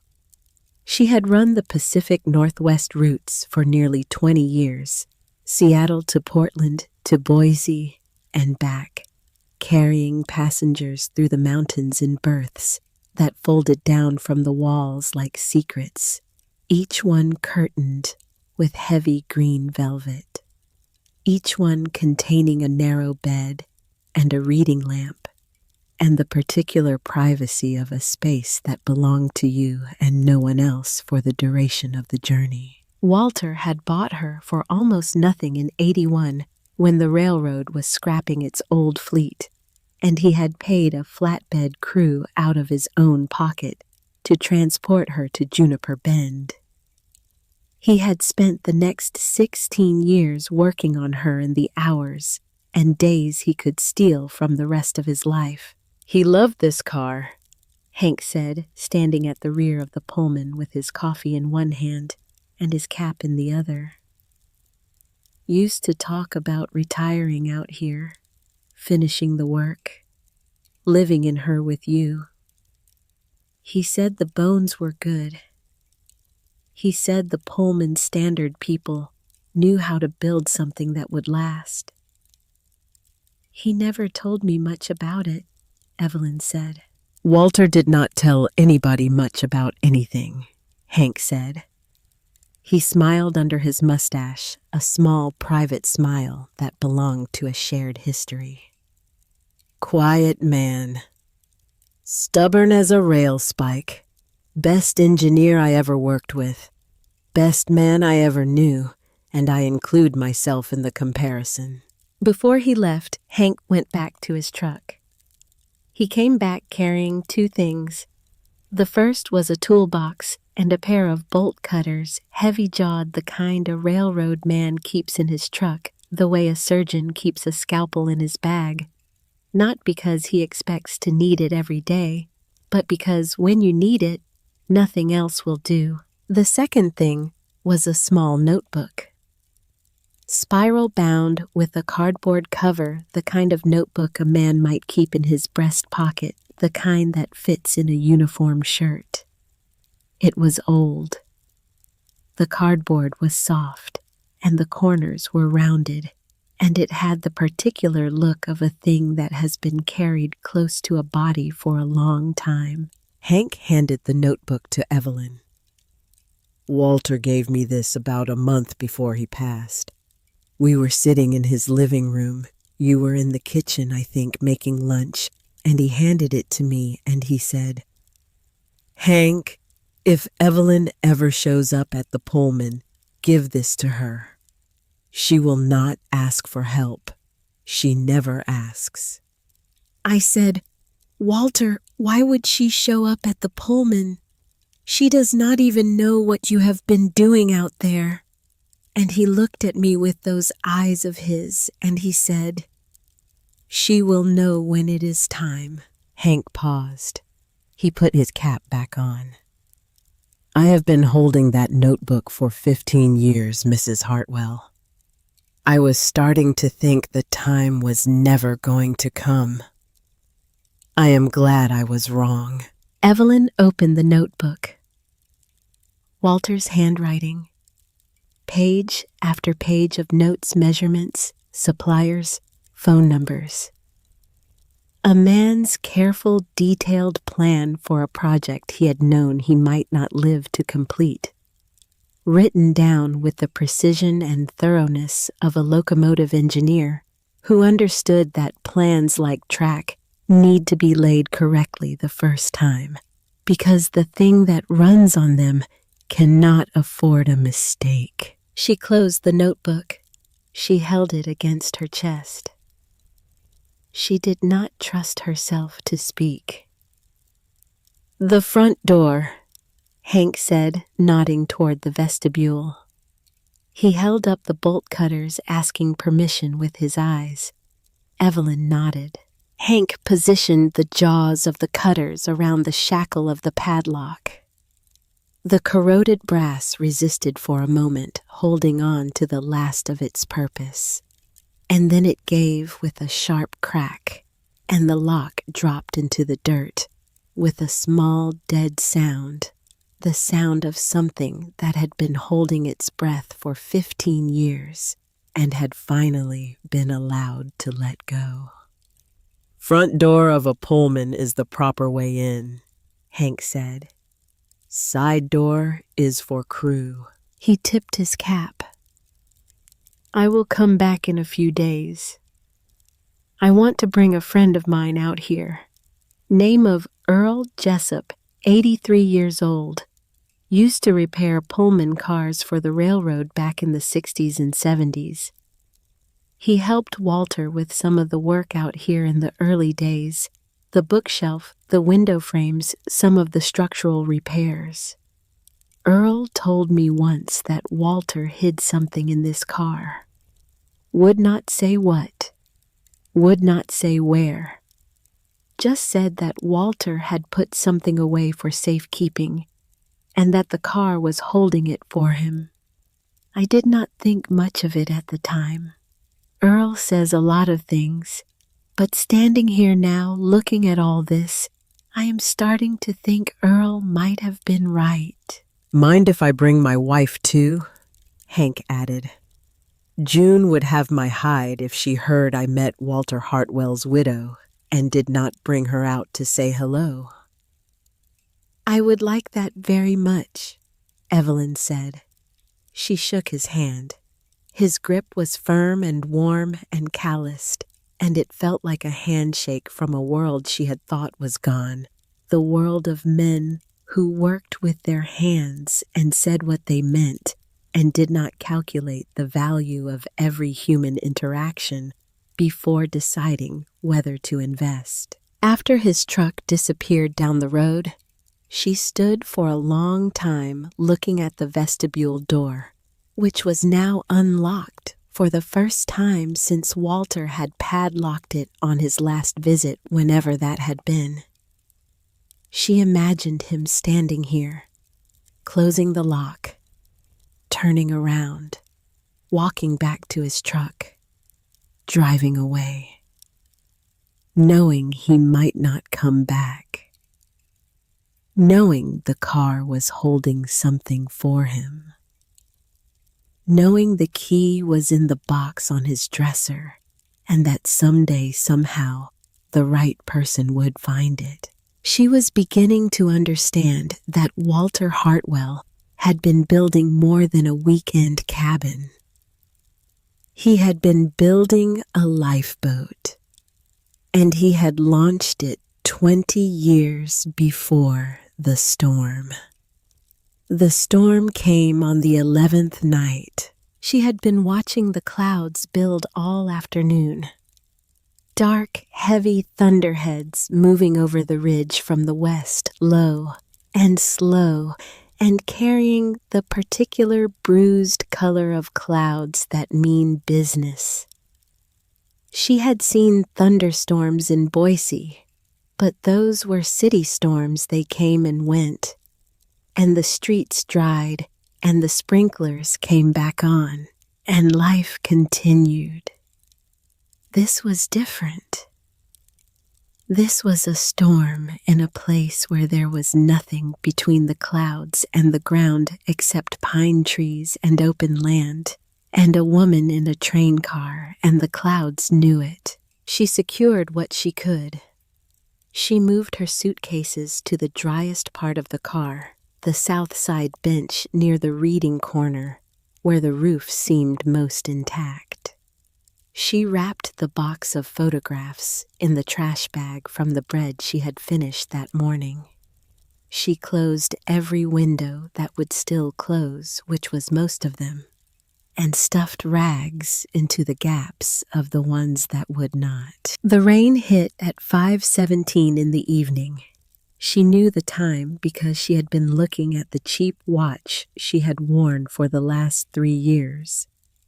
She had run the Pacific Northwest routes for nearly 20 years, Seattle to Portland to Boise and back, carrying passengers through the mountains in berths that folded down from the walls like secrets, each one curtained with heavy green velvet, each one containing a narrow bed and a reading lamp, and the particular privacy of a space that belonged to you and no one else for the duration of the journey. Walter had bought her for almost nothing in '81 when the railroad was scrapping its old fleet, and he had paid a flatbed crew out of his own pocket to transport her to Juniper Bend. He had spent the next 16 years working on her in the hours and days he could steal from the rest of his life. He loved this car, Hank said, standing at the rear of the Pullman with his coffee in one hand and his cap in the other. Used to talk about retiring out here, finishing the work, living in her with you. He said the bones were good. He said the Pullman Standard people knew how to build something that would last. He never told me much about it, Evelyn said. Walter did not tell anybody much about anything, Hank said. He smiled under his mustache, a small private smile that belonged to a shared history. Quiet man. Stubborn as a rail spike. Best engineer I ever worked with. Best man I ever knew, and I include myself in the comparison. Before he left, Hank went back to his truck. He came back carrying two things. The first was a toolbox and a pair of bolt cutters, heavy-jawed, the kind a railroad man keeps in his truck, the way a surgeon keeps a scalpel in his bag. Not because he expects to need it every day, but because when you need it, nothing else will do. The second thing was a small notebook. Spiral-bound with a cardboard cover, the kind of notebook a man might keep in his breast pocket, the kind that fits in a uniform shirt. It was old. The cardboard was soft, and the corners were rounded, and it had the particular look of a thing that has been carried close to a body for a long time. Hank handed the notebook to Evelyn. Walter gave me this about a month before he passed. We were sitting in his living room. You were in the kitchen, I think, making lunch, and he handed it to me, and he said, Hank, if Evelyn ever shows up at the Pullman, give this to her. She will not ask for help. She never asks. I said, Walter, why would she show up at the Pullman? She does not even know what you have been doing out there. And he looked at me with those eyes of his, and he said, "She will know when it is time." Hank paused. He put his cap back on. "I have been holding that notebook for 15 years, Mrs. Hartwell. I was starting to think the time was never going to come. I am glad I was wrong." Evelyn opened the notebook. Walter's handwriting. Page after page of notes, measurements, suppliers, phone numbers. A man's careful, detailed plan for a project he had known he might not live to complete. Written down with the precision and thoroughness of a locomotive engineer who understood that plans like track need to be laid correctly the first time, because the thing that runs on them cannot afford a mistake. She closed the notebook. She held it against her chest. She did not trust herself to speak. "The front door," Hank said, nodding toward the vestibule. He held up the bolt cutters, asking permission with his eyes. Evelyn nodded. Hank positioned the jaws of the cutters around the shackle of the padlock. The corroded brass resisted for a moment, holding on to the last of its purpose. And then it gave with a sharp crack, and the lock dropped into the dirt with a small, dead sound, the sound of something that had been holding its breath for 15 years and had finally been allowed to let go. "Front door of a Pullman is the proper way in," Hank said. "Side door is for crew." He tipped his cap. "I will come back in a few days. I want to bring a friend of mine out here. Name of Earl Jessup, 83 years old. Used to repair Pullman cars for the railroad back in the 60s and 70s. He helped Walter with some of the work out here in the early days. The bookshelf, the window frames, some of the structural repairs. Earl told me once that Walter hid something in this car. Would not say what, would not say where. Just said that Walter had put something away for safekeeping, and that the car was holding it for him. I did not think much of it at the time. Earl says a lot of things, but standing here now, looking at all this, I am starting to think Earl might have been right." "Mind if I bring my wife too?" Hank added. "June would have my hide if she heard I met Walter Hartwell's widow and did not bring her out to say hello." "I would like that very much," Evelyn said. She shook his hand. His grip was firm and warm and calloused, and it felt like a handshake from a world she had thought was gone, the world of men who worked with their hands and said what they meant and did not calculate the value of every human interaction before deciding whether to invest. After his truck disappeared down the road, she stood for a long time looking at the vestibule door, which was now unlocked for the first time since Walter had padlocked it on his last visit, whenever that had been. She imagined him standing here, closing the lock, turning around, walking back to his truck, driving away, knowing he might not come back, knowing the car was holding something for him, knowing the key was in the box on his dresser and that someday, somehow, the right person would find it. She was beginning to understand that Walter Hartwell had been building more than a weekend cabin. He had been building a lifeboat, and he had launched it 20 years before the storm. The storm came on the 11th night. She had been watching the clouds build all afternoon. Dark, heavy thunderheads moving over the ridge from the west, low and slow and carrying the particular bruised color of clouds that mean business. She had seen thunderstorms in Boise, but those were city storms. They came and went, and the streets dried, and the sprinklers came back on, and life continued. This was different. This was a storm in a place where there was nothing between the clouds and the ground except pine trees and open land, and a woman in a train car, and the clouds knew it. She secured what she could. She moved her suitcases to the driest part of the car, the south side bench near the reading corner, where the roof seemed most intact. She wrapped the box of photographs in the trash bag from the bread she had finished that morning. She closed every window that would still close, which was most of them, and stuffed rags into the gaps of the ones that would not. The rain hit at 5:17 in the evening. She knew the time because she had been looking at the cheap watch she had worn for the last 3 years.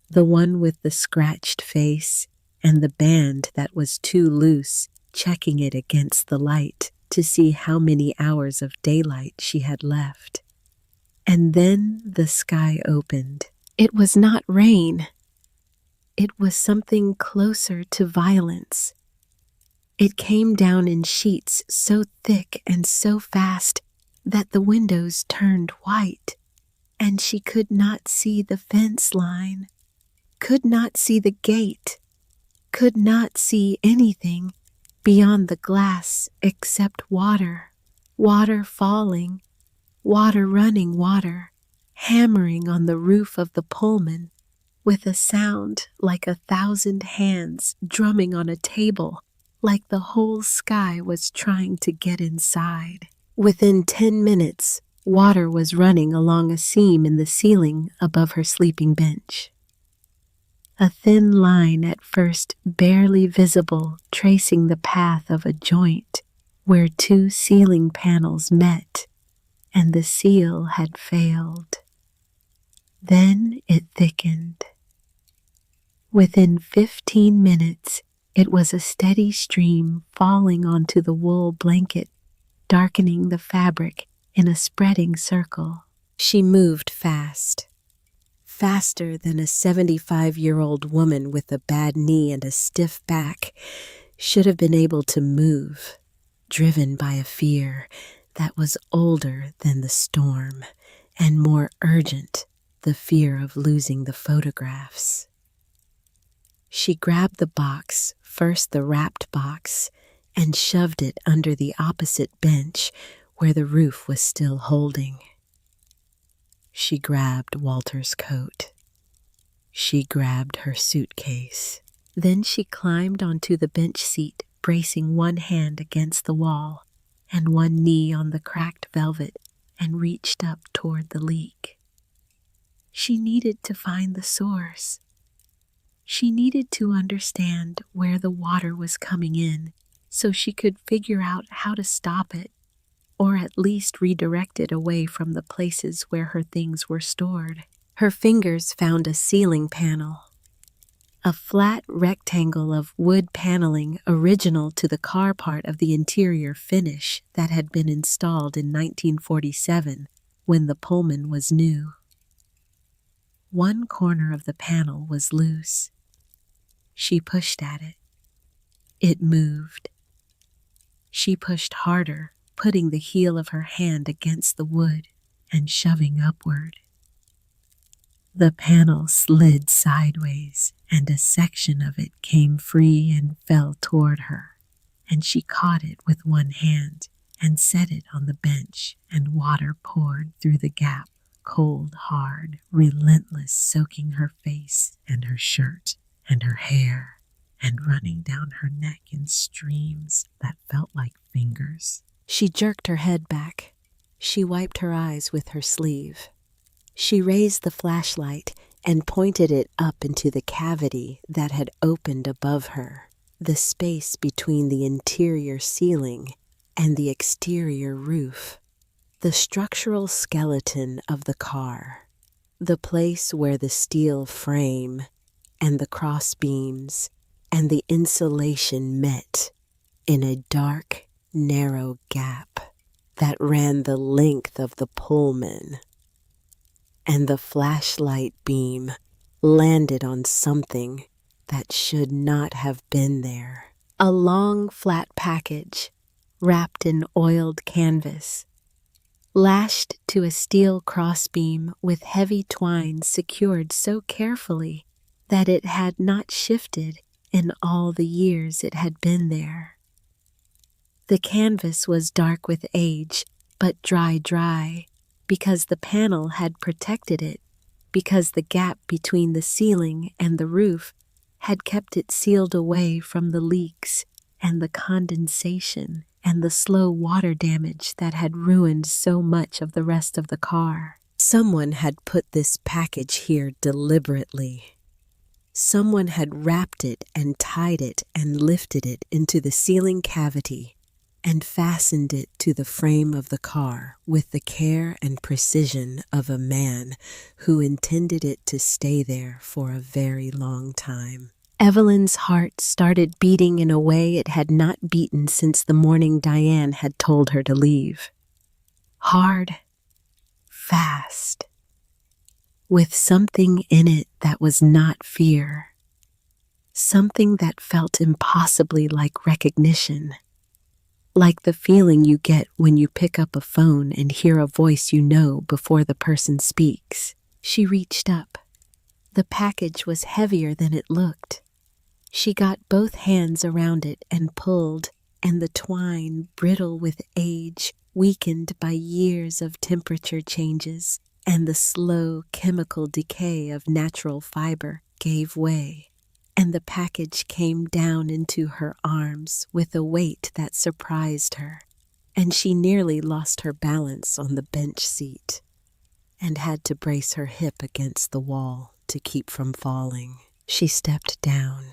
The one with the scratched face and the band that was too loose, checking it against the light to see how many hours of daylight she had left. And then the sky opened. It was not rain. It was something closer to violence. It came down in sheets so thick and so fast that the windows turned white, and she could not see the fence line, could not see the gate, could not see anything beyond the glass except water, water falling, water running water, hammering on the roof of the Pullman with a sound like 1,000 hands drumming on a table, like the whole sky was trying to get inside. Within 10 minutes, water was running along a seam in the ceiling above her sleeping bench. A thin line at first barely visible, tracing the path of a joint where 2 ceiling panels met, and the seal had failed. Then it thickened. Within 15 minutes, it was a steady stream falling onto the wool blanket, darkening the fabric in a spreading circle. She moved fast. Faster than a 75-year-old woman with a bad knee and a stiff back should have been able to move, driven by a fear that was older than the storm and more urgent, the fear of losing the photographs. She grabbed the box, first the wrapped box, and shoved it under the opposite bench where the roof was still holding. She grabbed Walter's coat. She grabbed her suitcase. Then she climbed onto the bench seat, bracing one hand against the wall and one knee on the cracked velvet, and reached up toward the leak. She needed to find the source. She needed to understand where the water was coming in so she could figure out how to stop it, or at least redirect it away from the places where her things were stored. Her fingers found a ceiling panel, a flat rectangle of wood paneling original to the car part of the interior finish that had been installed in 1947 when the Pullman was new. One corner of the panel was loose. She pushed at it. It moved. She pushed harder, putting the heel of her hand against the wood and shoving upward. The panel slid sideways, and a section of it came free and fell toward her, and she caught it with one hand and set it on the bench, and water poured through the gap, cold, hard, relentless, soaking her face and her shirt and her hair, and running down her neck in streams that felt like fingers. She jerked her head back. She wiped her eyes with her sleeve. She raised the flashlight and pointed it up into the cavity that had opened above her, the space between the interior ceiling and the exterior roof. The structural skeleton of the car, the place where the steel frame and the crossbeams and the insulation met in a dark, narrow gap that ran the length of the Pullman, and the flashlight beam landed on something that should not have been there. A long, flat package wrapped in oiled canvas, lashed to a steel crossbeam with heavy twine secured so carefully that it had not shifted in all the years it had been there. The canvas was dark with age, but dry, because the panel had protected it, because the gap between the ceiling and the roof had kept it sealed away from the leaks and the condensation and the slow water damage that had ruined so much of the rest of the car. Someone had put this package here deliberately. Someone had wrapped it and tied it and lifted it into the ceiling cavity and fastened it to the frame of the car with the care and precision of a man who intended it to stay there for a very long time. Evelyn's heart started beating in a way it had not beaten since the morning Diane had told her to leave. Hard, fast, with something in it that was not fear, something that felt impossibly like recognition, like the feeling you get when you pick up a phone and hear a voice you know before the person speaks. She reached up. The package was heavier than it looked. She got both hands around it and pulled, and the twine, brittle with age, weakened by years of temperature changes, and the slow chemical decay of natural fiber, gave way, and the package came down into her arms with a weight that surprised her, and she nearly lost her balance on the bench seat and had to brace her hip against the wall to keep from falling. She stepped down.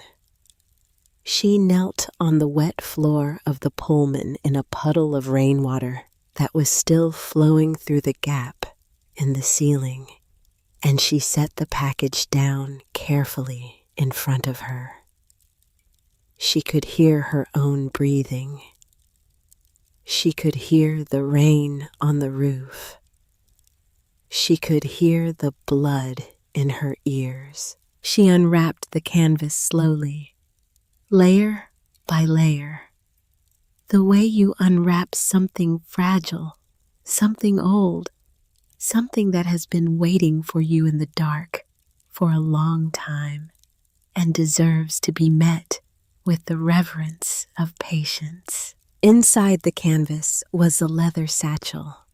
She knelt on the wet floor of the Pullman in a puddle of rainwater that was still flowing through the gap in the ceiling, and she set the package down carefully in front of her. She could hear her own breathing. She could hear the rain on the roof. She could hear the blood in her ears. She unwrapped the canvas slowly, layer by layer, the way you unwrap something fragile, something old, something that has been waiting for you in the dark for a long time and deserves to be met with the reverence of patience. Inside the canvas was a leather satchel,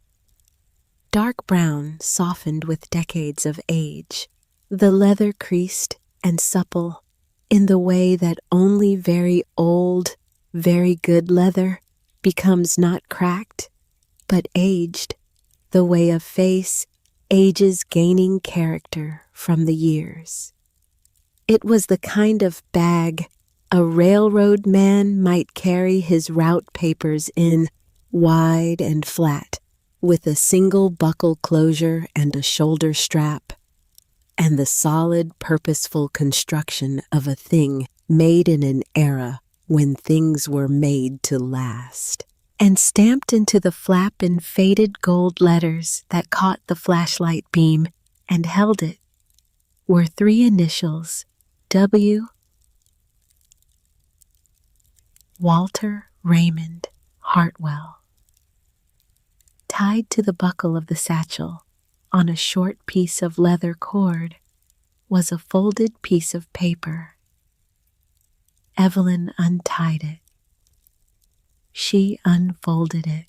dark brown, softened with decades of age, the leather creased and supple in the way that only very old, very good leather becomes not cracked, but aged, the way a face ages gaining character from the years. It was the kind of bag a railroad man might carry his route papers in, wide and flat, with a single buckle closure and a shoulder strap, and the solid, purposeful construction of a thing made in an era when things were made to last. And stamped into the flap in faded gold letters that caught the flashlight beam and held it were 3 initials, W. Walter Raymond Hartwell. Tied to the buckle of the satchel, on a short piece of leather cord, was a folded piece of paper. Evelyn untied it. She unfolded it.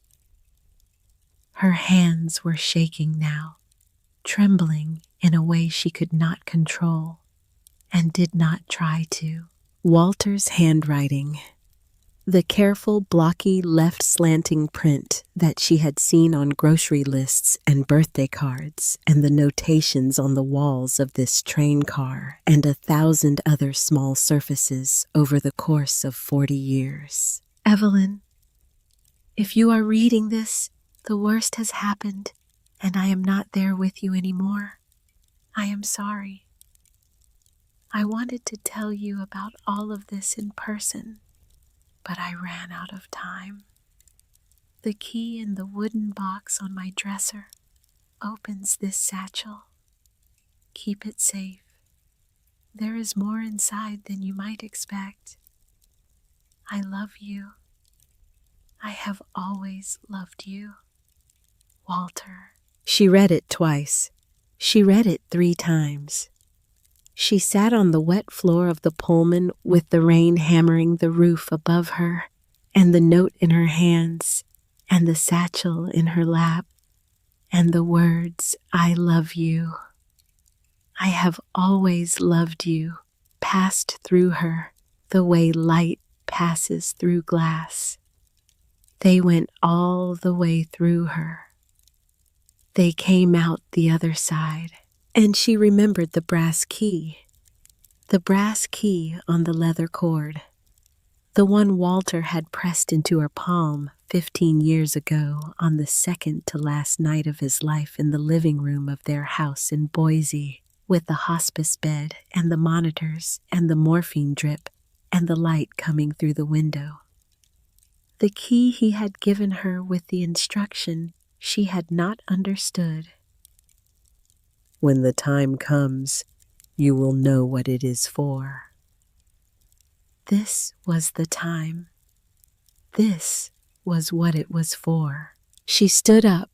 Her hands were shaking now, trembling in a way she could not control and did not try to. Walter's handwriting, the careful, blocky, left slanting print that she had seen on grocery lists and birthday cards, and the notations on the walls of this train car and 1,000 other small surfaces over the course of 40 years. Evelyn, if you are reading this, The worst has happened, and I am not there with you anymore. I am sorry. I wanted to tell you about all of this in person, but I ran out of time. The key in the wooden box on my dresser opens this satchel. Keep it safe. There is more inside than you might expect. I love you. I have always loved you. Walter. She read it twice. She read it 3 times. She sat on the wet floor of the Pullman with the rain hammering the roof above her, and the note in her hands, and the satchel in her lap, and the words, I love you. I have always loved you, passed through her, the way light passes through glass. They went all the way through her. They came out the other side, and she remembered the brass key on the leather cord, the one Walter had pressed into her palm 15 years ago on the second to last night of his life in the living room of their house in Boise, with the hospice bed and the monitors and the morphine drip and the light coming through the window. The key he had given her with the instruction she had not understood. When the time comes, you will know what it is for. This was the time. This was what it was for. She stood up.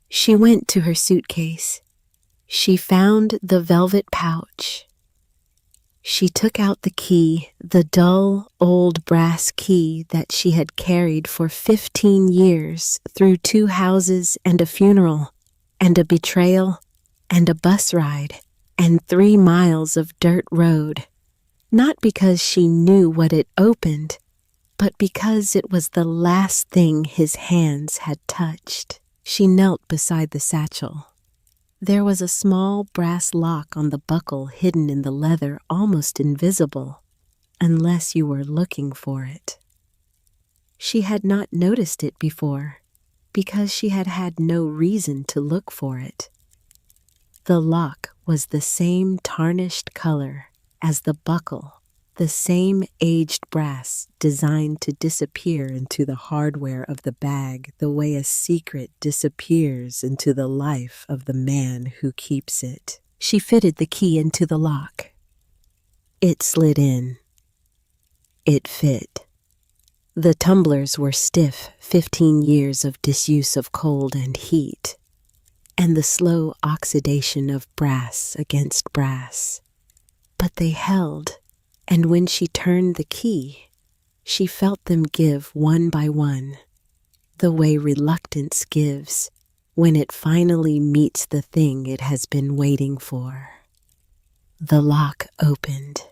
She went to her suitcase. She found the velvet pouch. She took out the key, the dull, old brass key that she had carried for 15 years through 2 houses and a funeral, and a betrayal, and a bus ride, and 3 miles of dirt road. Not because she knew what it opened, but because it was the last thing his hands had touched. She knelt beside the satchel. There was a small brass lock on the buckle hidden in the leather, almost invisible, unless you were looking for it. She had not noticed it before, because she had had no reason to look for it. The lock was the same tarnished color as the buckle, the same aged brass designed to disappear into the hardware of the bag the way a secret disappears into the life of the man who keeps it. She fitted the key into the lock. It slid in. It fit. The tumblers were stiff, 15 years of disuse of cold and heat, and the slow oxidation of brass against brass. But they held, and when she turned the key, she felt them give one by one, the way reluctance gives when it finally meets the thing it has been waiting for. The lock opened.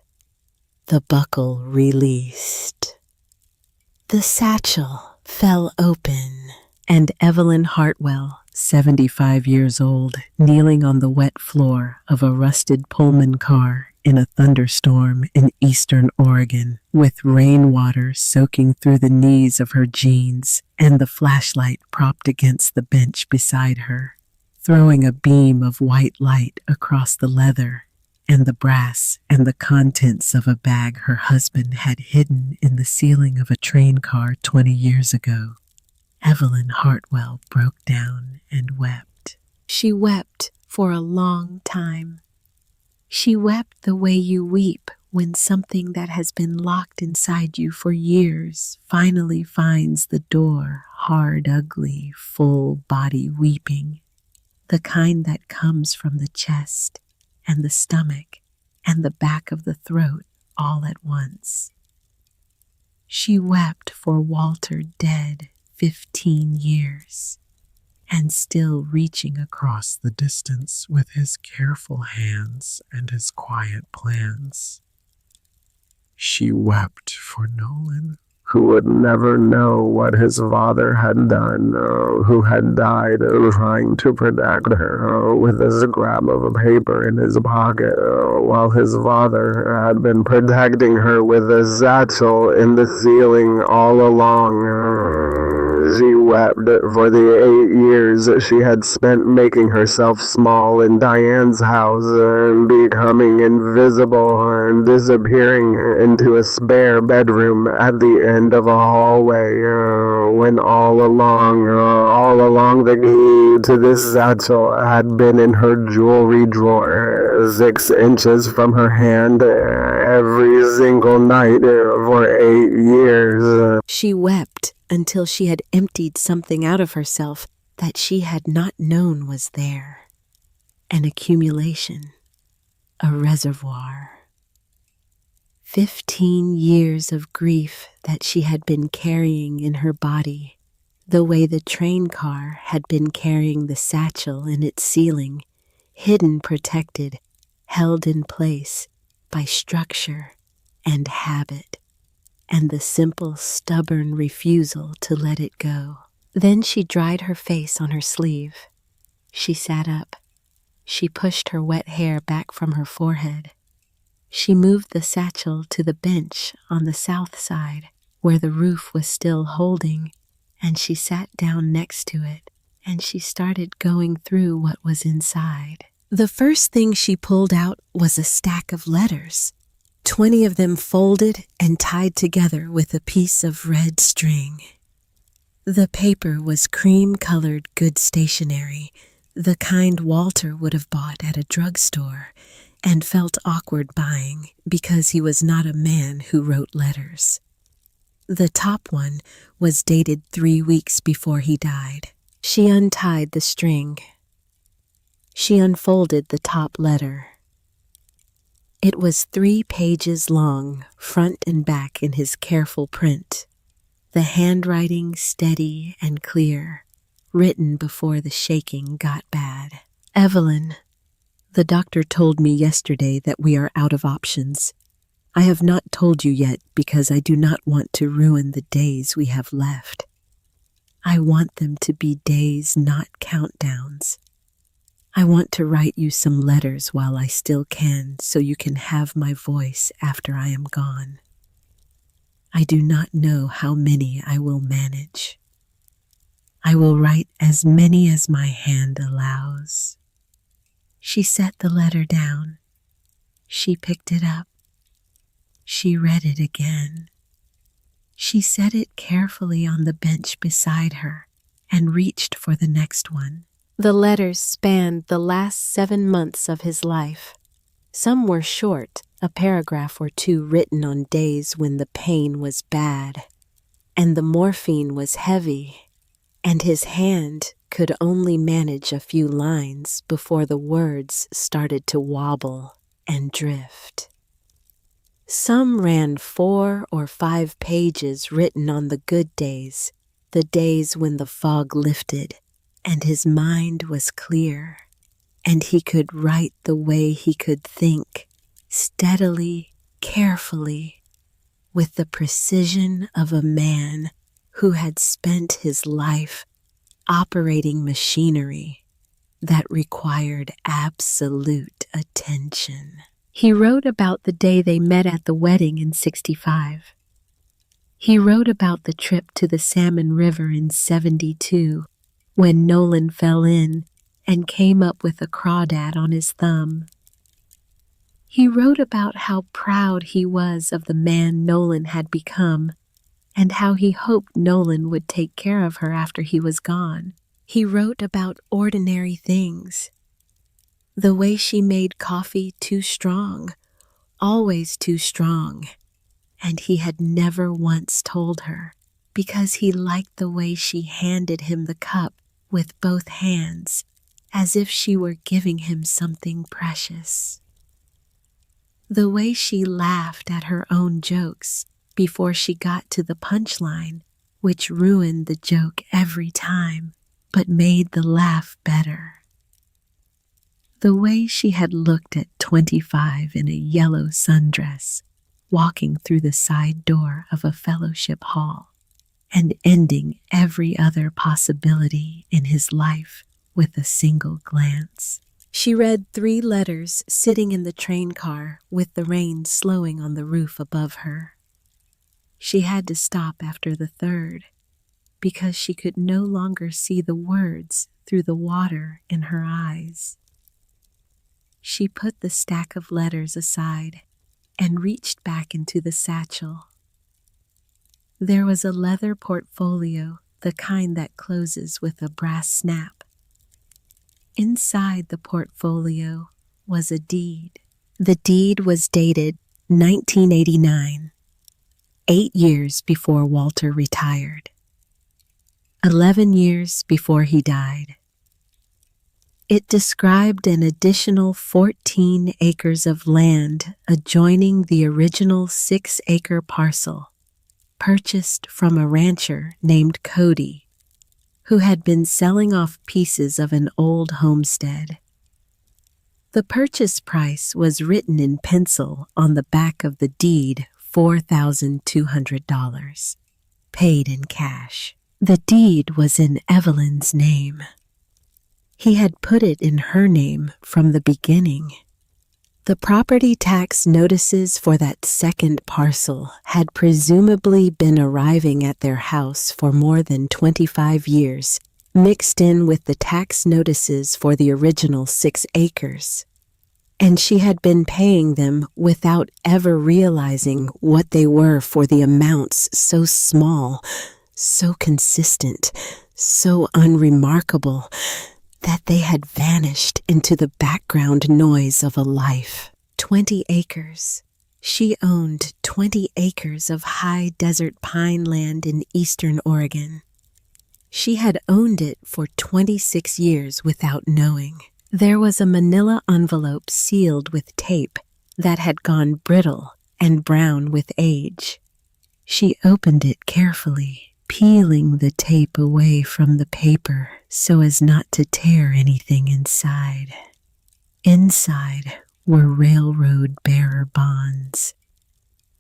The buckle released. The satchel fell open, and Evelyn Hartwell, 75 years old, kneeling on the wet floor of a rusted Pullman car in a thunderstorm in eastern Oregon, with rainwater soaking through the knees of her jeans and the flashlight propped against the bench beside her, throwing a beam of white light across the leather and the brass and the contents of a bag her husband had hidden in the ceiling of a train car 20 years ago. Evelyn Hartwell broke down and wept. She wept for a long time. She wept the way you weep when something that has been locked inside you for years finally finds the door, hard, ugly, full body weeping, the kind that comes from the chest and the stomach and the back of the throat all at once. She wept for Walter dead 15 years, and still reaching across the distance with his careful hands and his quiet plans. She wept for Nolan, who would never know what his father had done, who had died trying to protect her, with a scrap of paper in his pocket, while his father had been protecting her with a satchel in the ceiling all along. She wept for the 8 years she had spent making herself small in Diane's house, becoming invisible and disappearing into a spare bedroom at the end of a hallway, when all along the key to this satchel had been in her jewelry drawer, 6 inches from her hand, every single night for 8 years. She wept until she had emptied something out of herself that she had not known was there. An accumulation, a reservoir. 15 years of grief that she had been carrying in her body, the way the train car had been carrying the satchel in its ceiling, hidden, protected, held in place by structure and habit, and the simple, stubborn refusal to let it go. Then she dried her face on her sleeve. She sat up. She pushed her wet hair back from her forehead. She moved the satchel to the bench on the south side, where the roof was still holding, and she sat down next to it, and she started going through what was inside. The first thing she pulled out was a stack of letters, 20 of them folded and tied together with a piece of red string. The paper was cream-colored good stationery, the kind Walter would have bought at a drugstore, and felt awkward buying because he was not a man who wrote letters. The top one was dated 3 weeks before he died. She untied the string. She unfolded the top letter. It was 3 pages long, front and back in his careful print, the handwriting steady and clear, written before the shaking got bad. Evelyn, the doctor told me yesterday that we are out of options. I have not told you yet because I do not want to ruin the days we have left. I want them to be days, not countdowns. I want to write you some letters while I still can so you can have my voice after I am gone. I do not know how many I will manage. I will write as many as my hand allows. She set the letter down. She picked it up. She read it again. She set it carefully on the bench beside her and reached for the next one. The letters spanned the last 7 months of his life. Some were short, a paragraph or 2 written on days when the pain was bad, and the morphine was heavy, and his hand could only manage a few lines before the words started to wobble and drift. Some ran 4 or 5 pages written on the good days, the days when the fog lifted, and his mind was clear, and he could write the way he could think, steadily, carefully, with the precision of a man who had spent his life operating machinery that required absolute attention. He wrote about the day they met at the wedding in '65. He wrote about the trip to the Salmon River in '72, when Nolan fell in and came up with a crawdad on his thumb. He wrote about how proud he was of the man Nolan had become and how he hoped Nolan would take care of her after he was gone. He wrote about ordinary things. The way she made coffee too strong, always too strong, and he had never once told her because he liked the way she handed him the cup with both hands, as if she were giving him something precious. The way she laughed at her own jokes before she got to the punchline, which ruined the joke every time, but made the laugh better. The way she had looked at 25 in a yellow sundress, walking through the side door of a fellowship hall, and ending every other possibility in his life with a single glance. She read 3 letters sitting in the train car with the rain slowing on the roof above her. She had to stop after the 3rd. because she could no longer see the words through the water in her eyes. She put the stack of letters aside and reached back into the satchel. There was a leather portfolio, the kind that closes with a brass snap. Inside the portfolio was a deed. The deed was dated 1989, 8 years before Walter retired, 11 years before he died. It described an additional 14 acres of land adjoining the original 6-acre parcel, purchased from a rancher named Cody, who had been selling off pieces of an old homestead. The purchase price was written in pencil on the back of the deed, $4,200, paid in cash. The deed was in Evelyn's name. He had put it in her name from the beginning. The property tax notices for that second parcel had presumably been arriving at their house for more than 25 years, mixed in with the tax notices for the original 6 acres. And she had been paying them without ever realizing what they were for the amounts so small, so consistent, so unremarkable, that they had vanished into the background noise of a life. 20 acres. She owned 20 acres of high desert pine land in eastern Oregon. She had owned it for 26 years without knowing. There was a manila envelope sealed with tape that had gone brittle and brown with age. She opened it carefully, peeling the tape away from the paper so as not to tear anything inside. Inside were railroad bearer bonds,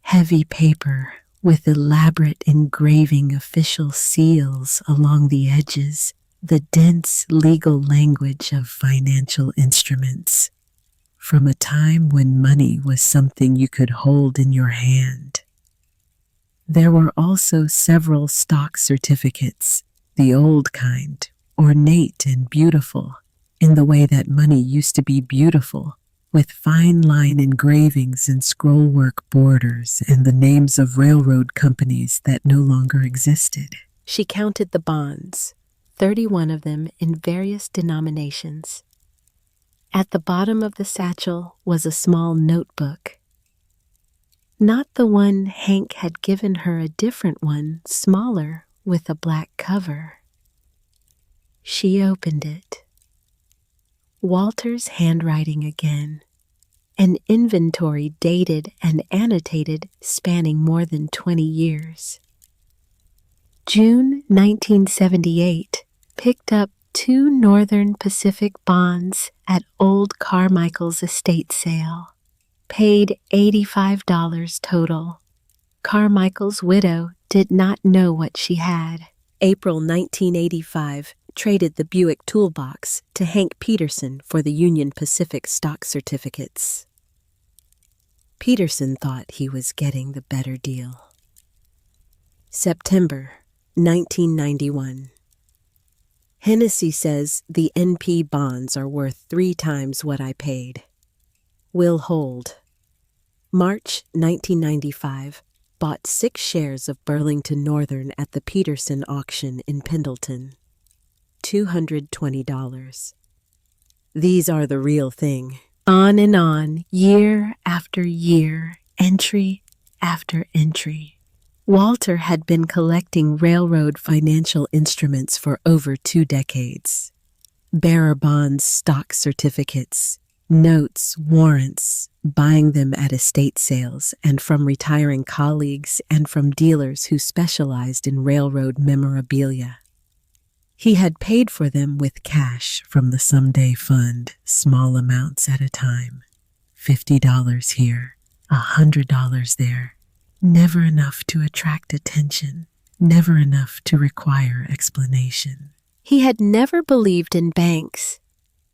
heavy paper with elaborate engraving official seals along the edges, the dense legal language of financial instruments, from a time when money was something you could hold in your hand. There were also several stock certificates, the old kind, ornate and beautiful, in the way that money used to be beautiful, with fine line engravings and scrollwork borders and the names of railroad companies that no longer existed. She counted the bonds, 31 of them in various denominations. At the bottom of the satchel was a small notebook. Not the one Hank had given her, a different one, smaller, with a black cover. She opened it. Walter's handwriting again. An inventory dated and annotated spanning more than 20 years. June 1978, picked up 2 Northern Pacific bonds at Old Carmichael's estate sale. Paid $85 total. Carmichael's widow did not know what she had. April 1985, traded the Buick toolbox to Hank Peterson for the Union Pacific stock certificates. Peterson thought he was getting the better deal. September 1991. Hennessy says the NP bonds are worth 3 times what I paid. Will hold. March 1995. Bought 6 shares of Burlington Northern at the Peterson auction in Pendleton. $220. These are the real thing. On and on, year after year, entry after entry. Walter had been collecting railroad financial instruments for over 2 decades. Bearer bonds, stock certificates, notes, warrants, buying them at estate sales and from retiring colleagues and from dealers who specialized in railroad memorabilia. He had paid for them with cash from the someday fund, small amounts at a time. $50 here, $100 there. Never enough to attract attention, never enough to require explanation. He had never believed in banks.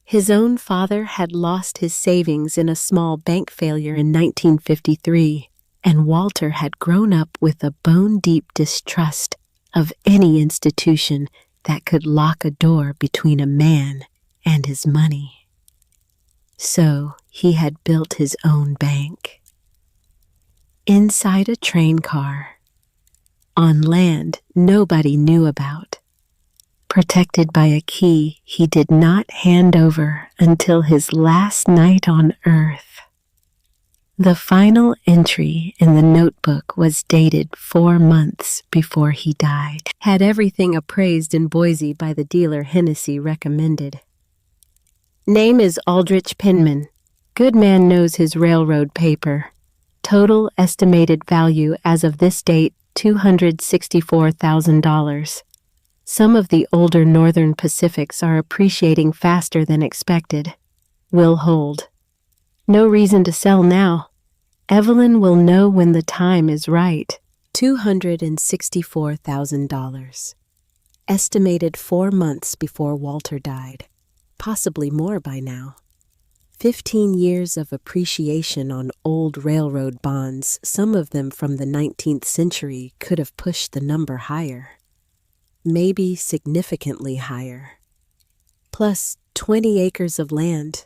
His own father had lost his savings in a small bank failure in 1953, and Walter had grown up with a bone-deep distrust of any institution that could lock a door between a man and his money. So he had built his own bank. Inside a train car, on land nobody knew about, protected by a key he did not hand over until his last night on Earth. The final entry in the notebook was dated 4 months before he died. Had everything appraised in Boise by the dealer Hennessy recommended. Name is Aldrich Penman. Good man knows his railroad paper. Total estimated value as of this date, $264,000. Some of the older Northern Pacifics are appreciating faster than expected. Will hold. No reason to sell now. Evelyn will know when the time is right. $264,000. Estimated 4 months before Walter died. Possibly more by now. 15 years of appreciation on old railroad bonds, some of them from the 19th century, could have pushed the number higher. Maybe significantly higher. Plus 20 acres of land.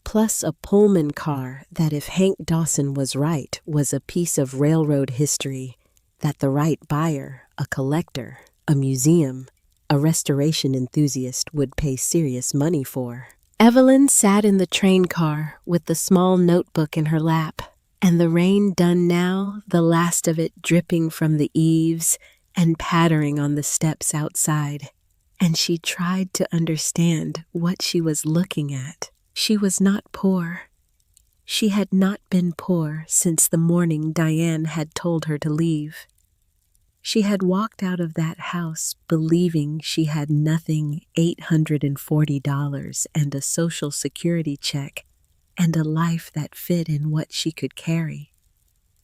Plus a Pullman car that, if Hank Dawson was right, was a piece of railroad history that the right buyer, a collector, a museum, a restoration enthusiast would pay serious money for. Evelyn sat in the train car with the small notebook in her lap, and the rain done now, the last of it dripping from the eaves and pattering on the steps outside, and she tried to understand what she was looking at. She was not poor. She had not been poor since the morning Diane had told her to leave. She had walked out of that house believing she had nothing $840 and a Social Security check and a life that fit in what she could carry.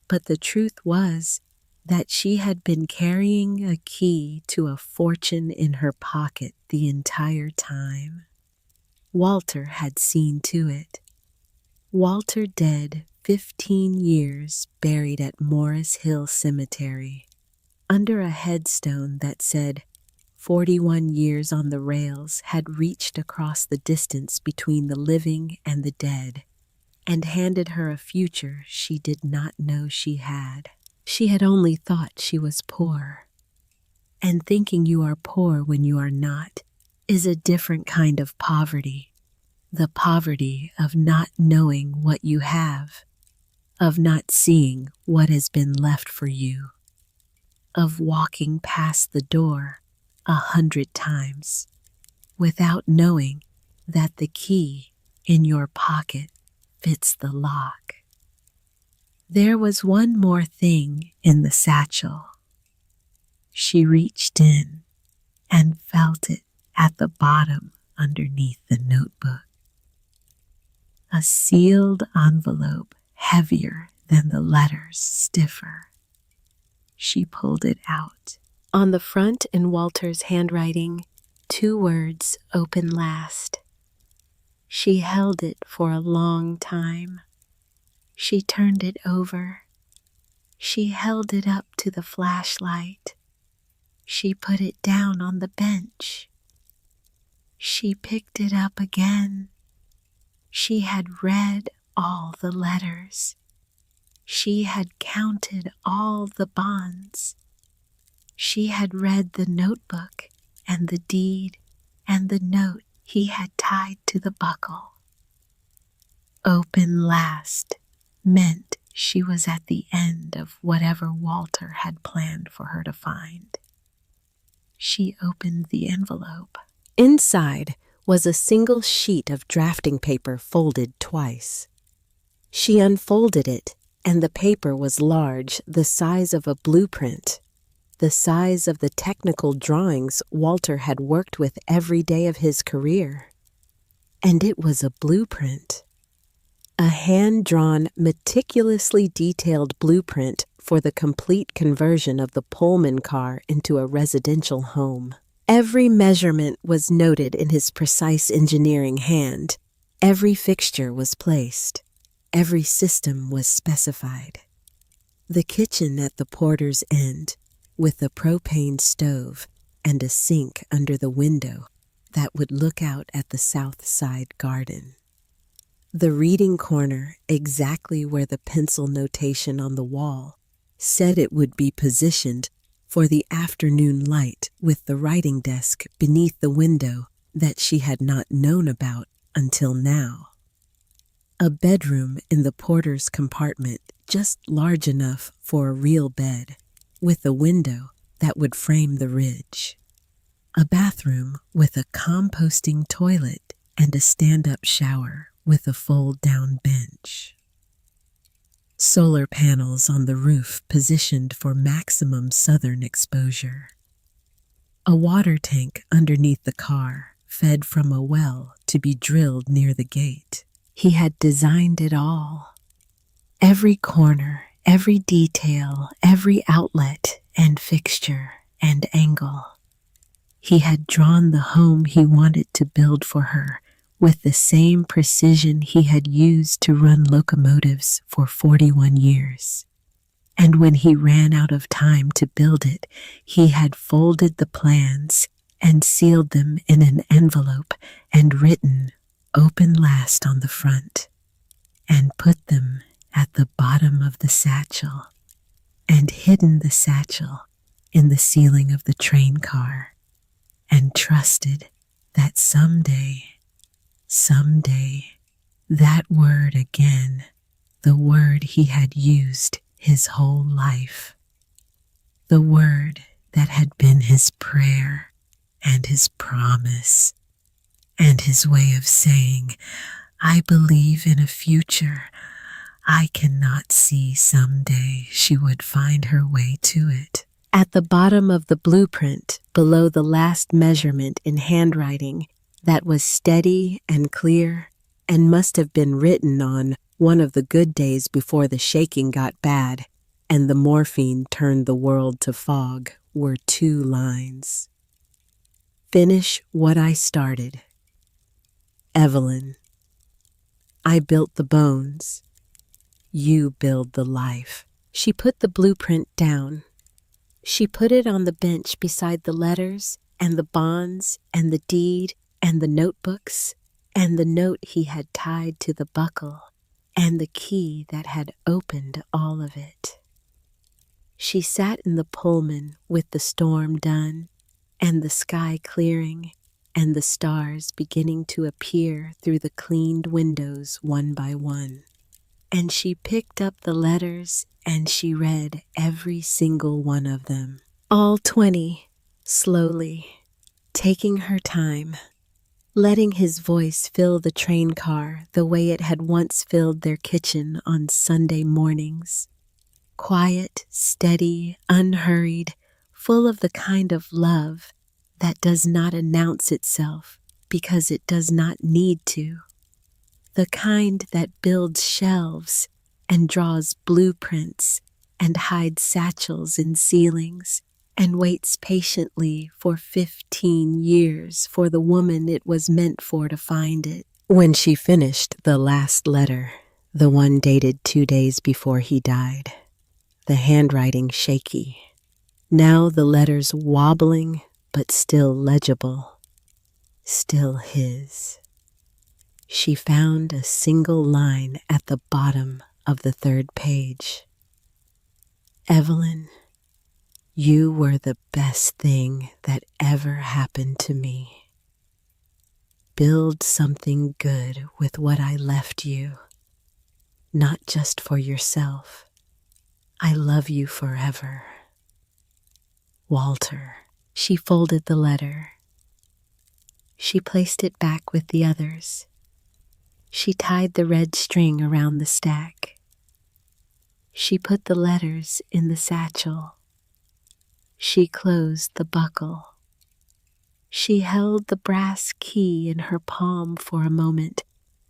But the truth was that she had been carrying a key to a fortune in her pocket the entire time. Walter had seen to it. Walter dead, 15 years buried at Morris Hill Cemetery, under a headstone that said 41 years on the rails had reached across the distance between the living and the dead, and handed her a future she did not know she had. She had only thought she was poor. And thinking you are poor when you are not is a different kind of poverty. The poverty of not knowing what you have, of not seeing what has been left for you, of walking past the door 100 times without knowing that the key in your pocket fits the lock. There was one more thing in the satchel. She reached in and felt it at the bottom underneath the notebook. A sealed envelope, heavier than the letters, stiffer. She pulled it out. On the front, in Walter's handwriting, 2 words, open last. She held it for a long time. She turned it over. She held it up to the flashlight. She put it down on the bench. She picked it up again. She had read all the letters. She had counted all the bonds. She had read the notebook and the deed and the note he had tied to the buckle. Open last meant she was at the end of whatever Walter had planned for her to find. She opened the envelope. Inside was a single sheet of drafting paper folded twice. She unfolded it, and the paper was large, the size of a blueprint, the size of the technical drawings Walter had worked with every day of his career. And it was a blueprint. A hand-drawn, meticulously detailed blueprint for the complete conversion of the Pullman car into a residential home. Every measurement was noted in his precise engineering hand. Every fixture was placed. Every system was specified. The kitchen at the porter's end, with a propane stove and a sink under the window that would look out at the south side garden. The reading corner, exactly where the pencil notation on the wall said it would be positioned for the afternoon light, with the writing desk beneath the window that she had not known about until now. A bedroom in the porter's compartment, just large enough for a real bed, with a window that would frame the ridge. A bathroom with a composting toilet and a stand-up shower with a fold-down bench. Solar panels on the roof positioned for maximum southern exposure. A water tank underneath the car, fed from a well to be drilled near the gate. He had designed it all. Every corner, every detail, every outlet and fixture and angle. He had drawn the home he wanted to build for her with the same precision he had used to run locomotives for 41 years. And when he ran out of time to build it, he had folded the plans and sealed them in an envelope and written "Open last" on the front, and put them at the bottom of the satchel, and hidden the satchel in the ceiling of the train car, and trusted that someday, that word again, the word he had used his whole life, the word that had been his prayer and his promise, and his way of saying, "I believe in a future I cannot see someday she would find her way to it." At the bottom of the blueprint, below the last measurement in handwriting that was steady and clear and must have been written on one of the good days before the shaking got bad and the morphine turned the world to fog, were 2 lines. "Finish what I started. Evelyn, I built the bones. You build the life." She put the blueprint down. She put it on the bench beside the letters and the bonds and the deed and the notebooks and the note he had tied to the buckle and the key that had opened all of it. She sat in the Pullman with the storm done and the sky clearing and the stars beginning to appear through the cleaned windows one by one. And she picked up the letters and she read every single one of them. All 20, slowly, taking her time, letting his voice fill the train car the way it had once filled their kitchen on Sunday mornings. Quiet, steady, unhurried, full of the kind of love that does not announce itself because it does not need to. The kind that builds shelves and draws blueprints and hides satchels in ceilings and waits patiently for 15 years for the woman it was meant for to find it. When she finished the last letter, the one dated 2 days before he died, the handwriting shaky, now the letters wobbling but still legible, still his. She found a single line at the bottom of the 3rd page. "Evelyn, you were the best thing that ever happened to me. Build something good with what I left you, not just for yourself. I love you forever. Walter." She folded the letter. She placed it back with the others. She tied the red string around the stack. She put the letters in the satchel. She closed the buckle. She held the brass key in her palm for a moment,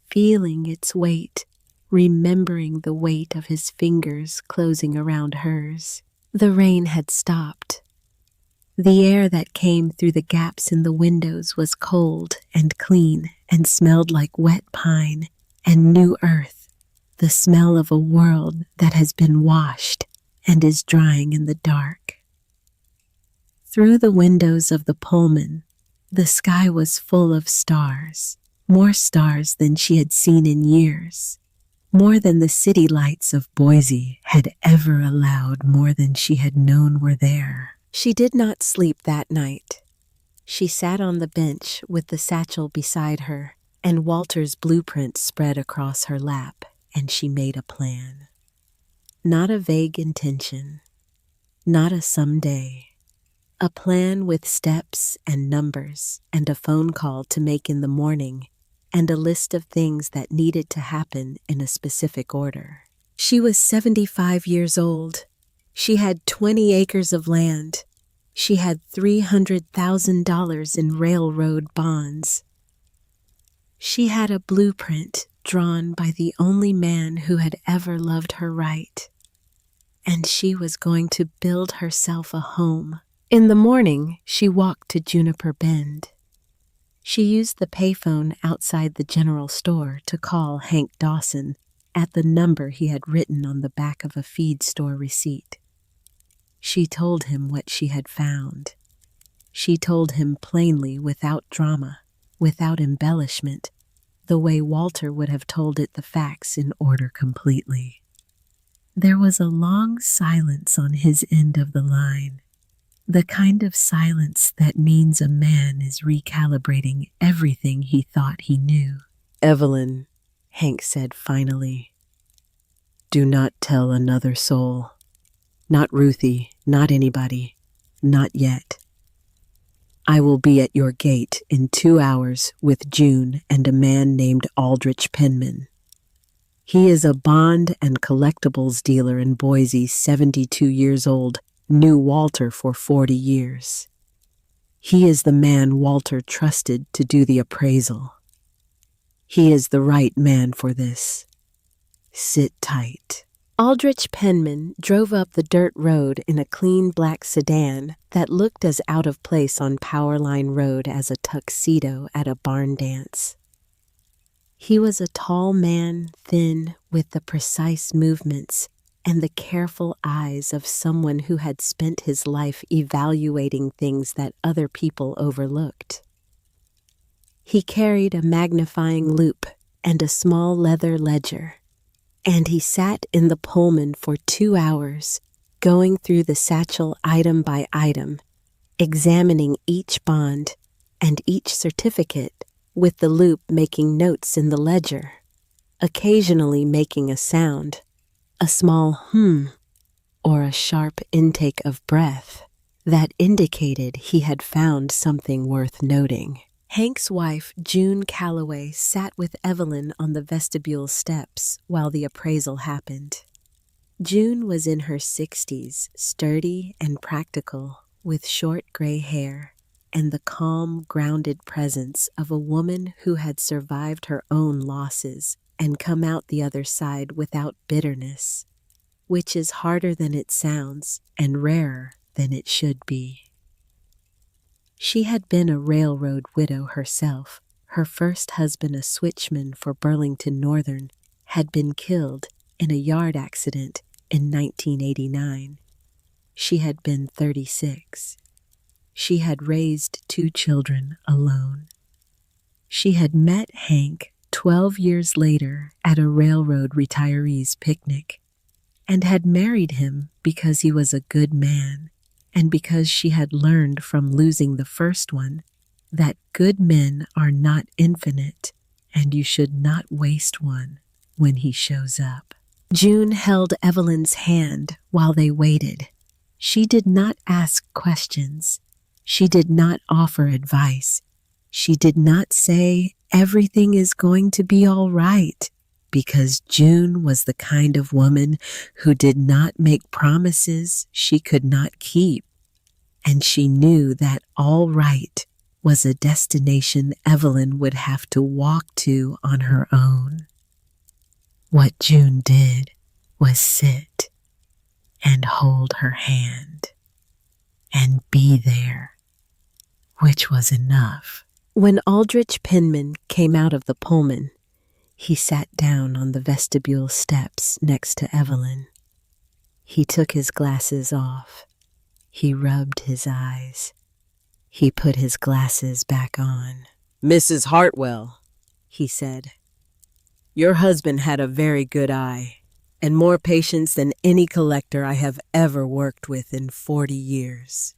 feeling its weight, remembering the weight of his fingers closing around hers. The rain had stopped. The air that came through the gaps in the windows was cold and clean and smelled like wet pine and new earth, the smell of a world that has been washed and is drying in the dark. Through the windows of the Pullman, the sky was full of stars, more stars than she had seen in years, more than the city lights of Boise had ever allowed, more than she had known were there. She did not sleep that night. She sat on the bench with the satchel beside her and Walter's blueprint spread across her lap, and she made a plan. Not a vague intention, not a someday. A plan with steps and numbers and a phone call to make in the morning and a list of things that needed to happen in a specific order. She was 75 years old. She had 20 acres of land. She had $300,000 in railroad bonds. She had a blueprint drawn by the only man who had ever loved her right. And she was going to build herself a home. In the morning, she walked to Juniper Bend. She used the payphone outside the general store to call Hank Dawson at the number he had written on the back of a feed store receipt. She told him what she had found. She told him plainly, without drama, without embellishment, the way Walter would have told it, the facts in order completely. There was a long silence on his end of the line. The kind of silence that means a man is recalibrating everything he thought he knew. "Evelyn," Hank said finally, "do not tell another soul. Not Ruthie, not anybody, not yet. I will be at your gate in 2 hours with June and a man named Aldrich Penman. He is a bond and collectibles dealer in Boise, 72 years old, knew Walter for 40 years. He is the man Walter trusted to do the appraisal. He is the right man for this. Sit tight." Aldrich Penman drove up the dirt road in a clean black sedan that looked as out of place on Powerline Road as a tuxedo at a barn dance. He was a tall man, thin, with the precise movements and the careful eyes of someone who had spent his life evaluating things that other people overlooked. He carried a magnifying loupe and a small leather ledger, and he sat in the Pullman for 2 hours, going through the satchel item by item, examining each bond and each certificate, with the loupe making notes in the ledger, occasionally making a sound, a small or a sharp intake of breath that indicated he had found something worth noting. Hank's wife, June Calloway, sat with Evelyn on the vestibule steps while the appraisal happened. June was in her 60s, sturdy and practical, with short gray hair and the calm, grounded presence of a woman who had survived her own losses and come out the other side without bitterness, which is harder than it sounds and rarer than it should be. She had been a railroad widow herself. Her first husband, a switchman for Burlington Northern, had been killed in a yard accident in 1989. She had been 36. She had raised 2 children alone. She had met Hank 12 years later at a railroad retirees picnic and had married him because he was a good man and because she had learned from losing the first one that good men are not infinite and you should not waste one when he shows up. June held Evelyn's hand while they waited. She did not ask questions. She did not offer advice. She did not say, "Everything is going to be all right," because June was the kind of woman who did not make promises she could not keep, and she knew that all right was a destination Evelyn would have to walk to on her own. What June did was sit and hold her hand and be there, which was enough. When Aldrich Penman came out of the Pullman, he sat down on the vestibule steps next to Evelyn. He took his glasses off. He rubbed his eyes. He put his glasses back on. "Mrs. Hartwell," he said, "your husband had a very good eye, and more patience than any collector I have ever worked with in 40 years.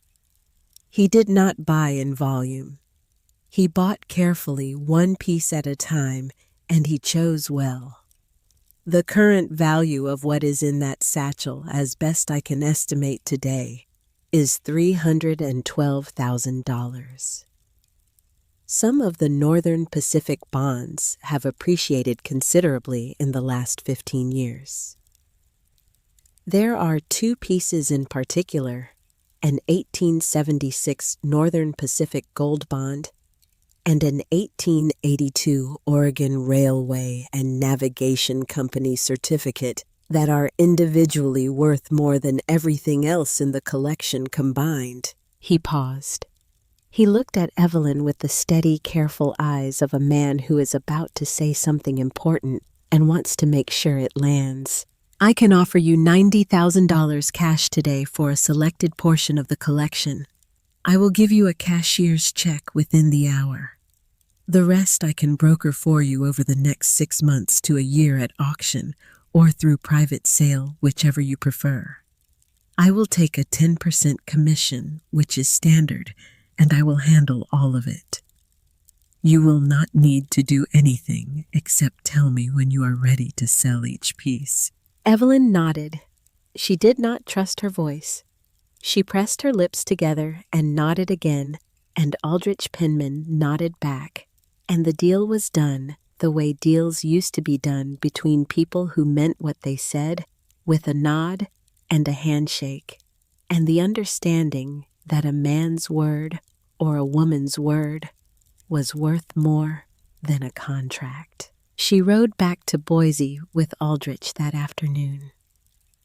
He did not buy in volume. He bought carefully, one piece at a time, and he chose well. The current value of what is in that satchel, as best I can estimate today, is $312,000. Some of the Northern Pacific bonds have appreciated considerably in the last 15 years. There are two pieces in particular, an 1876 Northern Pacific gold bond and an 1882 Oregon Railway and Navigation Company certificate that are individually worth more than everything else in the collection combined." He paused. He looked at Evelyn with the steady, careful eyes of a man who is about to say something important and wants to make sure it lands. "I can offer you $90,000 cash today for a selected portion of the collection. I will give you a cashier's check within the hour. The rest I can broker for you over the next 6 months to a year at auction or through private sale, whichever you prefer. I will take a 10% commission, which is standard, and I will handle all of it. You will not need to do anything except tell me when you are ready to sell each piece." Evelyn nodded. She did not trust her voice. She pressed her lips together and nodded again, and Aldrich Penman nodded back, and the deal was done the way deals used to be done between people who meant what they said, with a nod and a handshake, and the understanding that a man's word or a woman's word was worth more than a contract. She rode back to Boise with Aldrich that afternoon.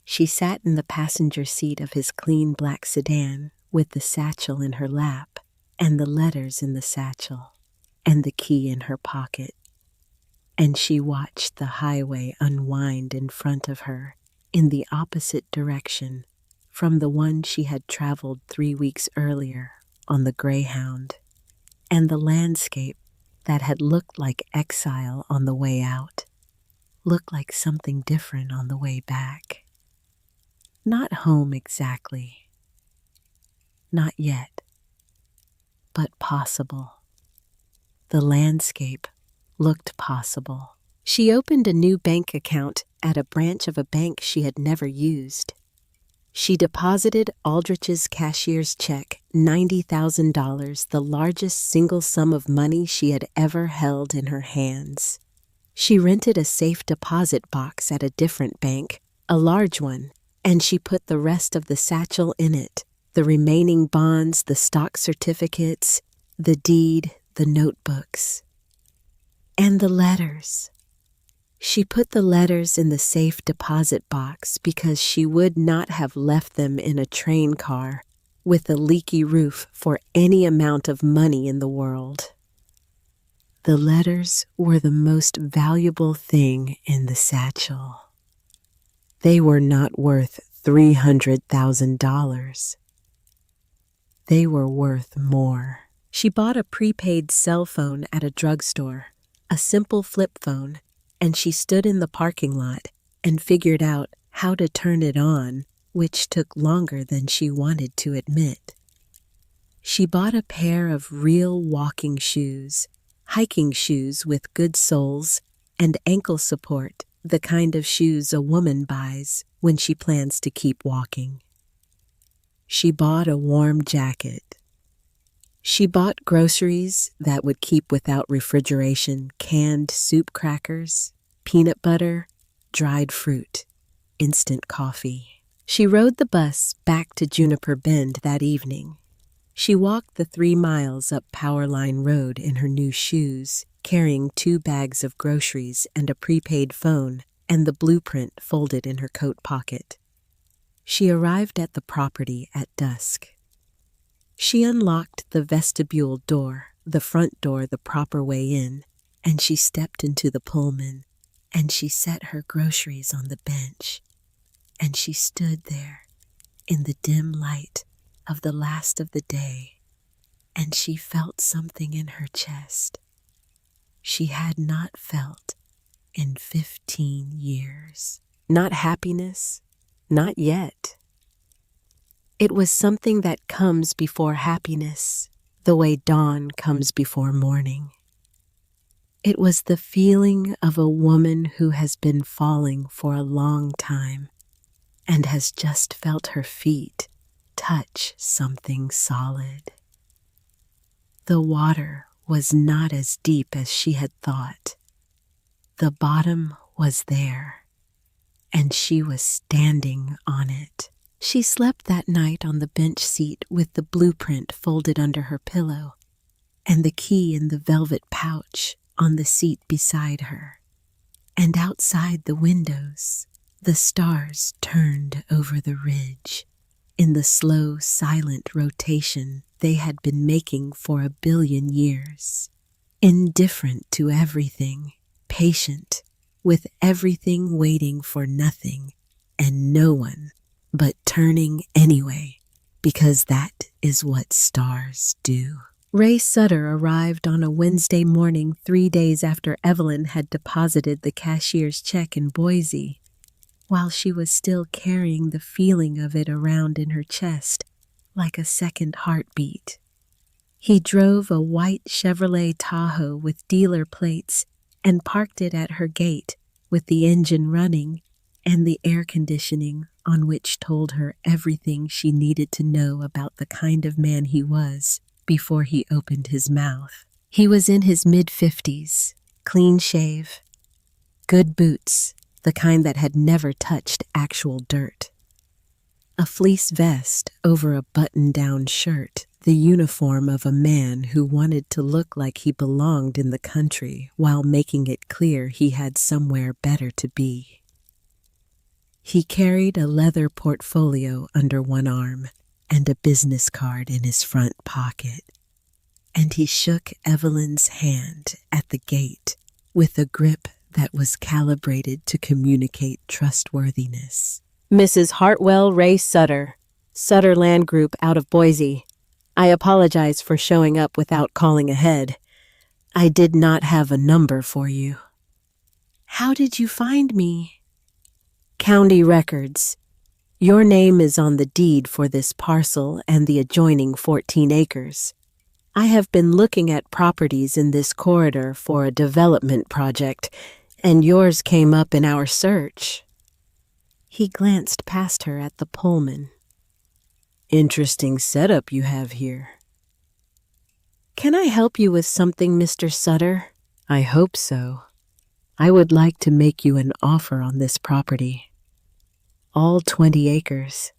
She sat in the passenger seat of his clean black sedan with the satchel in her lap and the letters in the satchel and the key in her pocket. And she watched the highway unwind in front of her in the opposite direction from the one she had traveled 3 weeks earlier on the Greyhound, and the landscape that had looked like exile on the way out looked like something different on the way back. Not home exactly. Not yet. But possible. The landscape looked possible. She opened a new bank account at a branch of a bank she had never used. She deposited Aldrich's cashier's check, $90,000, the largest single sum of money she had ever held in her hands. She rented a safe deposit box at a different bank, a large one, and she put the rest of the satchel in it, the remaining bonds, the stock certificates, the deed, the notebooks, and the letters. She put the letters in the safe deposit box because she would not have left them in a train car with a leaky roof for any amount of money in the world. The letters were the most valuable thing in the satchel. They were not worth $300,000. They were worth more. She bought a prepaid cell phone at a drugstore, a simple flip phone, and she stood in the parking lot and figured out how to turn it on, which took longer than she wanted to admit. She bought a pair of real walking shoes, hiking shoes with good soles and ankle support, the kind of shoes a woman buys when she plans to keep walking. She bought a warm jacket. She bought groceries that would keep without refrigeration, canned soup crackers, peanut butter, dried fruit, instant coffee. She rode the bus back to Juniper Bend that evening. She walked the 3 miles up Powerline Road in her new shoes, carrying 2 bags of groceries and a prepaid phone and the blueprint folded in her coat pocket. She arrived at the property at dusk. She unlocked the vestibule door, the front door the proper way in, and she stepped into the Pullman, and she set her groceries on the bench, and she stood there in the dim light of the last of the day, and she felt something in her chest she had not felt in 15 years. Not happiness, not yet. It was something that comes before happiness, the way dawn comes before morning. It was the feeling of a woman who has been falling for a long time and has just felt her feet touch something solid. The water was not as deep as she had thought. The bottom was there, and she was standing on it. She slept that night on the bench seat with the blueprint folded under her pillow and the key in the velvet pouch on the seat beside her. And outside the windows, the stars turned over the ridge in the slow, silent rotation they had been making for 1 billion years. Indifferent to everything, patient, with everything waiting for nothing and no one, but turning anyway, because that is what stars do. Ray Sutter arrived on a Wednesday morning 3 days after Evelyn had deposited the cashier's check in Boise, while she was still carrying the feeling of it around in her chest like a second heartbeat. He drove a white Chevrolet Tahoe with dealer plates and parked it at her gate with the engine running and the air conditioning on, which told her everything she needed to know about the kind of man he was before he opened his mouth. He was in his mid-50s, clean shave, good boots, the kind that had never touched actual dirt, a fleece vest over a button-down shirt, the uniform of a man who wanted to look like he belonged in the country while making it clear he had somewhere better to be. He carried a leather portfolio under one arm and a business card in his front pocket, and he shook Evelyn's hand at the gate with a grip that was calibrated to communicate trustworthiness. Mrs. Hartwell Ray Sutter, Sutter Land Group out of Boise. I apologize for showing up without calling ahead. I did not have a number for you. How did you find me? County records. Your name is on the deed for this parcel and the adjoining 14 acres. I have been looking at properties in this corridor for a development project, and yours came up in our search. He glanced past her at the Pullman. Interesting setup you have here. Can I help you with something, Mr. Sutter? I hope so. I would like to make you an offer on this property. All 20 acres.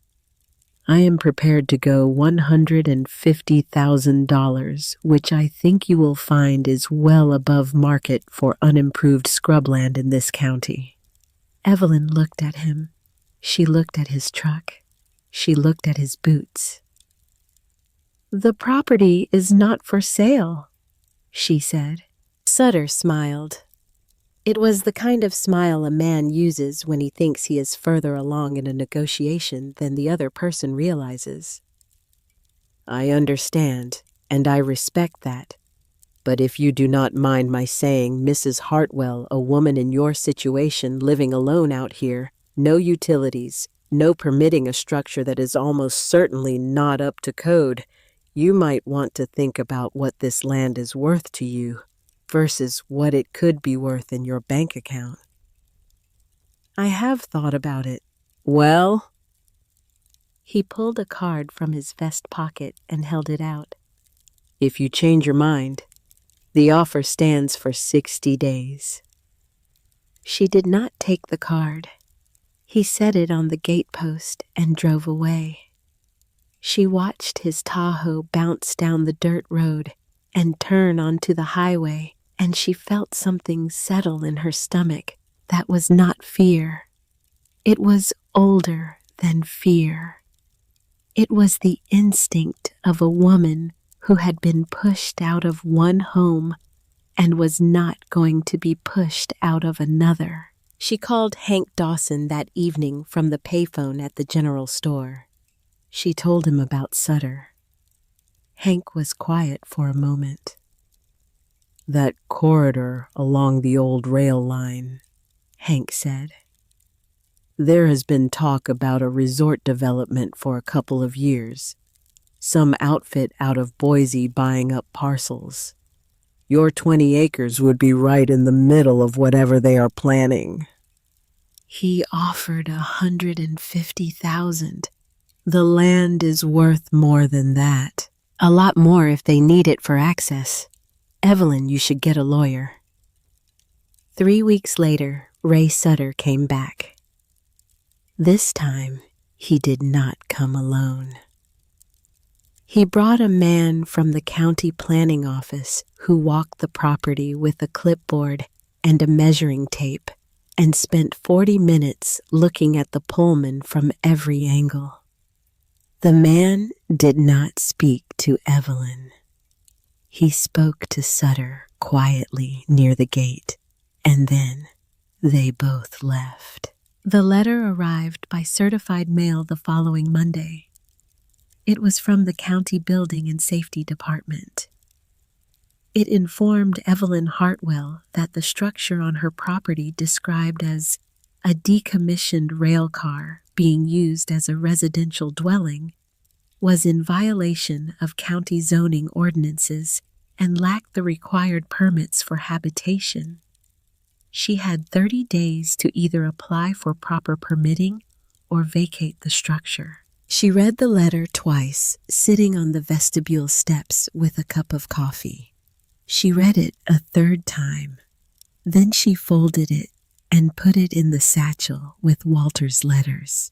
I am prepared to go $150,000, which I think you will find is well above market for unimproved scrubland in this county. Evelyn looked at him. She looked at his truck. She looked at his boots. The property is not for sale, she said. Sutter smiled. It was the kind of smile a man uses when he thinks he is further along in a negotiation than the other person realizes. I understand, and I respect that. But if you do not mind my saying, Mrs. Hartwell, a woman in your situation living alone out here, no utilities, no permitting a structure that is almost certainly not up to code, you might want to think about what this land is worth to you versus what it could be worth in your bank account. I have thought about it. Well? He pulled a card from his vest pocket and held it out. If you change your mind, the offer stands for 60 days. She did not take the card. He set it on the gatepost and drove away. She watched his Tahoe bounce down the dirt road and turn onto the highway, and she felt something settle in her stomach that was not fear. It was older than fear. It was the instinct of a woman who had been pushed out of one home and was not going to be pushed out of another. She called Hank Dawson that evening from the payphone at the general store. She told him about Sutter. Hank was quiet for a moment. "That corridor along the old rail line," Hank said. "There has been talk about a resort development for a couple of years. Some outfit out of Boise buying up parcels. Your 20 acres would be right in the middle of whatever they are planning." He offered 150,000. The land is worth more than that. A lot more if they need it for access. Evelyn, you should get a lawyer. 3 weeks later, Ray Sutter came back. This time, he did not come alone. He brought a man from the county planning office who walked the property with a clipboard and a measuring tape and spent 40 minutes looking at the Pullman from every angle. The man did not speak to Evelyn. He spoke to Sutter quietly near the gate, and then they both left. The letter arrived by certified mail the following Monday. It was from the County Building and Safety Department. It informed Evelyn Hartwell that the structure on her property, described as a decommissioned rail car being used as a residential dwelling, was in violation of county zoning ordinances and lacked the required permits for habitation. She had 30 days to either apply for proper permitting or vacate the structure. She read the letter twice, sitting on the vestibule steps with a cup of coffee. She read it a third time. Then she folded it and put it in the satchel with Walter's letters,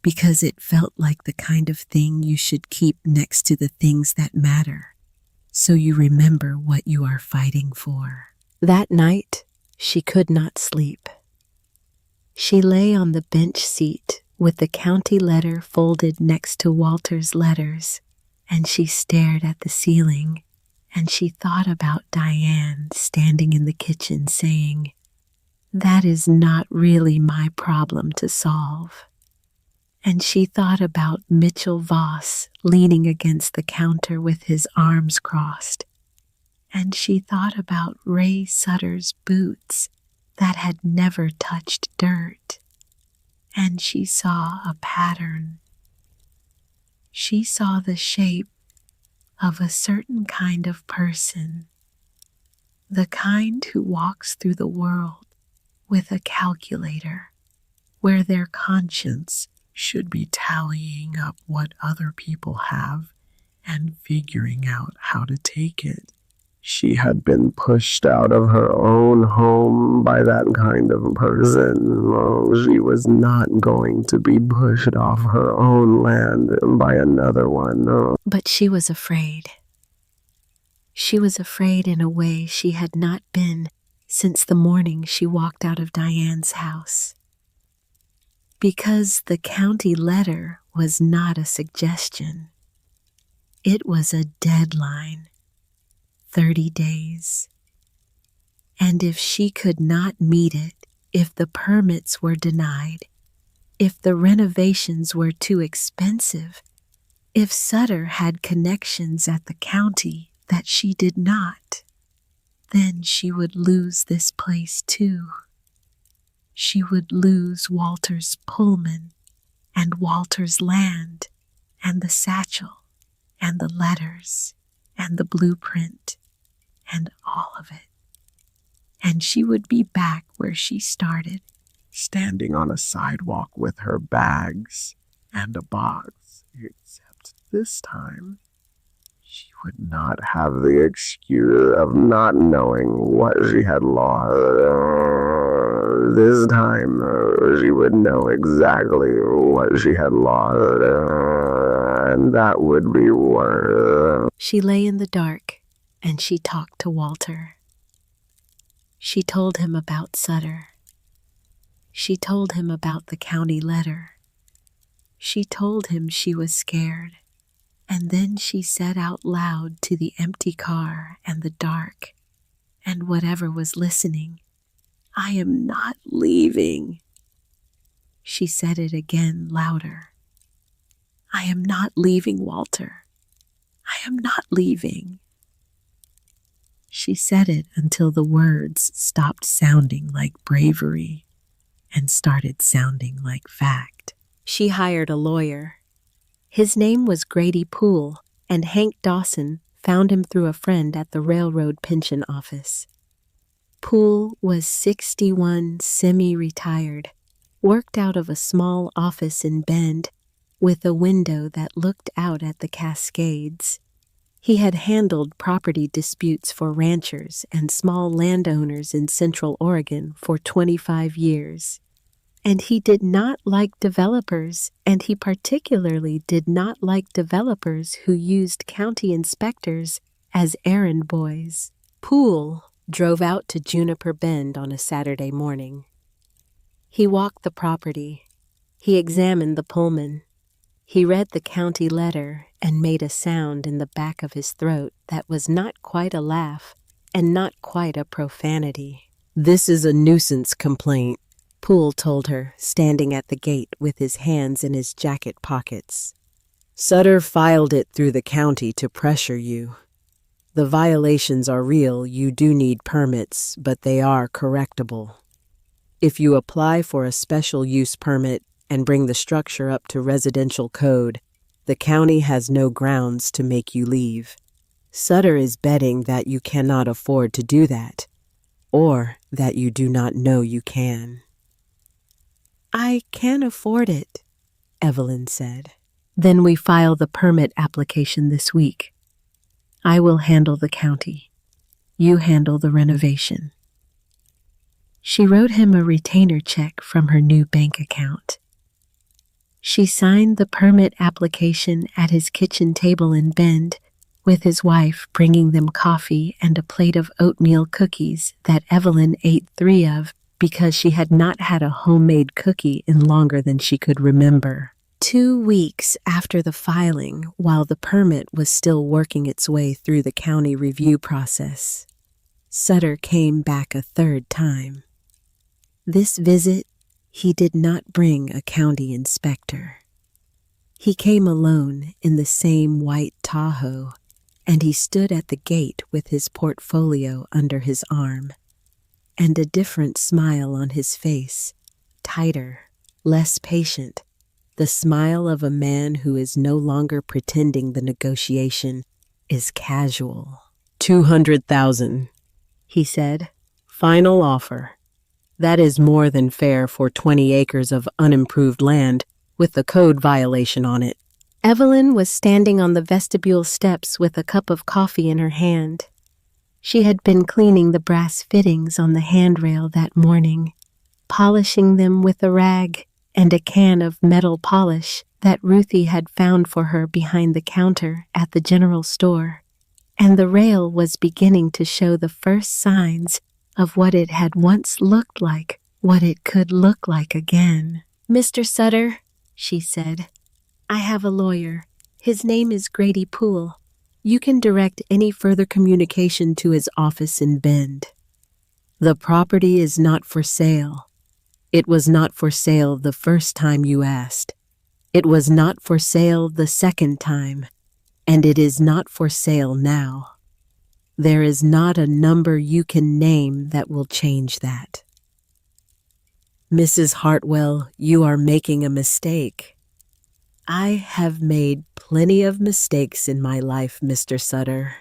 because it felt like the kind of thing you should keep next to the things that matter, so you remember what you are fighting for. That night, she could not sleep. She lay on the bench seat with the county letter folded next to Walter's letters, and she stared at the ceiling, and she thought about Diane standing in the kitchen saying, "That is not really my problem to solve." And she thought about Mitchell Voss leaning against the counter with his arms crossed. And she thought about Ray Sutter's boots that had never touched dirt. And she saw a pattern. She saw the shape of a certain kind of person, the kind who walks through the world with a calculator, where their conscience should be tallying up what other people have and figuring out how to take it. She had been pushed out of her own home by that kind of person. Oh, she was not going to be pushed off her own land by another one. Oh. But she was afraid. She was afraid in a way she had not been since the morning she walked out of Diane's house. Because the county letter was not a suggestion. It was a deadline. 30 days. And if she could not meet it, if the permits were denied, if the renovations were too expensive, if Sutter had connections at the county that she did not, then she would lose this place too. She would lose Walter's Pullman and Walter's land and the satchel and the letters and the blueprint and all of it. And she would be back where she started, standing on a sidewalk with her bags and a box, except this time she would not have the excuse of not knowing what she had lost. This time she would know exactly what she had lost, and that would be worth. She lay in the dark and she talked to Walter. She told him about Sutter. She told him about the county letter. She told him she was scared. And then she said out loud to the empty car and the dark and whatever was listening, "I am not leaving." She said it again louder. I am not leaving, Walter. I am not leaving. She said it until the words stopped sounding like bravery and started sounding like fact. She hired a lawyer. His name was Grady Poole, and Hank Dawson found him through a friend at the railroad pension office. Poole was 61, semi-retired, worked out of a small office in Bend with a window that looked out at the Cascades. He had handled property disputes for ranchers and small landowners in Central Oregon for 25 years. And he did not like developers, and he particularly did not like developers who used county inspectors as errand boys. Poole drove out to Juniper Bend on a Saturday morning. He walked the property. He examined the Pullman. He read the county letter and made a sound in the back of his throat that was not quite a laugh and not quite a profanity. "This is a nuisance complaint," Poole told her, standing at the gate with his hands in his jacket pockets. "Sutter filed it through the county to pressure you. The violations are real, you do need permits, but they are correctable. If you apply for a special use permit and bring the structure up to residential code, the county has no grounds to make you leave. Sutter is betting that you cannot afford to do that, or that you do not know you can." "I can afford it," Evelyn said. "Then we file the permit application this week. I will handle the county. You handle the renovation." She wrote him a retainer check from her new bank account. She signed the permit application at his kitchen table in Bend, with his wife bringing them coffee and a plate of oatmeal cookies that Evelyn ate 3 of because she had not had a homemade cookie in longer than she could remember. 2 weeks after the filing, while the permit was still working its way through the county review process, Sutter came back a 3rd time. This visit, he did not bring a county inspector. He came alone in the same white Tahoe, and he stood at the gate with his portfolio under his arm, and a different smile on his face, tighter, less patient, the smile of a man who is no longer pretending the negotiation is casual. $200,000, he said. "Final offer. That is more than fair for 20 acres of unimproved land with the code violation on it." Evelyn was standing on the vestibule steps with a cup of coffee in her hand. She had been cleaning the brass fittings on the handrail that morning, polishing them with a rag and a can of metal polish that Ruthie had found for her behind the counter at the general store, and the rail was beginning to show the first signs of what it had once looked like, what it could look like again. "Mr. Sutter," she said, "I have a lawyer. His name is Grady Poole. You can direct any further communication to his office in Bend. The property is not for sale. It was not for sale the first time you asked. It was not for sale the second time, and it is not for sale now. There is not a number you can name that will change that." "Mrs. Hartwell, you are making a mistake." "I have made plenty of mistakes in my life, Mr. Sutter.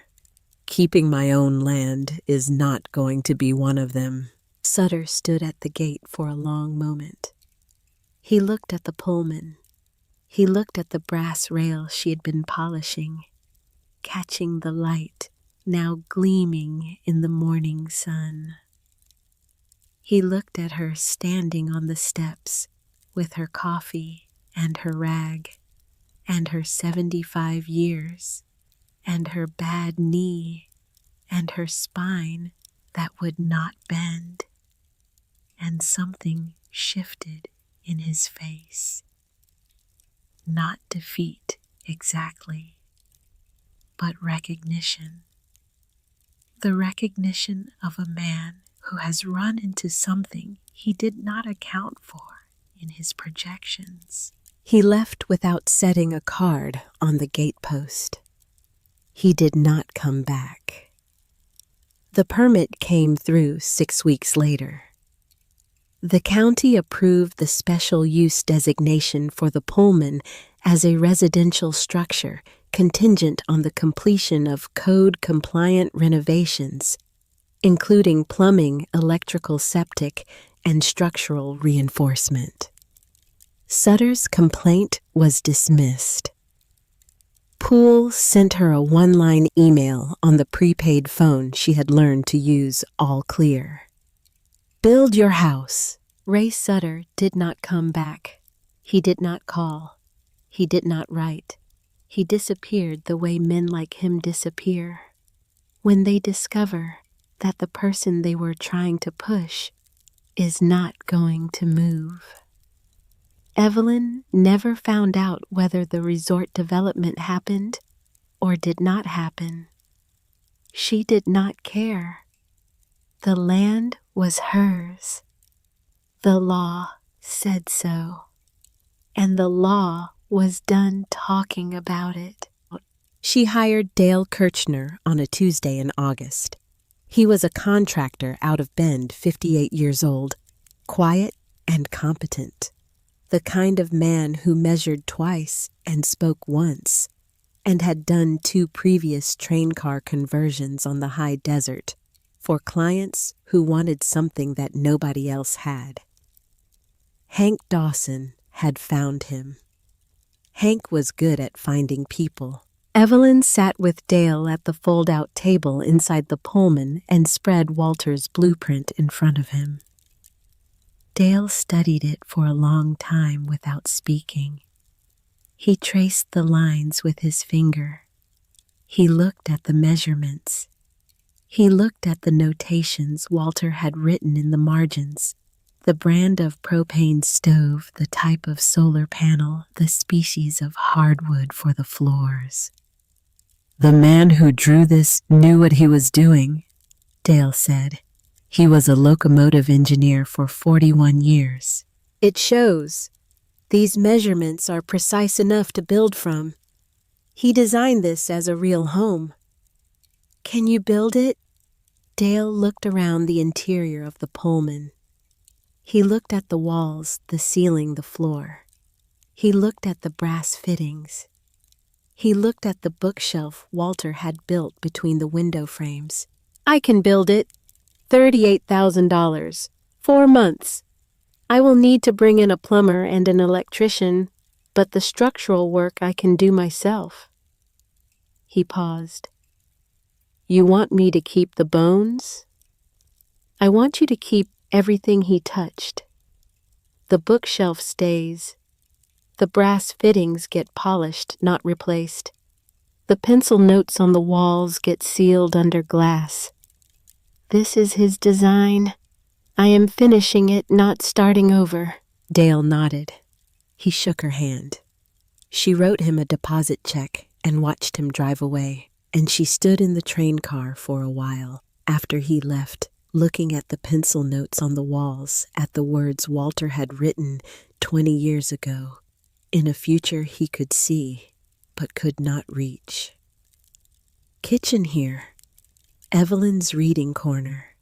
Keeping my own land is not going to be one of them." Sutter stood at the gate for a long moment. He looked at the Pullman. He looked at the brass rail she had been polishing, catching the light now gleaming in the morning sun. He looked at her standing on the steps with her coffee and her rag and her 75 years and her bad knee and her spine that would not bend. And something shifted in his face. Not defeat exactly, but recognition. The recognition of a man who has run into something he did not account for in his projections. He left without setting a card on the gatepost. He did not come back. The permit came through 6 weeks later. The county approved the special use designation for the Pullman as a residential structure contingent on the completion of code-compliant renovations, including plumbing, electrical, septic, and structural reinforcement. Sutter's complaint was dismissed. Poole sent her a one-line email on the prepaid phone she had learned to use all clear. Build your house. Ray Sutter did not come back. He did not call. He did not write. He disappeared the way men like him disappear, when they discover that the person they were trying to push is not going to move. Evelyn never found out whether the resort development happened or did not happen. She did not care. The land was hers. The law said so, and the law was done talking about it. She hired Dale Kirchner on a Tuesday in August. He was a contractor out of Bend, 58 years old, quiet and competent, the kind of man who measured twice and spoke once, and had done 2 previous train car conversions on the high desert for clients who wanted something that nobody else had. Hank Dawson had found him. Hank was good at finding people. Evelyn sat with Dale at the fold-out table inside the Pullman and spread Walter's blueprint in front of him. Dale studied it for a long time without speaking. He traced the lines with his finger. He looked at the measurements. He looked at the notations Walter had written in the margins. The brand of propane stove, the type of solar panel, the species of hardwood for the floors. The man who drew this knew what he was doing, Dale said. He was a locomotive engineer for 41 years. It shows. These measurements are precise enough to build from. He designed this as a real home. Can you build it? Dale looked around the interior of the Pullman. He looked at the walls, the ceiling, the floor. He looked at the brass fittings. He looked at the bookshelf Walter had built between the window frames. I can build it. $38,000. 4 months. I will need to bring in a plumber and an electrician, but the structural work I can do myself. He paused. You want me to keep the bones? I want you to keep everything he touched. The bookshelf stays. The brass fittings get polished, not replaced. The pencil notes on the walls get sealed under glass. This is his design. I am finishing it, not starting over. Dale nodded. He shook her hand. She wrote him a deposit check and watched him drive away, and she stood in the train car for a while after he left, looking at the pencil notes on the walls, at the words Walter had written 20 years ago, in a future he could see, but could not reach. Kitchen here. Evelyn's reading corner.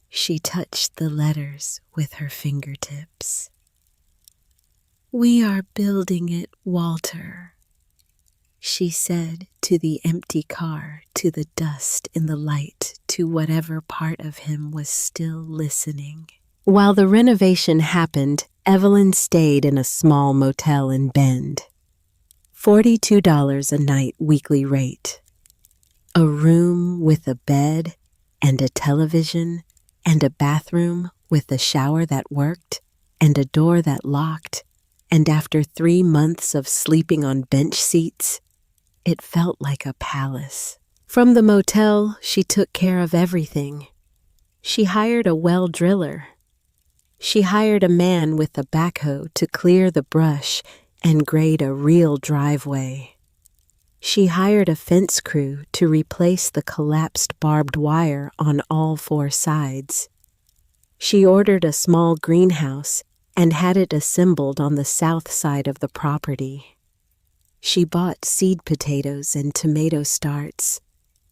She touched the letters with her fingertips. We are building it, Walter, she said to the empty car, to the dust in the light, to whatever part of him was still listening. While the renovation happened, Evelyn stayed in a small motel in Bend. $42 a night weekly rate. A room with a bed and a television and a bathroom with a shower that worked and a door that locked, and after 3 months of sleeping on bench seats, it felt like a palace. From the motel, she took care of everything. She hired a well driller. She hired a man with a backhoe to clear the brush and grade a real driveway. She hired a fence crew to replace the collapsed barbed wire on all 4 sides. She ordered a small greenhouse and had it assembled on the south side of the property. She bought seed potatoes and tomato starts,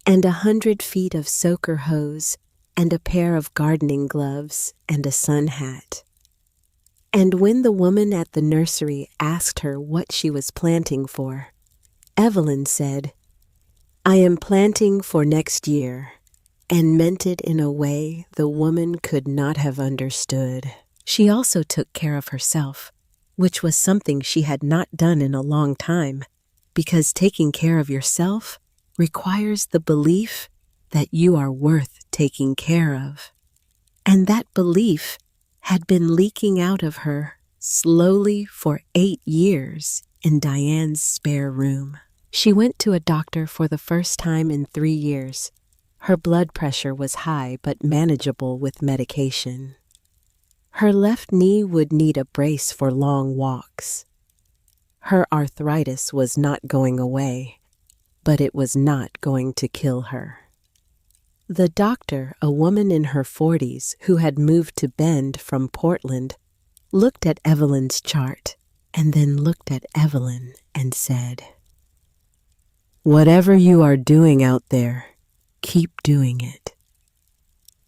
and 100 feet of soaker hose, and a pair of gardening gloves and a sun hat. And when the woman at the nursery asked her what she was planting for, Evelyn said, "I am planting for next year," and meant it in a way the woman could not have understood. She also took care of herself, which was something she had not done in a long time, because taking care of yourself requires the belief that you are worth taking care of. And that belief had been leaking out of her slowly for 8 years in Diane's spare room. She went to a doctor for the first time in 3 years. Her blood pressure was high but manageable with medication. Her left knee would need a brace for long walks. Her arthritis was not going away, but it was not going to kill her. The doctor, a woman in her 40s who had moved to Bend from Portland, looked at Evelyn's chart and then looked at Evelyn and said, "Whatever you are doing out there, keep doing it.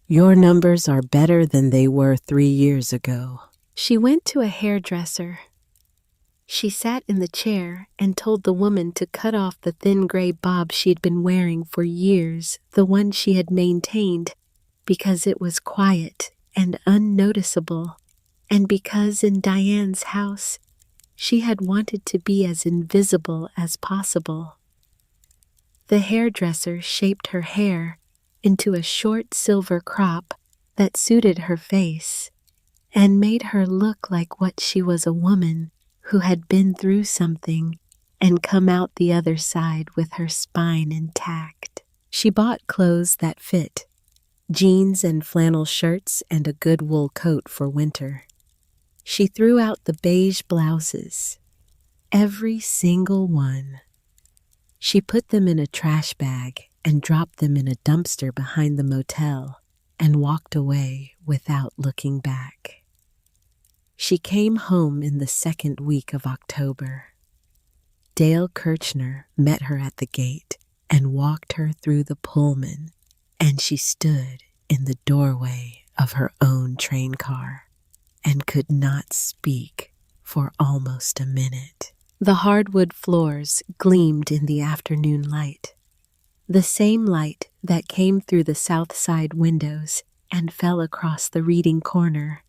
Your numbers are better than they were 3 years ago." She went to a hairdresser. She sat in the chair and told the woman to cut off the thin gray bob she'd been wearing for years, the one she had maintained, because it was quiet and unnoticeable, and because in Diane's house she had wanted to be as invisible as possible. The hairdresser shaped her hair into a short silver crop that suited her face and made her look like what she was, a woman who had been through something and come out the other side with her spine intact. She bought clothes that fit, jeans and flannel shirts and a good wool coat for winter. She threw out the beige blouses, every single one. She put them in a trash bag and dropped them in a dumpster behind the motel and walked away without looking back. She came home in the second week of October. Dale Kirchner met her at the gate and walked her through the Pullman, and she stood in the doorway of her own train car and could not speak for almost a minute. The hardwood floors gleamed in the afternoon light, the same light that came through the south side windows and fell across the reading corner,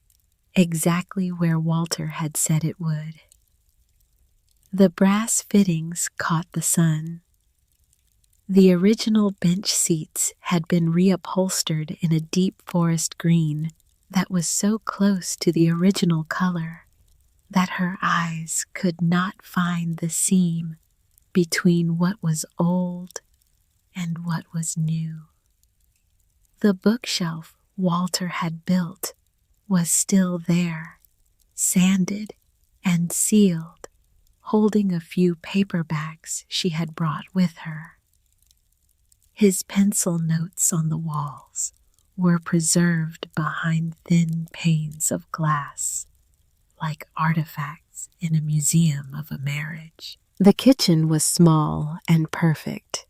exactly where Walter had said it would. The brass fittings caught the sun. The original bench seats had been reupholstered in a deep forest green that was so close to the original color that her eyes could not find the seam between what was old and what was new. The bookshelf Walter had built was still there, sanded and sealed, holding a few paperbacks she had brought with her. His pencil notes on the walls were preserved behind thin panes of glass, like artifacts in a museum of a marriage. The kitchen was small and perfect.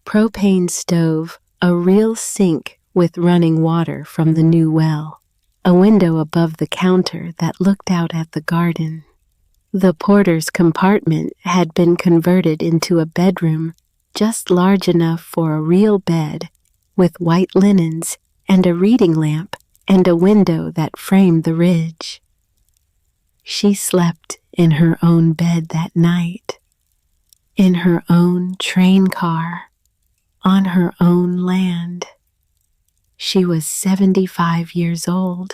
Propane stove, a real sink with running water from the new well, a window above the counter that looked out at the garden. The porter's compartment had been converted into a bedroom just large enough for a real bed, with white linens and a reading lamp and a window that framed the ridge. She slept in her own bed that night, in her own train car, on her own land. She was 75 years old,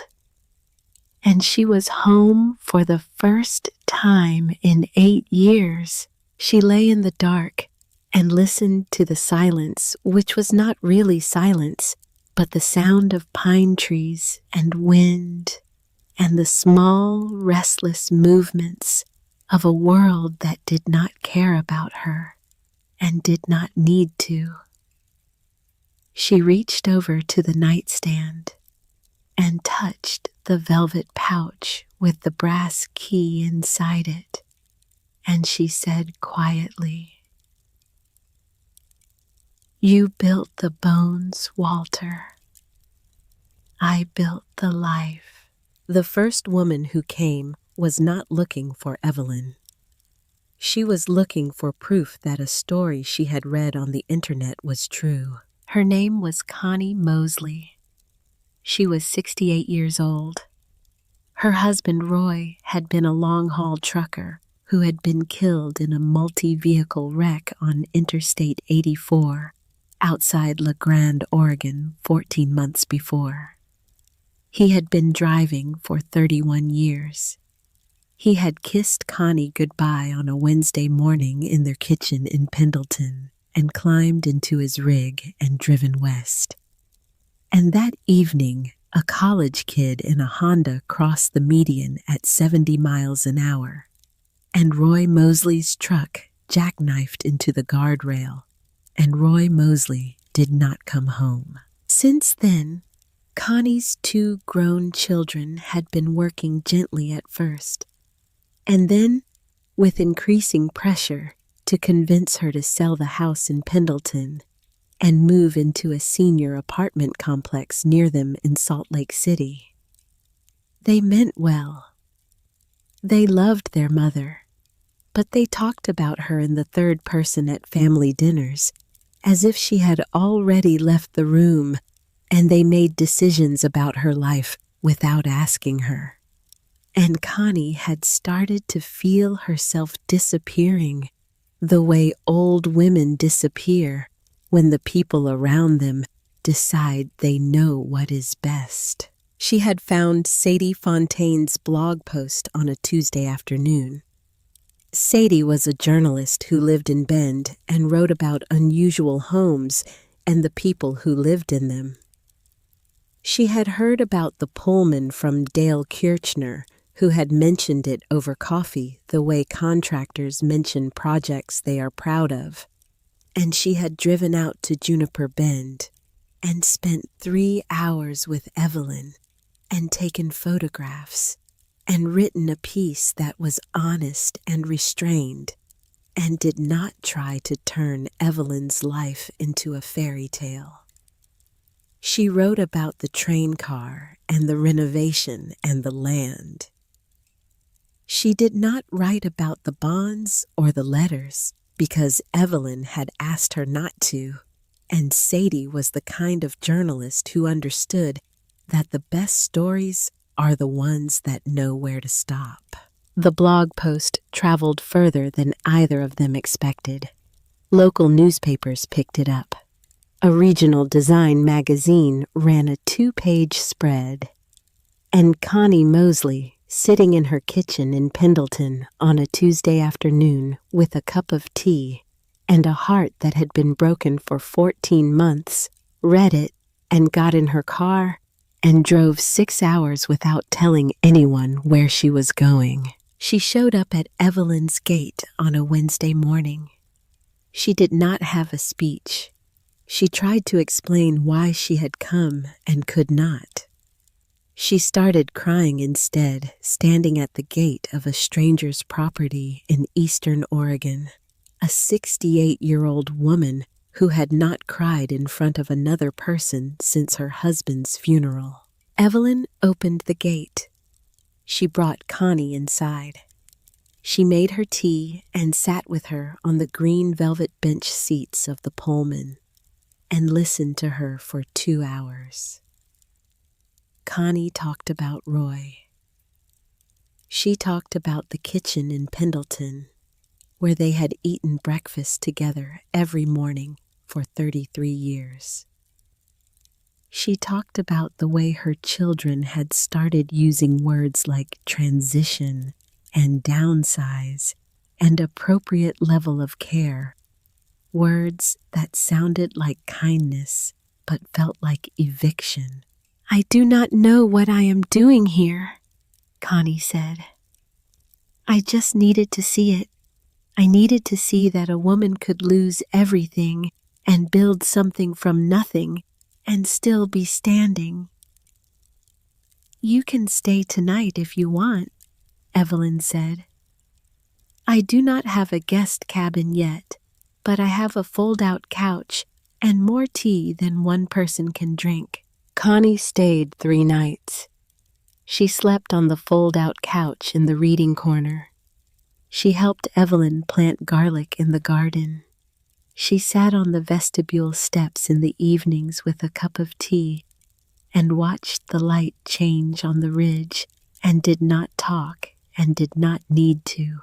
and she was home for the first time in 8 years. She lay in the dark and listened to the silence, which was not really silence, but the sound of pine trees and wind and the small, restless movements of a world that did not care about her and did not need to. She reached over to the nightstand and touched the velvet pouch with the brass key inside it, and she said quietly, "You built the bones, Walter. I built the life." The first woman who came was not looking for Evelyn. She was looking for proof that a story she had read on the internet was true. Her name was Connie Mosley. She was 68 years old. Her husband, Roy, had been a long-haul trucker who had been killed in a multi-vehicle wreck on Interstate 84 outside La Grande, Oregon, 14 months before. He had been driving for 31 years. He had kissed Connie goodbye on a Wednesday morning in their kitchen in Pendleton and climbed into his rig and driven west. And that evening, a college kid in a Honda crossed the median at 70 miles an hour, and Roy Mosley's truck jackknifed into the guardrail, and Roy Mosley did not come home. Since then, Connie's 2 grown children had been working gently at first, and then, with increasing pressure, to convince her to sell the house in Pendleton and move into a senior apartment complex near them in Salt Lake City. They meant well. They loved their mother, but they talked about her in the third person at family dinners, as if she had already left the room, and they made decisions about her life without asking her. And Connie had started to feel herself disappearing, the way old women disappear when the people around them decide they know what is best. She had found Sadie Fontaine's blog post on a Tuesday afternoon. Sadie was a journalist who lived in Bend and wrote about unusual homes and the people who lived in them. She had heard about the Pullman from Dale Kirchner, who had mentioned it over coffee the way contractors mention projects they are proud of, and she had driven out to Juniper Bend and spent 3 hours with Evelyn and taken photographs and written a piece that was honest and restrained and did not try to turn Evelyn's life into a fairy tale. She wrote about the train car and the renovation and the land. She did not write about the bonds or the letters because Evelyn had asked her not to, and Sadie was the kind of journalist who understood that the best stories are the ones that know where to stop. The blog post traveled further than either of them expected. Local newspapers picked it up. A regional design magazine ran a 2-page spread, and Connie Mosley, sitting in her kitchen in Pendleton on a Tuesday afternoon with a cup of tea and a heart that had been broken for 14 months, read it and got in her car and drove 6 hours without telling anyone where she was going. She showed up at Evelyn's gate on a Wednesday morning. She did not have a speech. She tried to explain why she had come and could not. She started crying instead, standing at the gate of a stranger's property in eastern Oregon, a 68-year-old woman who had not cried in front of another person since her husband's funeral. Evelyn opened the gate. She brought Connie inside. She made her tea and sat with her on the green velvet bench seats of the Pullman and listened to her for 2 hours. Connie talked about Roy. She talked about the kitchen in Pendleton, where they had eaten breakfast together every morning for 33 years. She talked about the way her children had started using words like transition and downsize and appropriate level of care, words that sounded like kindness but felt like eviction. "I do not know what I am doing here," Connie said. "I just needed to see it. I needed to see that a woman could lose everything and build something from nothing and still be standing." You can stay tonight if you want, Evelyn said. I do not have a guest cabin yet, but I have a fold-out couch and more tea than one person can drink. Connie stayed 3 nights. She slept on the fold-out couch in the reading corner. She helped Evelyn plant garlic in the garden. She sat on the vestibule steps in the evenings with a cup of tea and watched the light change on the ridge and did not talk and did not need to.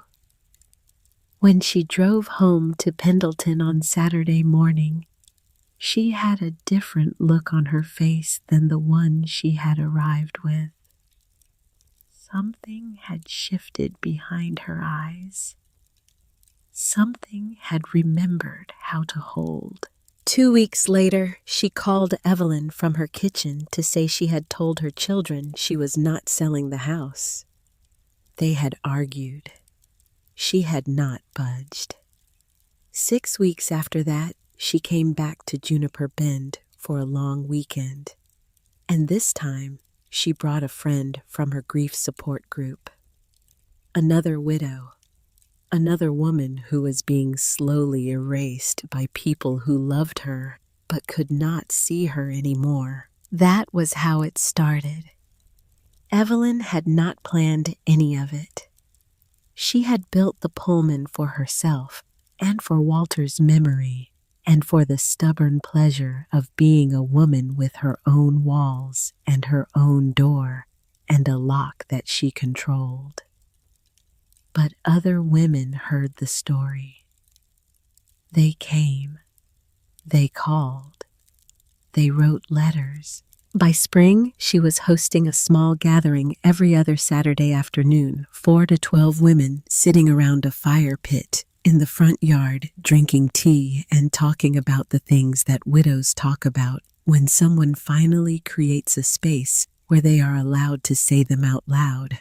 When she drove home to Pendleton on Saturday morning, she had a different look on her face than the one she had arrived with. Something had shifted behind her eyes. Something had remembered how to hold. 2 weeks later, she called Evelyn from her kitchen to say she had told her children she was not selling the house. They had argued. She had not budged. 6 weeks after that, she came back to Juniper Bend for a long weekend. And this time, she brought a friend from her grief support group. Another widow. Another woman who was being slowly erased by people who loved her but could not see her anymore. That was how it started. Evelyn had not planned any of it. She had built the Pullman for herself and for Walter's memory and for the stubborn pleasure of being a woman with her own walls and her own door and a lock that she controlled. But other women heard the story. They came. They called. They wrote letters. By spring, she was hosting a small gathering every other Saturday afternoon, 4 to 12 women sitting around a fire pit in the front yard, drinking tea and talking about the things that widows talk about when someone finally creates a space where they are allowed to say them out loud.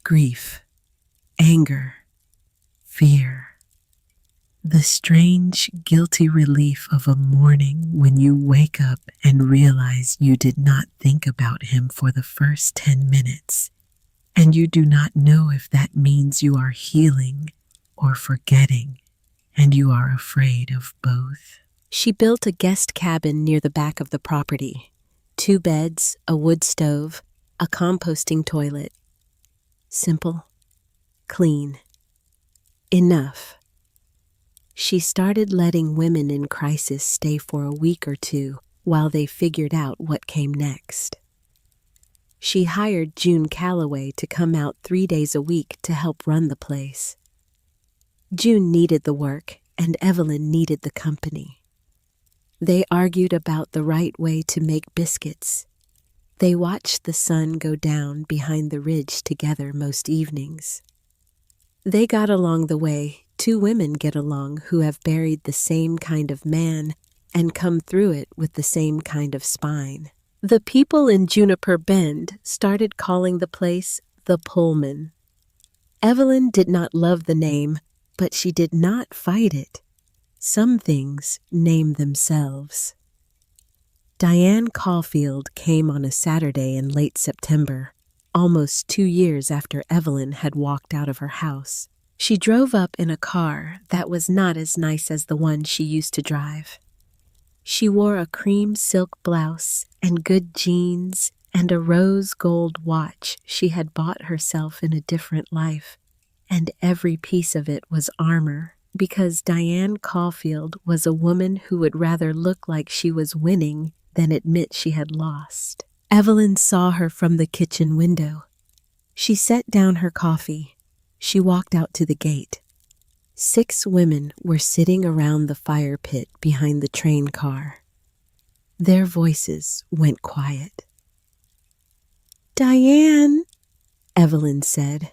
Grief, anger, fear. The strange, guilty relief of a morning when you wake up and realize you did not think about him for the first 10 minutes, and you do not know if that means you are healing or forgetting, and you are afraid of both. She built a guest cabin near the back of the property. 2 beds, a wood stove, a composting toilet. Simple, clean, enough. She started letting women in crisis stay for a week or 2 while they figured out what came next. She hired June Calloway to come out 3 days a week to help run the place. June needed the work, and Evelyn needed the company. They argued about the right way to make biscuits. They watched the sun go down behind the ridge together most evenings. They got along the way 2 women get along who have buried the same kind of man and come through it with the same kind of spine. The people in Juniper Bend started calling the place the Pullman. Evelyn did not love the name, but she did not fight it. Some things name themselves. Diane Caulfield came on a Saturday in late September, almost 2 years after Evelyn had walked out of her house. She drove up in a car that was not as nice as the one she used to drive. She wore a cream silk blouse and good jeans and a rose gold watch she had bought herself in a different life, and every piece of it was armor, because Diane Caulfield was a woman who would rather look like she was winning than admit she had lost. Evelyn saw her from the kitchen window. She set down her coffee. She walked out to the gate. 6 women were sitting around the fire pit behind the train car. Their voices went quiet. "Diane," Evelyn said.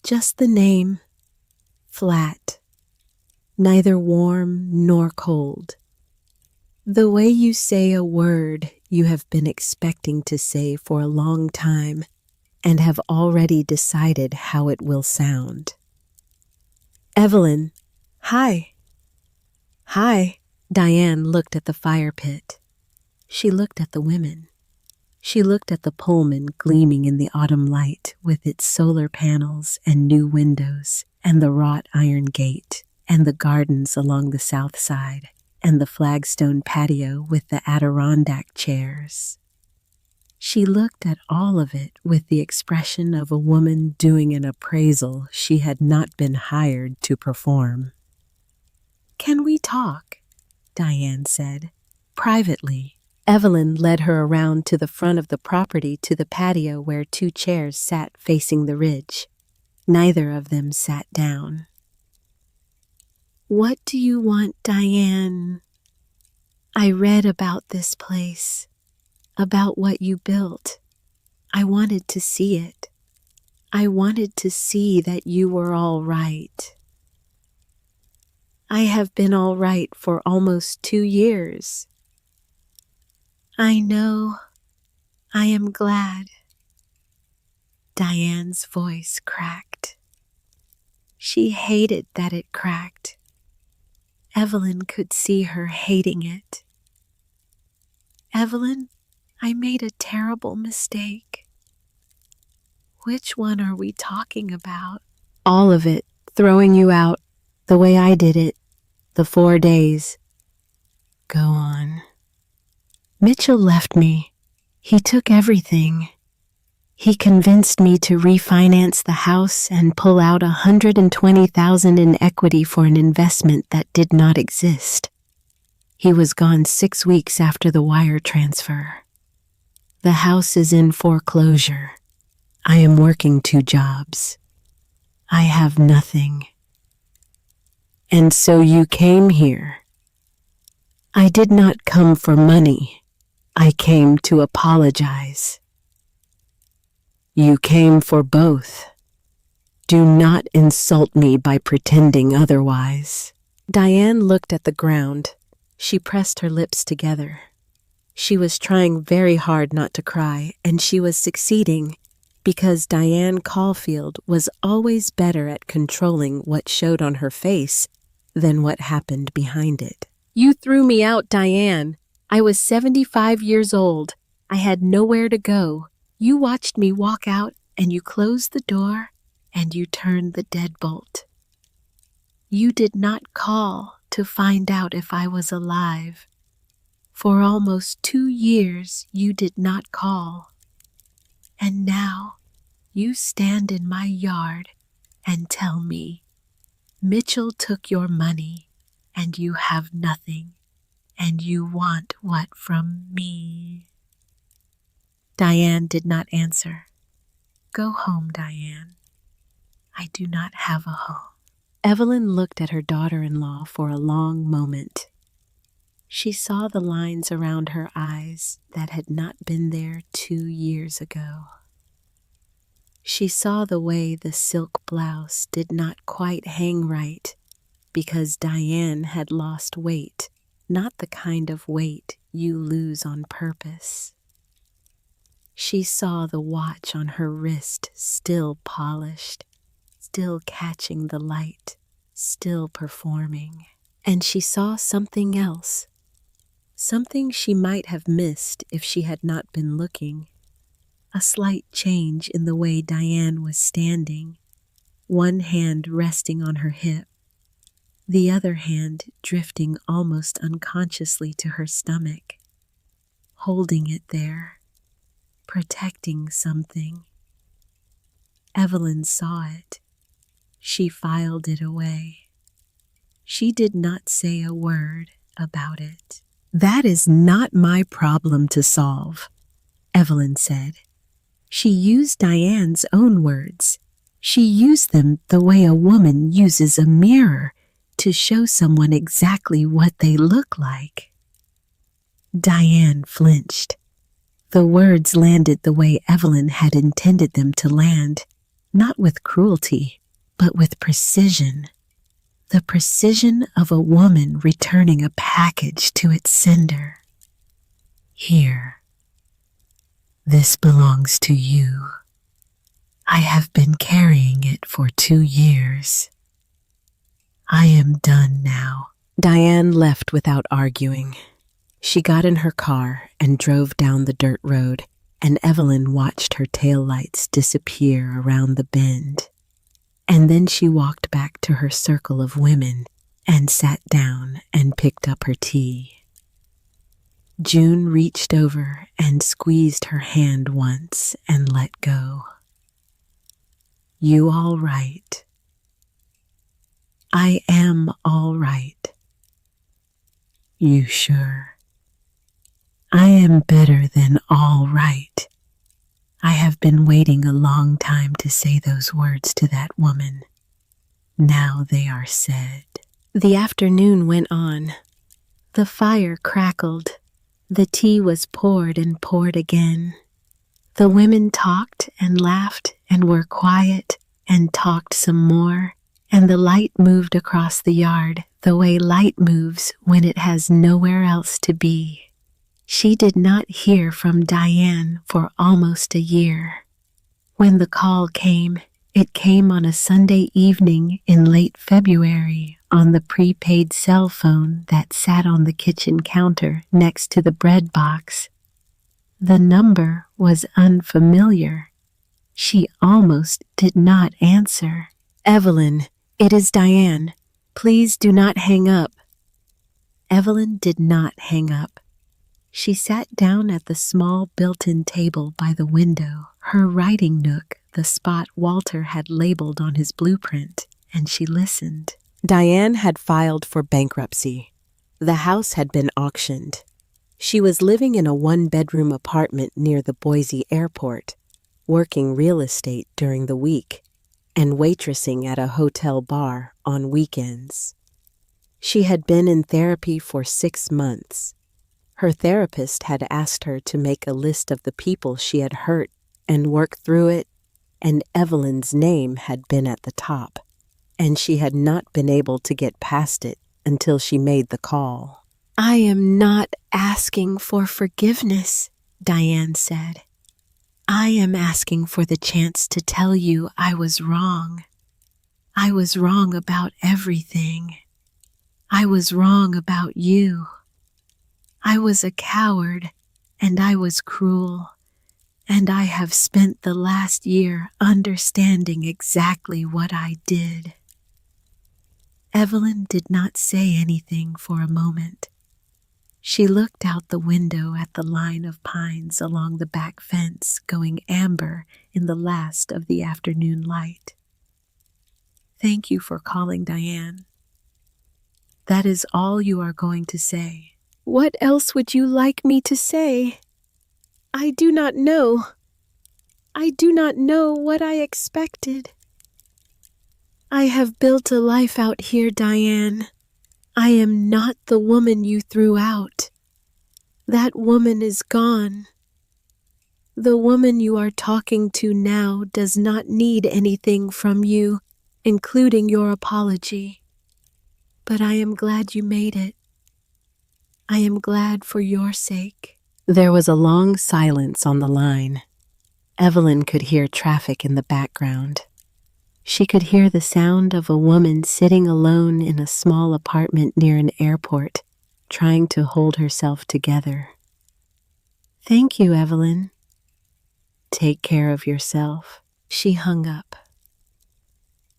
Just the name. Flat. Neither warm nor cold. The way you say a word you have been expecting to say for a long time and have already decided how it will sound. "Evelyn, hi." "Hi." Diane looked at the fire pit. She looked at the women. She looked at the Pullman gleaming in the autumn light with its solar panels and new windows, and the wrought iron gate, and the gardens along the south side, and the flagstone patio with the Adirondack chairs. She looked at all of it with the expression of a woman doing an appraisal she had not been hired to perform. "Can we talk?" Diane said. "Privately." Evelyn led her around to the front of the property to the patio where two chairs sat facing the ridge. Neither of them sat down. "What do you want, Diane?" "I read about this place, about what you built. I wanted to see it. I wanted to see that you were all right." "I have been all right for almost 2 years." "I know. I am glad." Diane's voice cracked. She hated that it cracked. Evelyn could see her hating it. "Evelyn, I made a terrible mistake." "Which one are we talking about?" "All of it. Throwing you out, the way I did it, the 4 days." "Go on." "Mitchell left me. He took everything. He convinced me to refinance the house and pull out $120,000 in equity for an investment that did not exist. He was gone 6 weeks after the wire transfer. The house is in foreclosure. I am working 2 jobs. I have nothing." "And so you came here." "I did not come for money. I came to apologize." "You came for both. Do not insult me by pretending otherwise." Diane looked at the ground. She pressed her lips together. She was trying very hard not to cry, and she was succeeding because Diane Caulfield was always better at controlling what showed on her face than what happened behind it. "You threw me out, Diane. I was 75 years old. I had nowhere to go. You watched me walk out, and you closed the door, and you turned the deadbolt. You did not call to find out if I was alive. For almost 2 years you did not call. And now you stand in my yard and tell me, Mitchell took your money, and you have nothing. And you want what from me?" Diane did not answer. "Go home, Diane. I do not have a home." Evelyn looked at her daughter-in-law for a long moment. She saw the lines around her eyes that had not been there 2 years ago. She saw the way the silk blouse did not quite hang right because Diane had lost weight. Not the kind of weight you lose on purpose. She saw the watch on her wrist still polished, still catching the light, still performing. And she saw something else, something she might have missed if she had not been looking. A slight change in the way Diane was standing, one hand resting on her hip, the other hand drifting almost unconsciously to her stomach, holding it there, protecting something. Evelyn saw it. She filed it away. She did not say a word about it. "That is not my problem to solve," Evelyn said. She used Diane's own words. She used them the way a woman uses a mirror to show someone exactly what they look like. Diane flinched. The words landed the way Evelyn had intended them to land, not with cruelty, but with precision. The precision of a woman returning a package to its sender. "Here. This belongs to you. I have been carrying it for 2 years. I am done now." Diane left without arguing. She got in her car and drove down the dirt road, and Evelyn watched her taillights disappear around the bend. And then she walked back to her circle of women and sat down and picked up her tea. June reached over and squeezed her hand once and let go. "You all right?" "I am all right." "You sure?" "I am better than all right. I have been waiting a long time to say those words to that woman. Now they are said." The afternoon went on. The fire crackled. The tea was poured and poured again. The women talked and laughed and were quiet and talked some more, and the light moved across the yard the way light moves when it has nowhere else to be. She did not hear from Diane for almost a year. When the call came, it came on a Sunday evening in late February on the prepaid cell phone that sat on the kitchen counter next to the bread box. The number was unfamiliar. She almost did not answer. "Evelyn, it is Diane. Please do not hang up." Evelyn did not hang up. She sat down at the small built-in table by the window, her writing nook, the spot Walter had labeled on his blueprint, and she listened. Diane had filed for bankruptcy. The house had been auctioned. She was living in a one-bedroom apartment near the Boise airport, working real estate during the week, and waitressing at a hotel bar on weekends. She had been in therapy for 6 months. Her therapist had asked her to make a list of the people she had hurt and work through it, and Evelyn's name had been at the top, and she had not been able to get past it until she made the call. "I am not asking for forgiveness," Diane said. "I am asking for the chance to tell you I was wrong. I was wrong about everything. I was wrong about you. I was a coward, and I was cruel, and I have spent the last year understanding exactly what I did." Evelyn did not say anything for a moment. She looked out the window at the line of pines along the back fence going amber in the last of the afternoon light. "Thank you for calling, Diane. That is all you are going to say." "What else would you like me to say? I do not know. I do not know what I expected. I have built a life out here, Diane. I am not the woman you threw out. That woman is gone. The woman you are talking to now does not need anything from you, including your apology. But I am glad you made it. I am glad for your sake." There was a long silence on the line. Evelyn could hear traffic in the background. She could hear the sound of a woman sitting alone in a small apartment near an airport, trying to hold herself together. "Thank you, Evelyn. Take care of yourself." She hung up.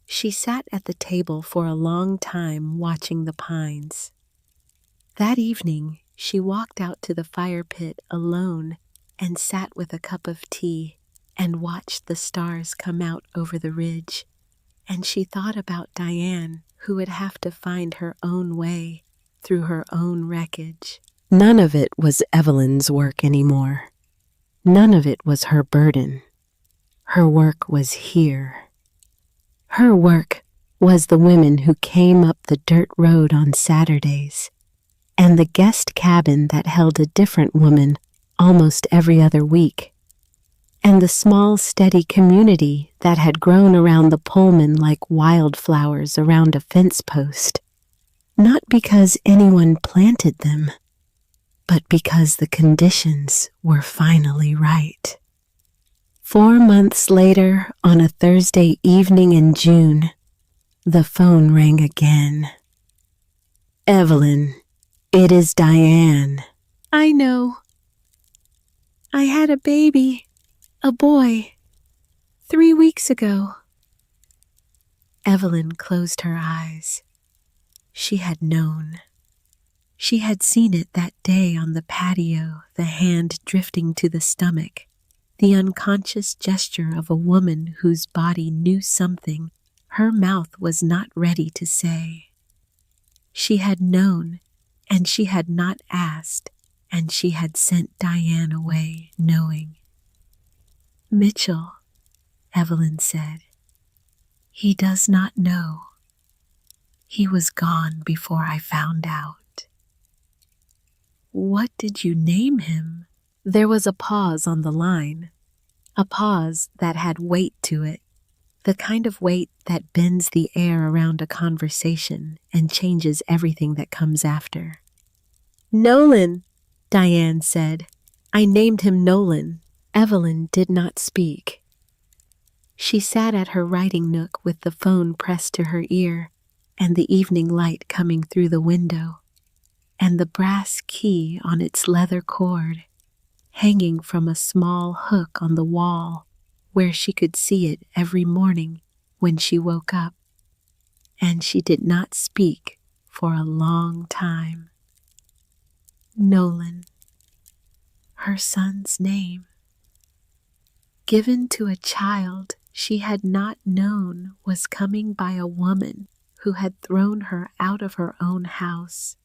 She sat at the table for a long time watching the pines. That evening, she walked out to the fire pit alone and sat with a cup of tea and watched the stars come out over the ridge. And she thought about Diane, who would have to find her own way through her own wreckage. None of it was Evelyn's work anymore. None of it was her burden. Her work was here. Her work was the women who came up the dirt road on Saturdays, and the guest cabin that held a different woman almost every other week, and the small, steady community that had grown around the Pullman like wildflowers around a fence post, not because anyone planted them, but because the conditions were finally right. 4 months later, on a Thursday evening in June, the phone rang again. "Evelyn, it is Diane." "I know." I had a baby, a boy, 3 weeks ago. Evelyn closed her eyes. She had known. She had seen it that day on the patio, the hand drifting to the stomach, the unconscious gesture of a woman whose body knew something her mouth was not ready to say. She had known, and she had not asked, and she had sent Diane away knowing. "Mitchell," Evelyn said, "he does not know. He was gone before I found out." "What did you name him?" There was a pause on the line, a pause that had weight to it, the kind of weight that bends the air around a conversation and changes everything that comes after. "Nolan," Diane said. "I named him Nolan." Evelyn did not speak. She sat at her writing nook with the phone pressed to her ear and the evening light coming through the window, and the brass key on its leather cord, hanging from a small hook on the wall where she could see it every morning when she woke up. And she did not speak for a long time. Nolan, her son's name, given to a child she had not known was coming by a woman who had thrown her out of her own house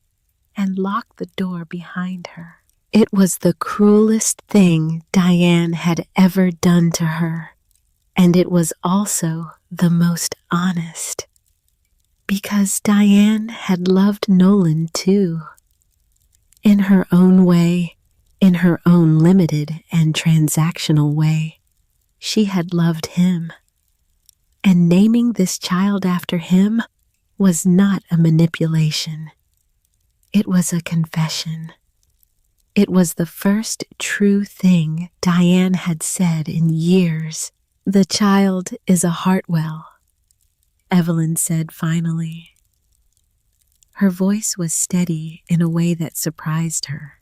and locked the door behind her. It was the cruelest thing Diane had ever done to her, and it was also the most honest, because Diane had loved Nolan too. In her own way, in her own limited and transactional way, she had loved him. And naming this child after him was not a manipulation. It was a confession. It was the first true thing Diane had said in years. "The child is a Hartwell," Evelyn said finally. Her voice was steady in a way that surprised her.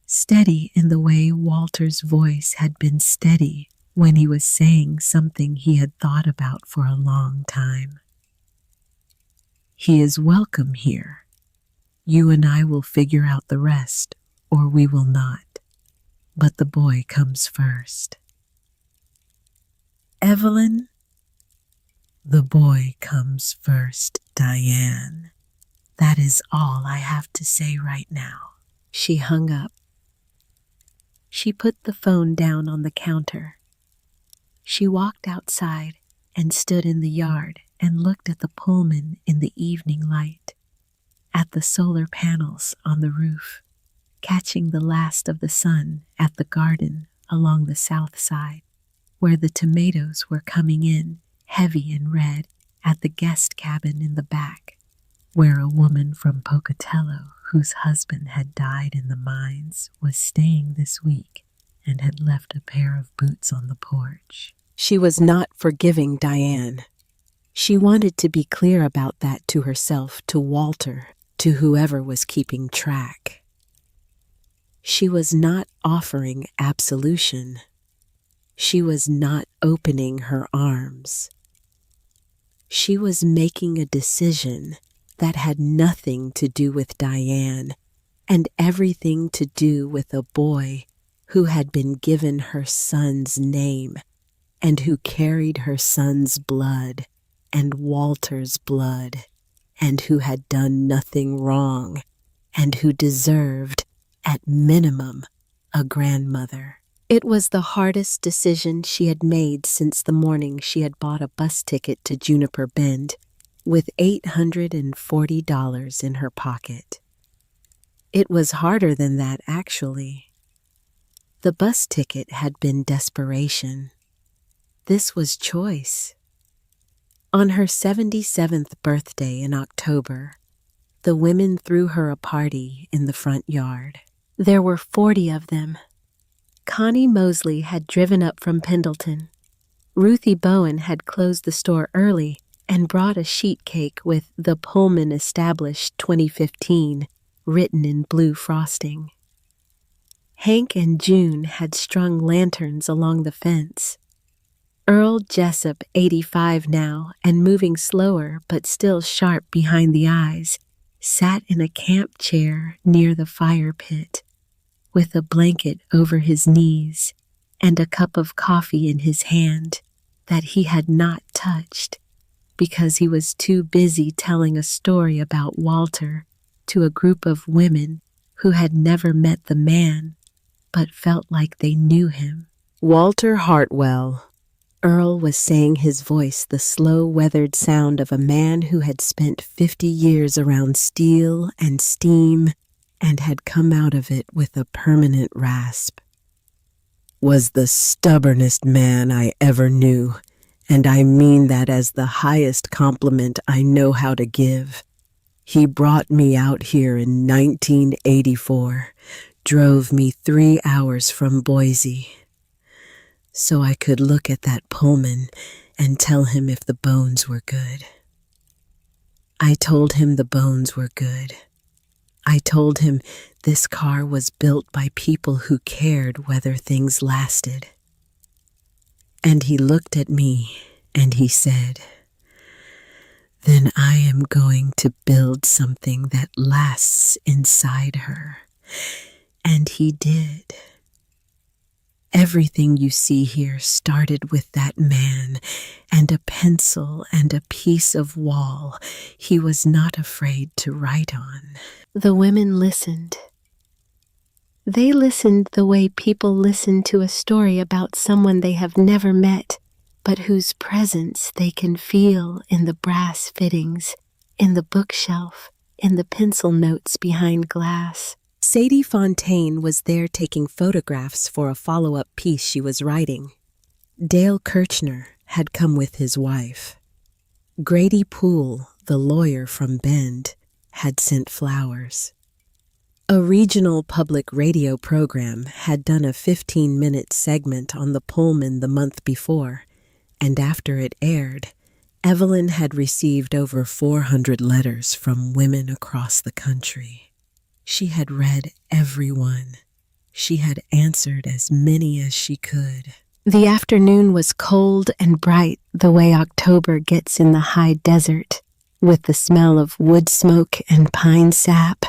Steady in the way Walter's voice had been steady when he was saying something he had thought about for a long time. "He is welcome here. You and I will figure out the rest, or we will not. But the boy comes first." "Evelyn?" "The boy comes first, Diane. That is all I have to say right now." She hung up. She put the phone down on the counter. She walked outside and stood in the yard and looked at the Pullman in the evening light, at the solar panels on the roof, catching the last of the sun at the garden along the south side, where the tomatoes were coming in heavy and red, at the guest cabin in the back, where a woman from Pocatello whose husband had died in the mines was staying this week and had left a pair of boots on the porch. She was not forgiving Diane. She wanted to be clear about that to herself, to Walter, to whoever was keeping track. She was not offering absolution. She was not opening her arms. She was making a decision that had nothing to do with Diane and everything to do with a boy who had been given her son's name and who carried her son's blood and Walter's blood and who had done nothing wrong and who deserved, at minimum, a grandmother. It was the hardest decision she had made since the morning she had bought a bus ticket to Juniper Bend with $840 in her pocket. It was harder than that, actually. The bus ticket had been desperation. This was choice. On her 77th birthday in October, the women threw her a party in the front yard. There were 40 of them. Connie Mosley had driven up from Pendleton. Ruthie Bowen had closed the store early and brought a sheet cake with "The Pullman Established 2015" written in blue frosting. Hank and June had strung lanterns along the fence. Earl Jessup, 85 now, and moving slower but still sharp behind the eyes, sat in a camp chair near the fire pit, with a blanket over his knees and a cup of coffee in his hand that he had not touched because he was too busy telling a story about Walter to a group of women who had never met the man but felt like they knew him. Walter Hartwell. Earl was saying, his voice the slow, weathered sound of a man who had spent 50 years around steel and steam and had come out of it with a permanent rasp. Was the stubbornest man I ever knew, and I mean that as the highest compliment I know how to give. He brought me out here in 1984, drove me 3 hours from Boise, so I could look at that Pullman and tell him if the bones were good. I told him the bones were good. I told him this car was built by people who cared whether things lasted. And he looked at me and he said, "Then I am going to build something that lasts inside her." And he did. Everything you see here started with that man and a pencil and a piece of wall he was not afraid to write on. The women listened. They listened the way people listen to a story about someone they have never met, but whose presence they can feel in the brass fittings, in the bookshelf, in the pencil notes behind glass. Sadie Fontaine was there taking photographs for a follow-up piece she was writing. Dale Kirchner had come with his wife. Grady Poole, the lawyer from Bend, had sent flowers. A regional public radio program had done a 15-minute segment on the Pullman the month before, and after it aired, Evelyn had received over 400 letters from women across the country. She had read every one. She had answered as many as she could. The afternoon was cold and bright the way October gets in the high desert, with the smell of wood smoke and pine sap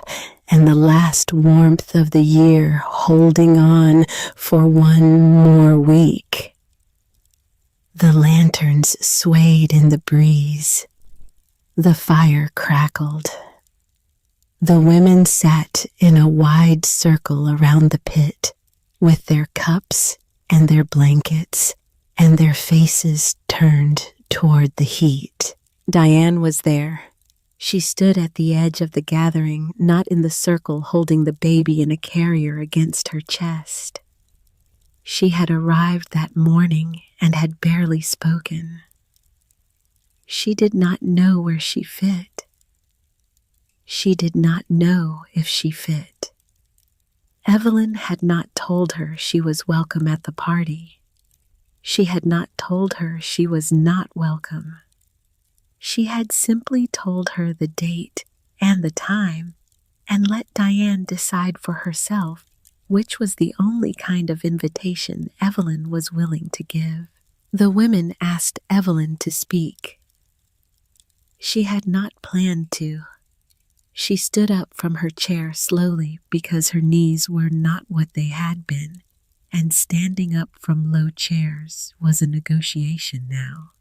and the last warmth of the year holding on for one more week. The lanterns swayed in the breeze. The fire crackled. The women sat in a wide circle around the pit, with their cups and their blankets and their faces turned toward the heat. Diane was there. She stood at the edge of the gathering, not in the circle holding the baby in a carrier against her chest. She had arrived that morning and had barely spoken. She did not know where she fit. She did not know if she fit. Evelyn had not told her she was welcome at the party. She had not told her she was not welcome. She had simply told her the date and the time and let Diane decide for herself which was the only kind of invitation Evelyn was willing to give. The women asked Evelyn to speak. She had not planned to. She stood up from her chair slowly because her knees were not what they had been, and standing up from low chairs was a negotiation now.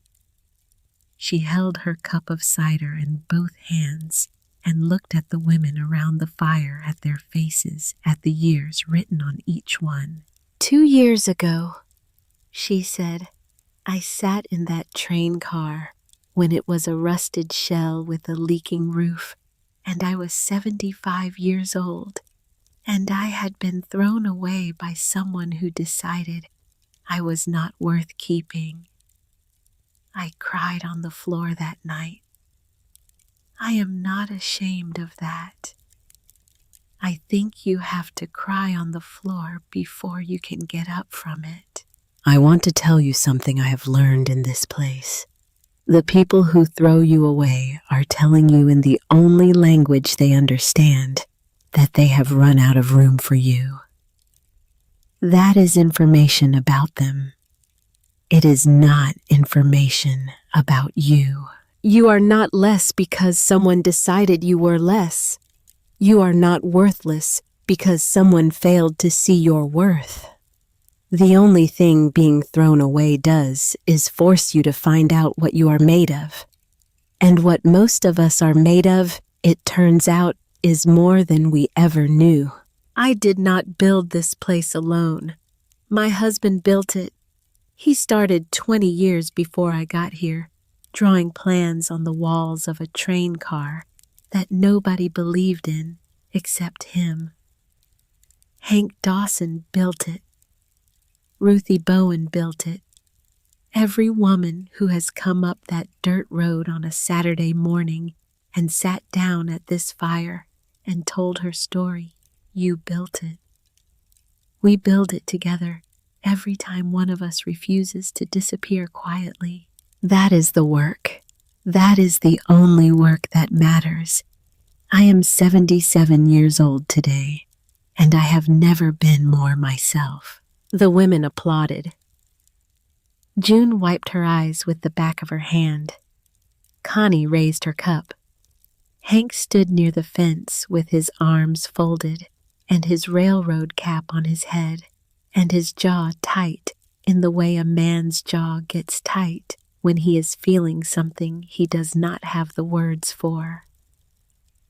She held her cup of cider in both hands and looked at the women around the fire, at their faces, at the years written on each one. 2 years ago, she said, I sat in that train car when it was a rusted shell with a leaking roof, and I was 75 years old, and I had been thrown away by someone who decided I was not worth keeping. I cried on the floor that night. I am not ashamed of that. I think you have to cry on the floor before you can get up from it. I want to tell you something I have learned in this place. The people who throw you away are telling you in the only language they understand that they have run out of room for you. That is information about them. It is not information about you. You are not less because someone decided you were less. You are not worthless because someone failed to see your worth. The only thing being thrown away does is force you to find out what you are made of. And what most of us are made of, it turns out, is more than we ever knew. I did not build this place alone. My husband built it. He started 20 years before I got here, drawing plans on the walls of a train car that nobody believed in except him. Hank Dawson built it. Ruthie Bowen built it. Every woman who has come up that dirt road on a Saturday morning and sat down at this fire and told her story, you built it. We build it together every time one of us refuses to disappear quietly. That is the work. That is the only work that matters. I am 77 years old today, and I have never been more myself. The women applauded. June wiped her eyes with the back of her hand. Connie raised her cup. Hank stood near the fence with his arms folded and his railroad cap on his head and his jaw tight in the way a man's jaw gets tight when he is feeling something he does not have the words for.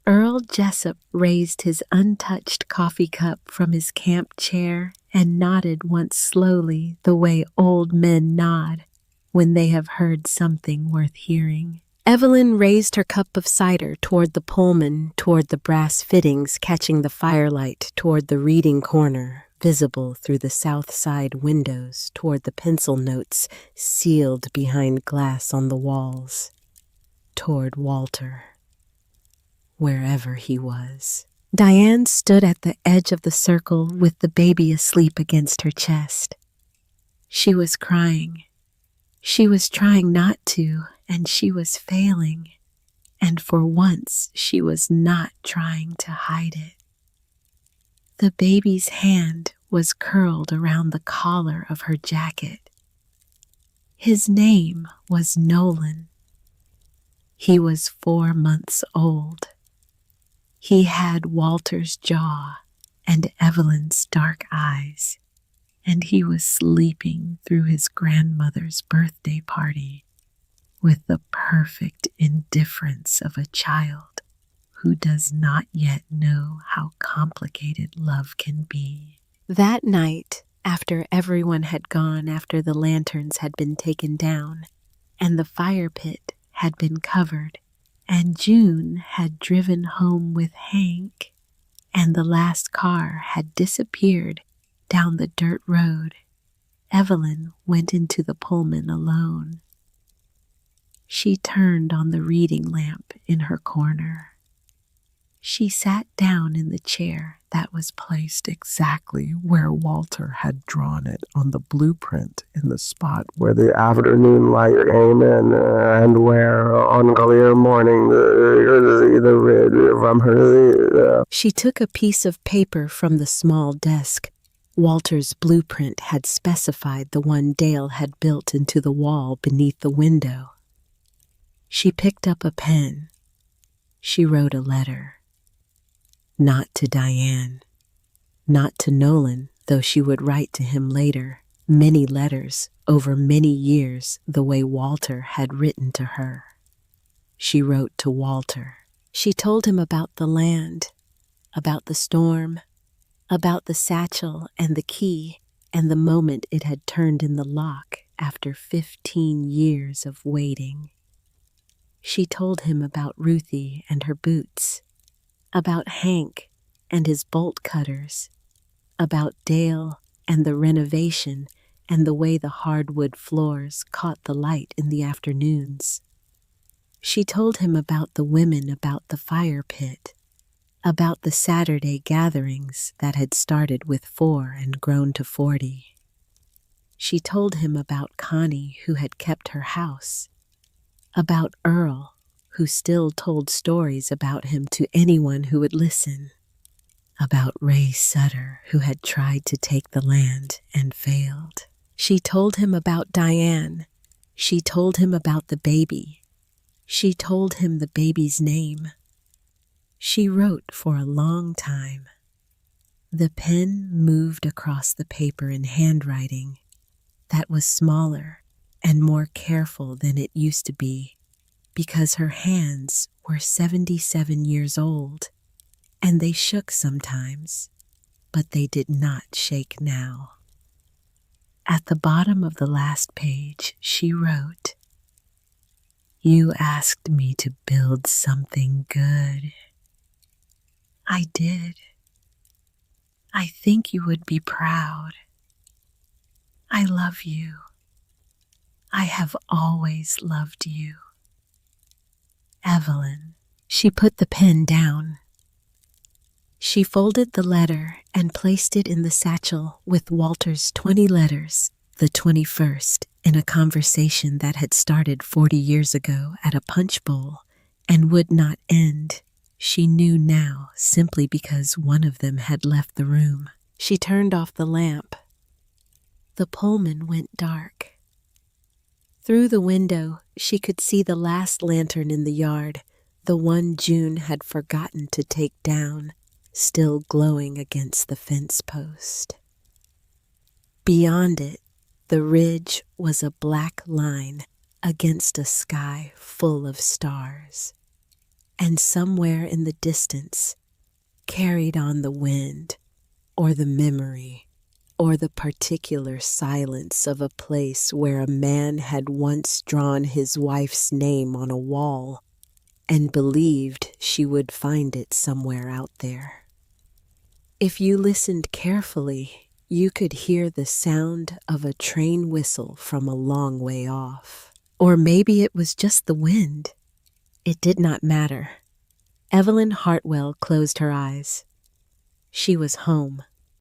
Earl Jessup raised his untouched coffee cup from his camp chair and nodded once slowly the way old men nod when they have heard something worth hearing. Evelyn raised her cup of cider toward the Pullman, toward the brass fittings catching the firelight, toward the reading corner, visible through the south side windows, toward the pencil notes sealed behind glass on the walls, toward Walter, wherever he was. Diane stood at the edge of the circle with the baby asleep against her chest. She was crying. She was trying not to, and she was failing. And for once, she was not trying to hide it. The baby's hand was curled around the collar of her jacket. His name was Nolan. He was 4 months old. He had Walter's jaw and Evelyn's dark eyes, and he was sleeping through his grandmother's birthday party with the perfect indifference of a child who does not yet know how complicated love can be. That night, after everyone had gone, after the lanterns had been taken down and the fire pit had been covered, and June had driven home with Hank, and the last car had disappeared down the dirt road, Evelyn went into the Pullman alone. She turned on the reading lamp in her corner. She sat down in the chair that was placed exactly where Walter had drawn it on the blueprint, in the spot where the afternoon light came in, and where on clear morning the rid from her. She took a piece of paper from the small desk. Walter's blueprint had specified the one Dale had built into the wall beneath the window. She picked up a pen. She wrote a letter. Not to Diane, not to Nolan, though she would write to him later, many letters over many years the way Walter had written to her. She wrote to Walter. She told him about the land, about the storm, about the satchel and the key, and the moment it had turned in the lock after 15 years of waiting. She told him about Ruthie and her boots, about Hank and his bolt cutters, about Dale and the renovation and the way the hardwood floors caught the light in the afternoons. She told him about the women about the fire pit, about the Saturday gatherings that had started with 4 and grown to 40. She told him about Connie, who had kept her house, about Earl, who still told stories about him to anyone who would listen. about Ray Sutter, who had tried to take the land and failed. She told him about Diane. She told him about the baby. She told him the baby's name. She wrote for a long time. The pen moved across the paper in handwriting that was smaller and more careful than it used to be, because her hands were 77 years old, and they shook sometimes, but they did not shake now. At the bottom of the last page, she wrote, "You asked me to build something good. I did. I think you would be proud. I love you. I have always loved you. Evelyn." She put the pen down. She folded the letter and placed it in the satchel with Walter's 20 letters, the 21st, in a conversation that had started 40 years ago at a punch bowl and would not end. She knew now simply because one of them had left the room. She turned off the lamp. The Pullman went dark. Through the window, she could see the last lantern in the yard, the one June had forgotten to take down, still glowing against the fence post. Beyond it, the ridge was a black line against a sky full of stars. And somewhere in the distance, carried on the wind, or the memory, or the particular silence of a place where a man had once drawn his wife's name on a wall and believed she would find it somewhere out there. If you listened carefully, you could hear the sound of a train whistle from a long way off. Or maybe it was just the wind. It did not matter. Evelyn Hartwell closed her eyes. She was home.